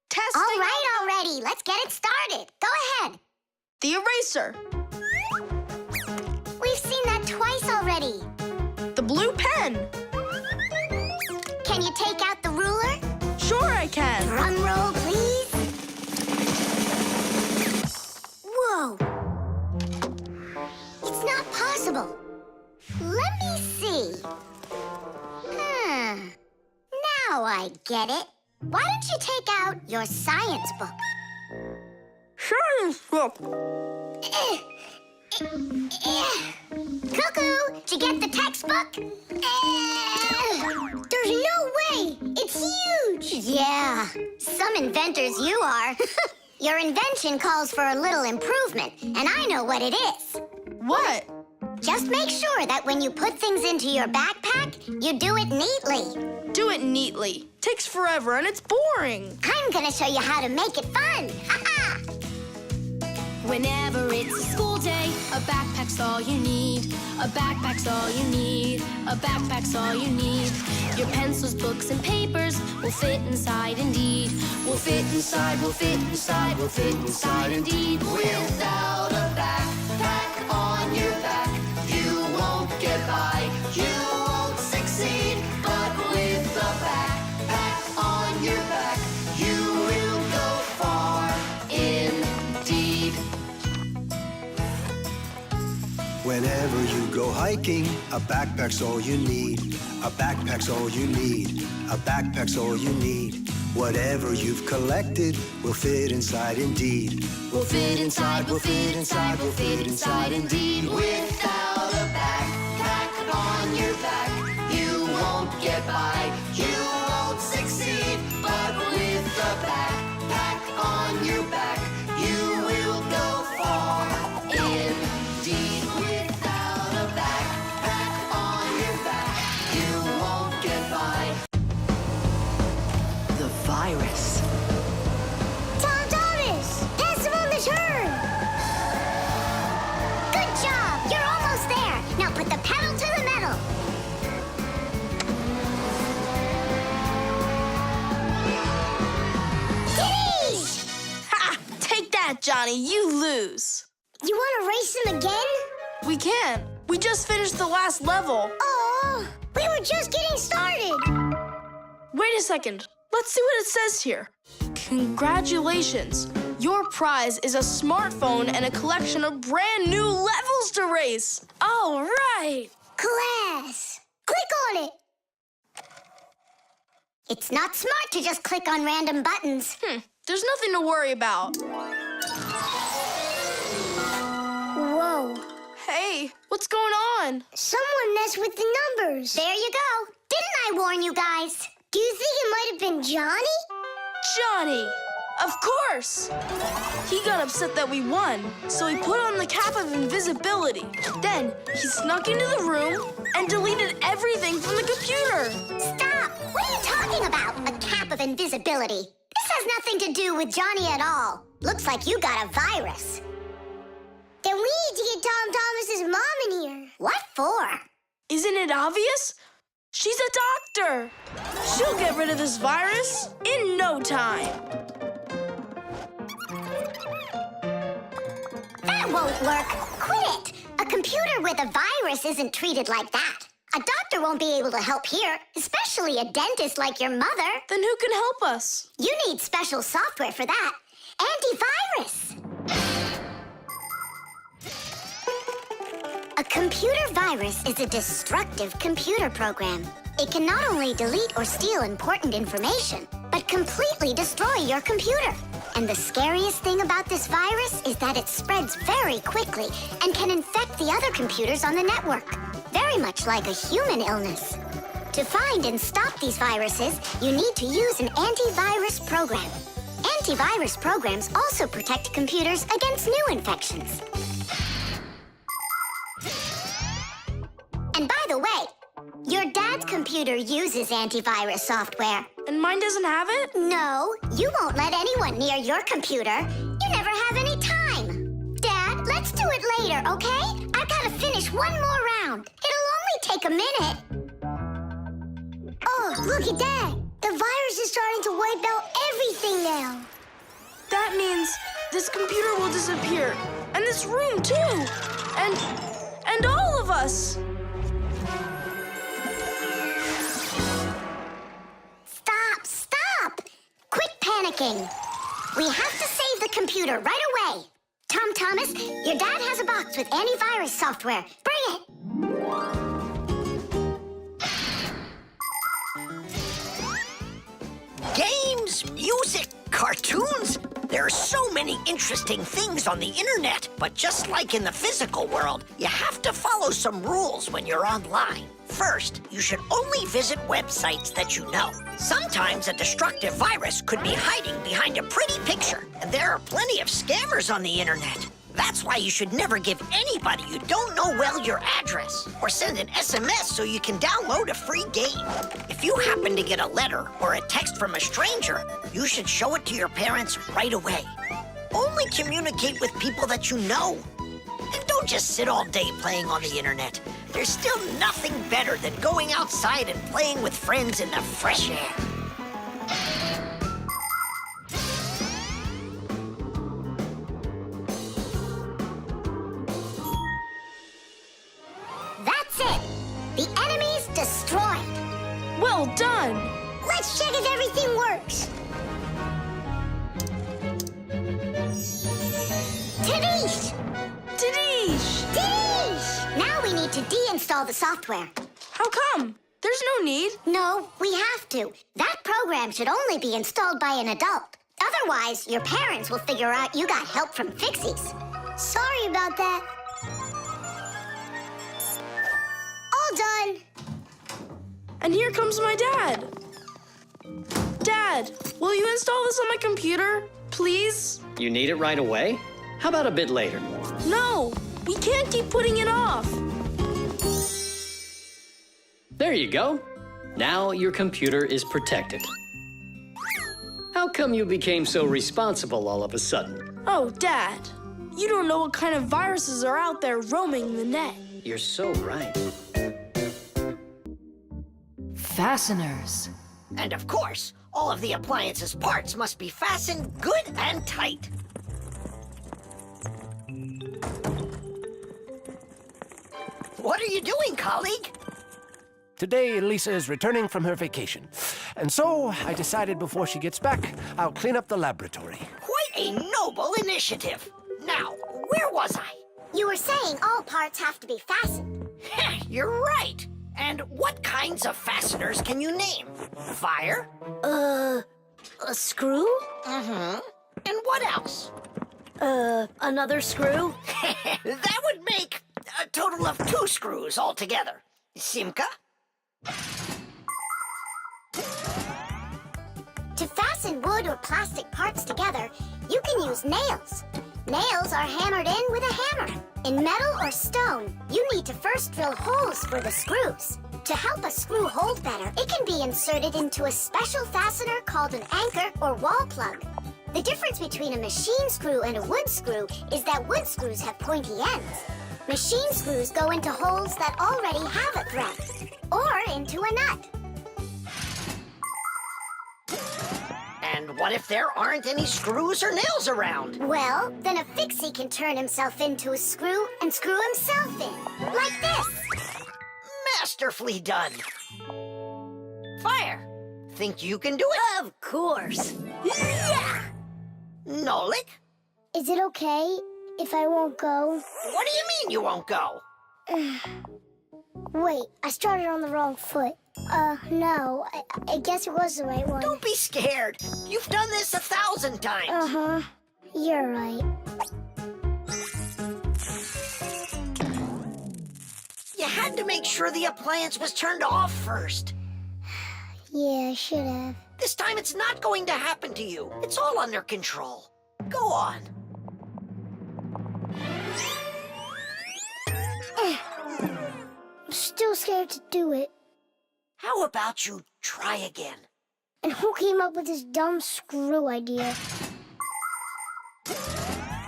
Testing All right, already. Let's get it started. Go ahead. the eraser. We've seen that twice already. The blue pen. Can you take out the ruler? Sure I can. Drum roll, please. Whoa. It's not possible. Let me see. Now I get it. Why don't you take out your science book? Science book. Cuckoo, did you get the textbook? There's no way. It's huge. Yeah, some inventors you are. Your invention calls for a little improvement, and I know what it is. What? Just make sure that when you put things into your backpack, you do it neatly. Do it neatly. Takes forever and it's boring. I'm gonna show you how to make it fun. Ha-ha! Whenever it's a school day, a backpack's all you need. A backpack's all you need. A backpack's all you need. Your pencils, books, and papers will fit inside indeed. Will fit inside, will fit inside, will fit inside indeed. Without a backpack on your back, you won't get by, you won't succeed. But with a backpack on your back, you will go far indeed. Whenever you go hiking, a backpack's all you need. A backpack's all you need. A backpack's all you need. Whatever you've collected will fit inside indeed. We'll fit inside, we'll fit inside, we'll fit inside indeed. Without a backpack on your back, you won't get by, you won't succeed. But with a backpack on your back, you will go far indeed. Without a backpack on your back, you won't get by. The virus. Tom Thomas! Pass him on the turn! Good job! You're almost there! Now put the pedal to the metal! Denise! Ha! Take that, Johnny. You lose. You want to race him again? We can't. We just finished the last level. Oh, we were just getting started. Wait a second. Let's see what it says here. Congratulations. Your prize is a smartphone and a collection of brand new levels to race. All right. Class, click on it. It's not smart to just click on random buttons. There's nothing to worry about. Whoa. Hey, what's going on? Someone messed with the numbers. There you go. Didn't I warn you guys? Do you think it might have been Johnny? Johnny! Of course! He got upset that we won, so he put on the cap of invisibility. Then he snuck into the room and deleted everything from the computer. Stop! What are you talking about? A cap of invisibility. This has nothing to do with Johnny at all. Looks like you got a virus. Then we need to get Tom Thomas's mom in here. What for? Isn't it obvious? She's a doctor. She'll get rid of this virus in no time. That won't work. Quit it. A computer with a virus isn't treated like that. A doctor won't be able to help here, especially a dentist like your mother. Then who can help us? You need special software for that. Antivirus. A computer virus is a destructive computer program. It can not only delete or steal important information, but completely destroy your computer. And the scariest thing about this virus is that it spreads very quickly and can infect the other computers on the network, very much like a human illness. To find and stop these viruses, you need to use an antivirus program. Antivirus programs also protect computers against new infections. And by the way, your dad's computer uses antivirus software. And mine doesn't have it? No, you won't let anyone near your computer. You never have any time. Dad, let's do it later, okay? I've got to finish one more round. It'll only take a minute. Oh, look at that. The virus is starting to wipe out everything now. That means this computer will disappear. And this room, too. And all of us. Stop! Quit panicking. We have to save the computer right away. Tom Thomas, your dad has a box with antivirus software. Bring it. Games, music, cartoons. There are so many interesting things on the internet, but just like in the physical world, you have to follow some rules when you're online. First, you should only visit websites that you know. Sometimes a destructive virus could be hiding behind a pretty picture, and there are plenty of scammers on the internet. That's why you should never give anybody you don't know well your address, or send an SMS so you can download a free game. If you happen to get a letter or a text from a stranger, you should show it to your parents right away. Only communicate with people that you know. And don't just sit all day playing on the internet. There's still nothing better than going outside and playing with friends in the fresh air. That's it. The enemy's destroyed. Well done. Let's check if everything works. Tadish! Tadish! Tadish! Now we need to deinstall the software. How come? There's no need. No, we have to. That program should only be installed by an adult. Otherwise, your parents will figure out you got help from Fixies. Sorry about that. All done. And here comes my dad. Dad, will you install this on my computer, please? You need it right away? How about a bit later? No, we can't keep putting it off. There you go. Now your computer is protected. How come you became so responsible all of a sudden? Oh, Dad, you don't know what kind of viruses are out there roaming the net. You're so right. Fasteners. And of course, all of the appliance's parts must be fastened good and tight. What are you doing, colleague? Today, Lisa is returning from her vacation. And so, I decided before she gets back, I'll clean up the laboratory. Quite a noble initiative. Now, where was I? You were saying all parts have to be fastened. You're right. And what kinds of fasteners can you name? Fire? A screw? Mm-hmm. And what else? Another screw? That would make a total of 2 screws altogether. Simka? To fasten wood or plastic parts together, you can use nails. Nails are hammered in with a hammer. In metal or stone, you need to first drill holes for the screws. To help a screw hold better, it can be inserted into a special fastener called an anchor or wall plug. The difference between a machine screw and a wood screw is that wood screws have pointy ends. Machine screws go into holes that already have a thread, or into a nut. And what if there aren't any screws or nails around? Well, then a Fixie can turn himself into a screw and screw himself in, like this. Masterfully done. Fire, think you can do it? Of course. Yeah! Nolik? Is it okay if I won't go? What do you mean you won't go? Wait, I started on the wrong foot. No, I guess it was the right one. Don't be scared. You've done this 1,000 times. Uh-huh. You're right. You had to make sure the appliance was turned off first. Yeah, I should have. This time it's not going to happen to you. It's all under control. Go on. I'm still scared to do it. How about you try again? And who came up with this dumb screw idea?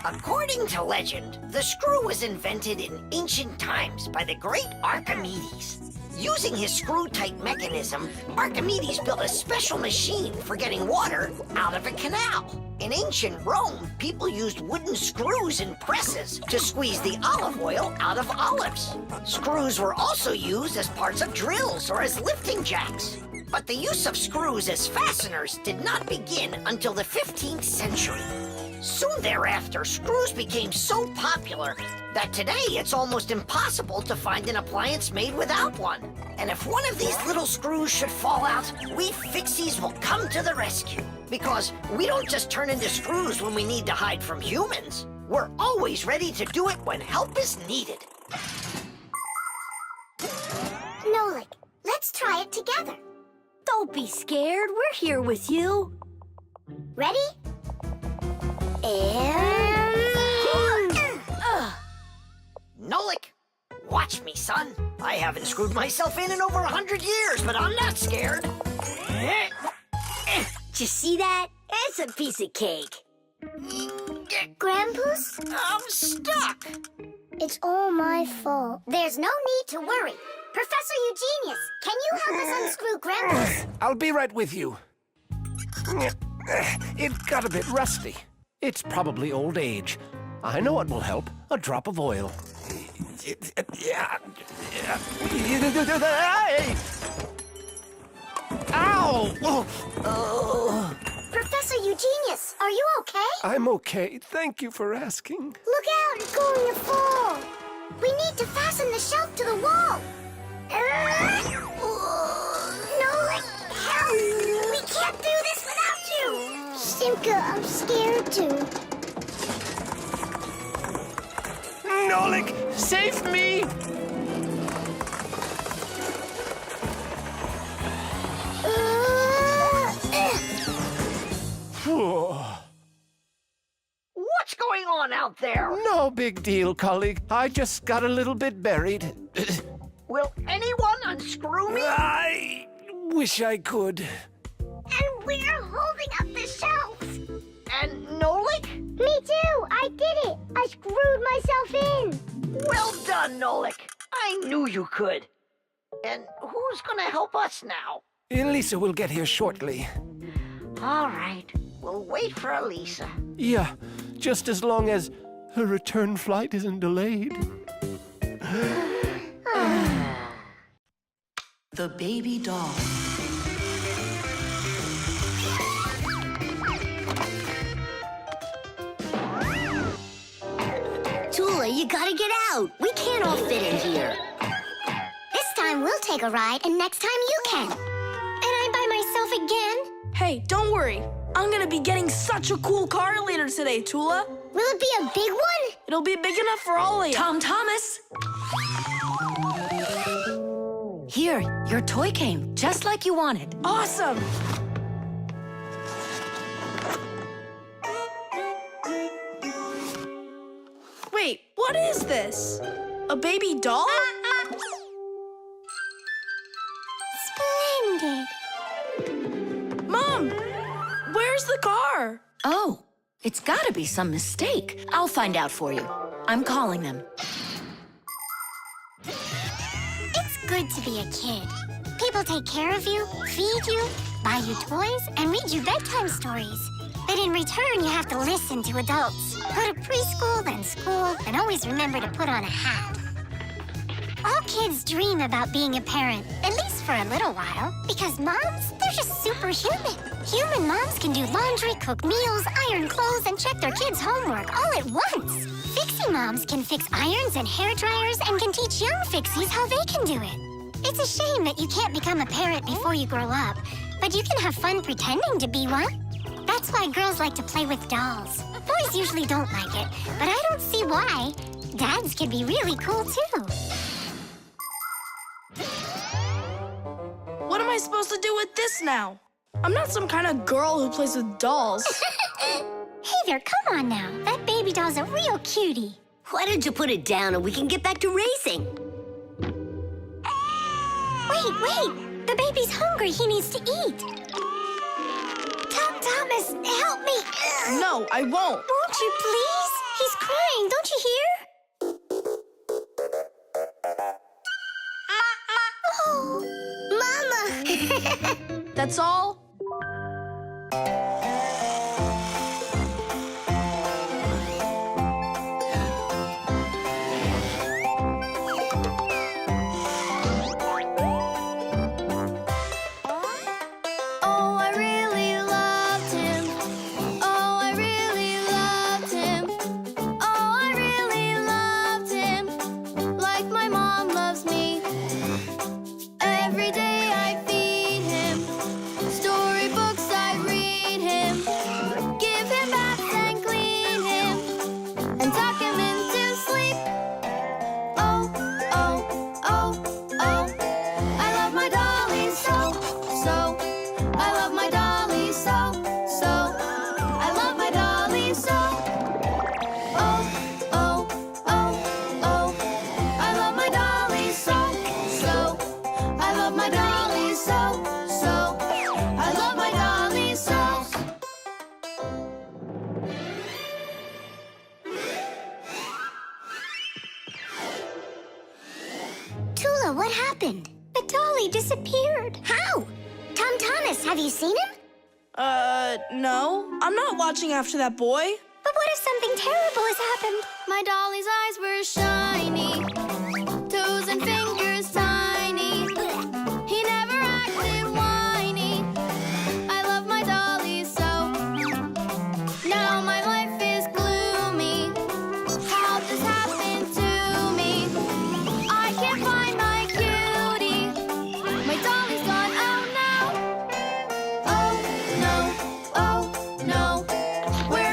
According to legend, the screw was invented in ancient times by the great Archimedes. Using his screw-tight mechanism, Archimedes built a special machine for getting water out of a canal. In ancient Rome, people used wooden screws in presses to squeeze the olive oil out of olives. Screws were also used as parts of drills or as lifting jacks. But the use of screws as fasteners did not begin until the 15th century. Soon thereafter, screws became so popular that today it's almost impossible to find an appliance made without one. And if one of these little screws should fall out, we Fixies will come to the rescue. Because we don't just turn into screws when we need to hide from humans. We're always ready to do it when help is needed. Nolik, let's try it together. Don't be scared. We're here with you. Ready? Nolik, watch me, son. I haven't screwed myself in over 100 years, but I'm not scared. Did you see that? It's a piece of cake. Grandpa's? I'm stuck. It's all my fault. There's no need to worry. Professor Eugenius, can you help us unscrew Grandpa's? I'll be right with you. It got a bit rusty. It's probably old age. I know what will help. A drop of oil. Ow! Oh. Professor Eugenius, are you okay? I'm okay. Thank you for asking. Look out, it's going to fall. We need to fasten the shelf to the wall. scared too. Nolik, save me! What's going on out there? No big deal, colleague. I just got a little bit buried. Will anyone unscrew me? I wish I could. And we're holding up the shelf. And Nolik? Me too. I did it. I screwed myself in. Well done, Nolik. I knew you could. And who's gonna help us now? Elisa will get here shortly. All right. We'll wait for Elisa. Yeah, just as long as her return flight isn't delayed. The baby doll. Tula, you gotta get out. We can't all fit in here. This time we'll take a ride, and next time you can. And I'm by myself again? Hey, don't worry. I'm gonna be getting such a cool car later today, Tula. Will it be a big one? It'll be big enough for all of you. Tom Thomas! Here, your toy came, just like you wanted. Awesome! Wait, what is this? A baby doll? Splendid. Mom, where's the car? Oh, it's gotta be some mistake. I'll find out for you. I'm calling them. It's good to be a kid. People take care of you, feed you, buy you toys, and read you bedtime stories. But in return, you have to listen to adults. Go to preschool, then school, and always remember to put on a hat. All kids dream about being a parent, at least for a little while, because moms, they're just superhuman. Human moms can do laundry, cook meals, iron clothes, and check their kids' homework all at once. Fixie moms can fix irons and hair dryers and can teach young Fixies how they can do it. It's a shame that you can't become a parent before you grow up, but you can have fun pretending to be one. That's why girls like to play with dolls. Boys usually don't like it, but I don't see why. Dads can be really cool, too. What am I supposed to do with this now? I'm not some kind of girl who plays with dolls. Hey there, come on now. That baby doll's a real cutie. Why don't you put it down and we can get back to racing? Wait. The baby's hungry. He needs to eat. Thomas, help me. No, I won't. Won't you please? He's crying. Don't you hear? Mama! That's all? What happened? The dolly disappeared. How? Tom Thomas, have you seen him? No. I'm not watching after that boy. But what if something terrible has happened? My dolly's eyes were shiny, toes and fingers tiny. He never acted whiny. I love my dolly so. Now my life is gloomy. How this happened to me? I can't find my cutie. My dolly's gone, oh no. Oh no, oh no. Where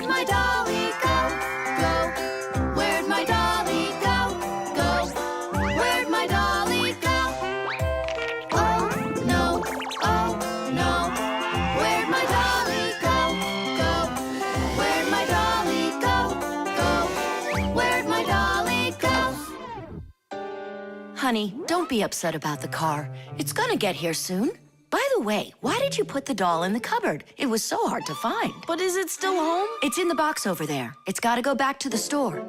Honey, don't be upset about the car. It's gonna get here soon. By the way, why did you put the doll in the cupboard? It was so hard to find. But is it still home? It's in the box over there. It's gotta go back to the store.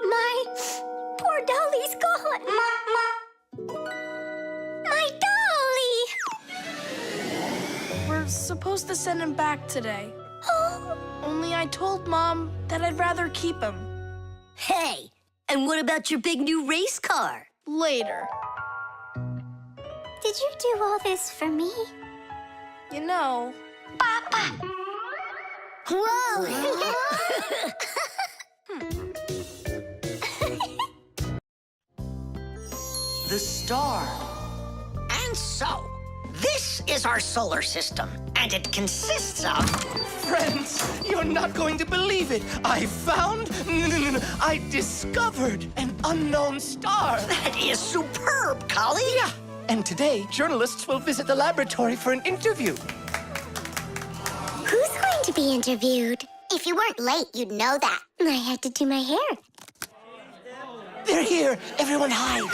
My poor dolly's gone. My dolly! We're supposed to send him back today. Oh. Only I told Mom that I'd rather keep him. Hey, and what about your big new race car? Later. Did you do all this for me? You know... Whoa! The star. And so, this is our solar system, and it consists of... Friends, you're not going to believe it. I discovered an unknown star. That is superb, colleague. Yeah, and today, journalists will visit the laboratory for an interview. Who's going to be interviewed? If you weren't late, you'd know that. I had to do my hair. They're here. Everyone hide.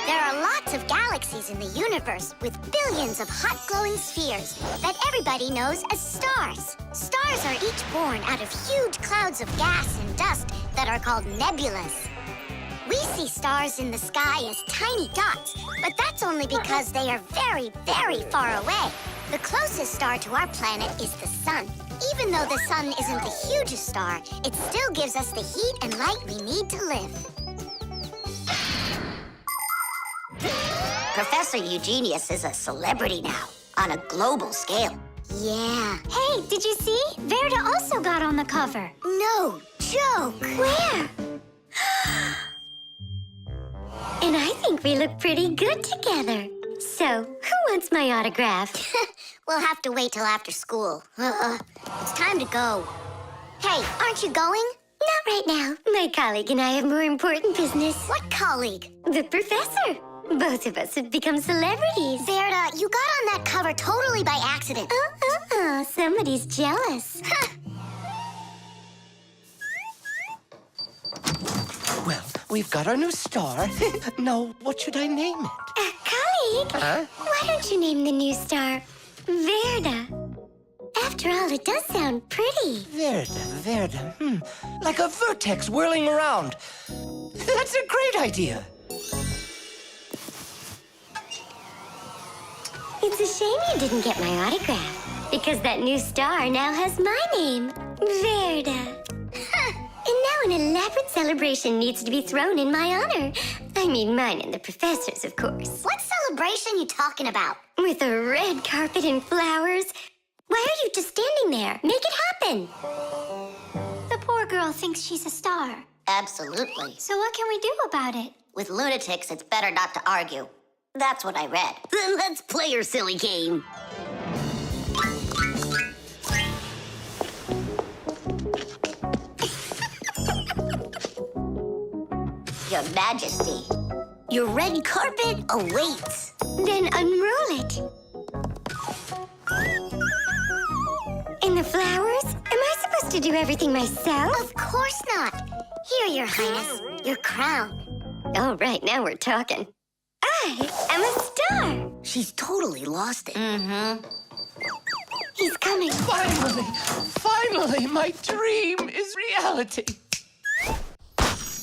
There are lots of galaxies in the universe with billions of hot glowing spheres that everybody knows as stars. Stars are each born out of huge clouds of gas and dust that are called nebulas. We see stars in the sky as tiny dots, but that's only because they are very, very far away. The closest star to our planet is the sun. Even though the sun isn't the hugest star, it still gives us the heat and light we need to live. Professor Eugenius is a celebrity now, on a global scale. Yeah. Hey, did you see? Verda also got on the cover. No joke. Where? And I think we look pretty good together. So, who wants my autograph? We'll have to wait till after school. It's time to go. Hey, aren't you going? Not right now. My colleague and I have more important business. What colleague? The professor. Both of us have become celebrities. Verda, you got on that cover totally by accident. Somebody's jealous. Well, we've got our new star. Now, what should I name it? Colleague, Huh? why don't you name the new star Verda? After all, it does sound pretty. Verda. Like a vertex whirling around. That's a great idea. It's a shame you didn't get my autograph, because that new star now has my name, Verda. And now an elaborate celebration needs to be thrown in my honor. I mean mine and the professor's, of course. What celebration you talking about? With a red carpet and flowers. Why are you just standing there? Make it happen. The poor girl thinks she's a star. Absolutely. So what can we do about it? With lunatics, it's better not to argue. That's what I read. Then let's play your silly game. Your Majesty, your red carpet awaits. Then unroll it. And the flowers? Am I supposed to do everything myself? Of course not. Here, Your Highness, your crown. All right, now we're talking. I am a star. She's totally lost it. He's coming. Finally, my dream is reality.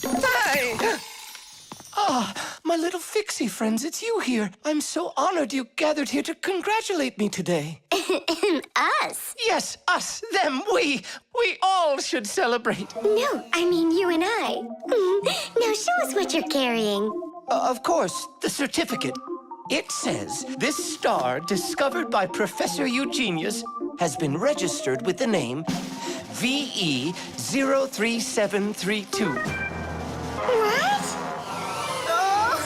Hi! My little Fixie friends, it's you here. I'm so honored you gathered here to congratulate me today. Us? Yes, us, them, we all should celebrate. No, I mean you and I. Now show us what you're carrying. Of course, the certificate. It says, this star, discovered by Professor Eugenius, has been registered with the name VE03732. What? Oh,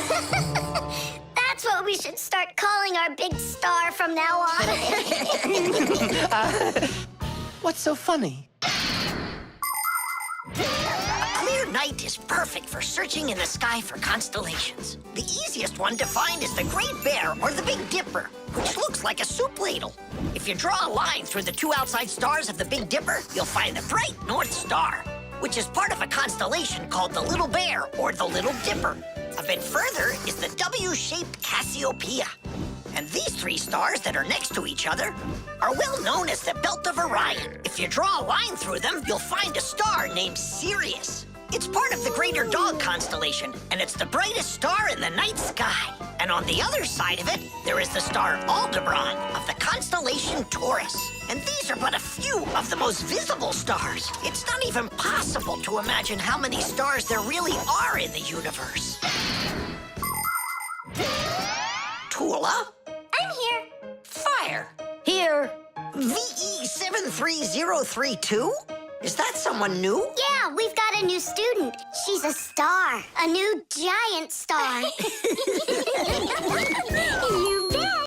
that's what we should start calling our big star from now on. What's so funny? A clear night is perfect for searching in the sky for constellations. The easiest one to find is the Great Bear or the Big Dipper, which looks like a soup ladle. If you draw a line through the two outside stars of the Big Dipper, you'll find the bright North Star, which is part of a constellation called the Little Bear or the Little Dipper. A bit further is the W-shaped Cassiopeia. And these three stars that are next to each other are well known as the Belt of Orion. If you draw a line through them, you'll find a star named Sirius. It's part of the Greater Dog constellation, and it's the brightest star in the night sky. And on the other side of it, there is the star Aldebaran of the constellation Taurus. And these are but a few of the most visible stars. It's not even possible to imagine how many stars there really are in the universe. Tula? I'm here. Fire. Here. VE73032? Is that someone new? Yeah, we've got a new student. She's a star. A new giant star. You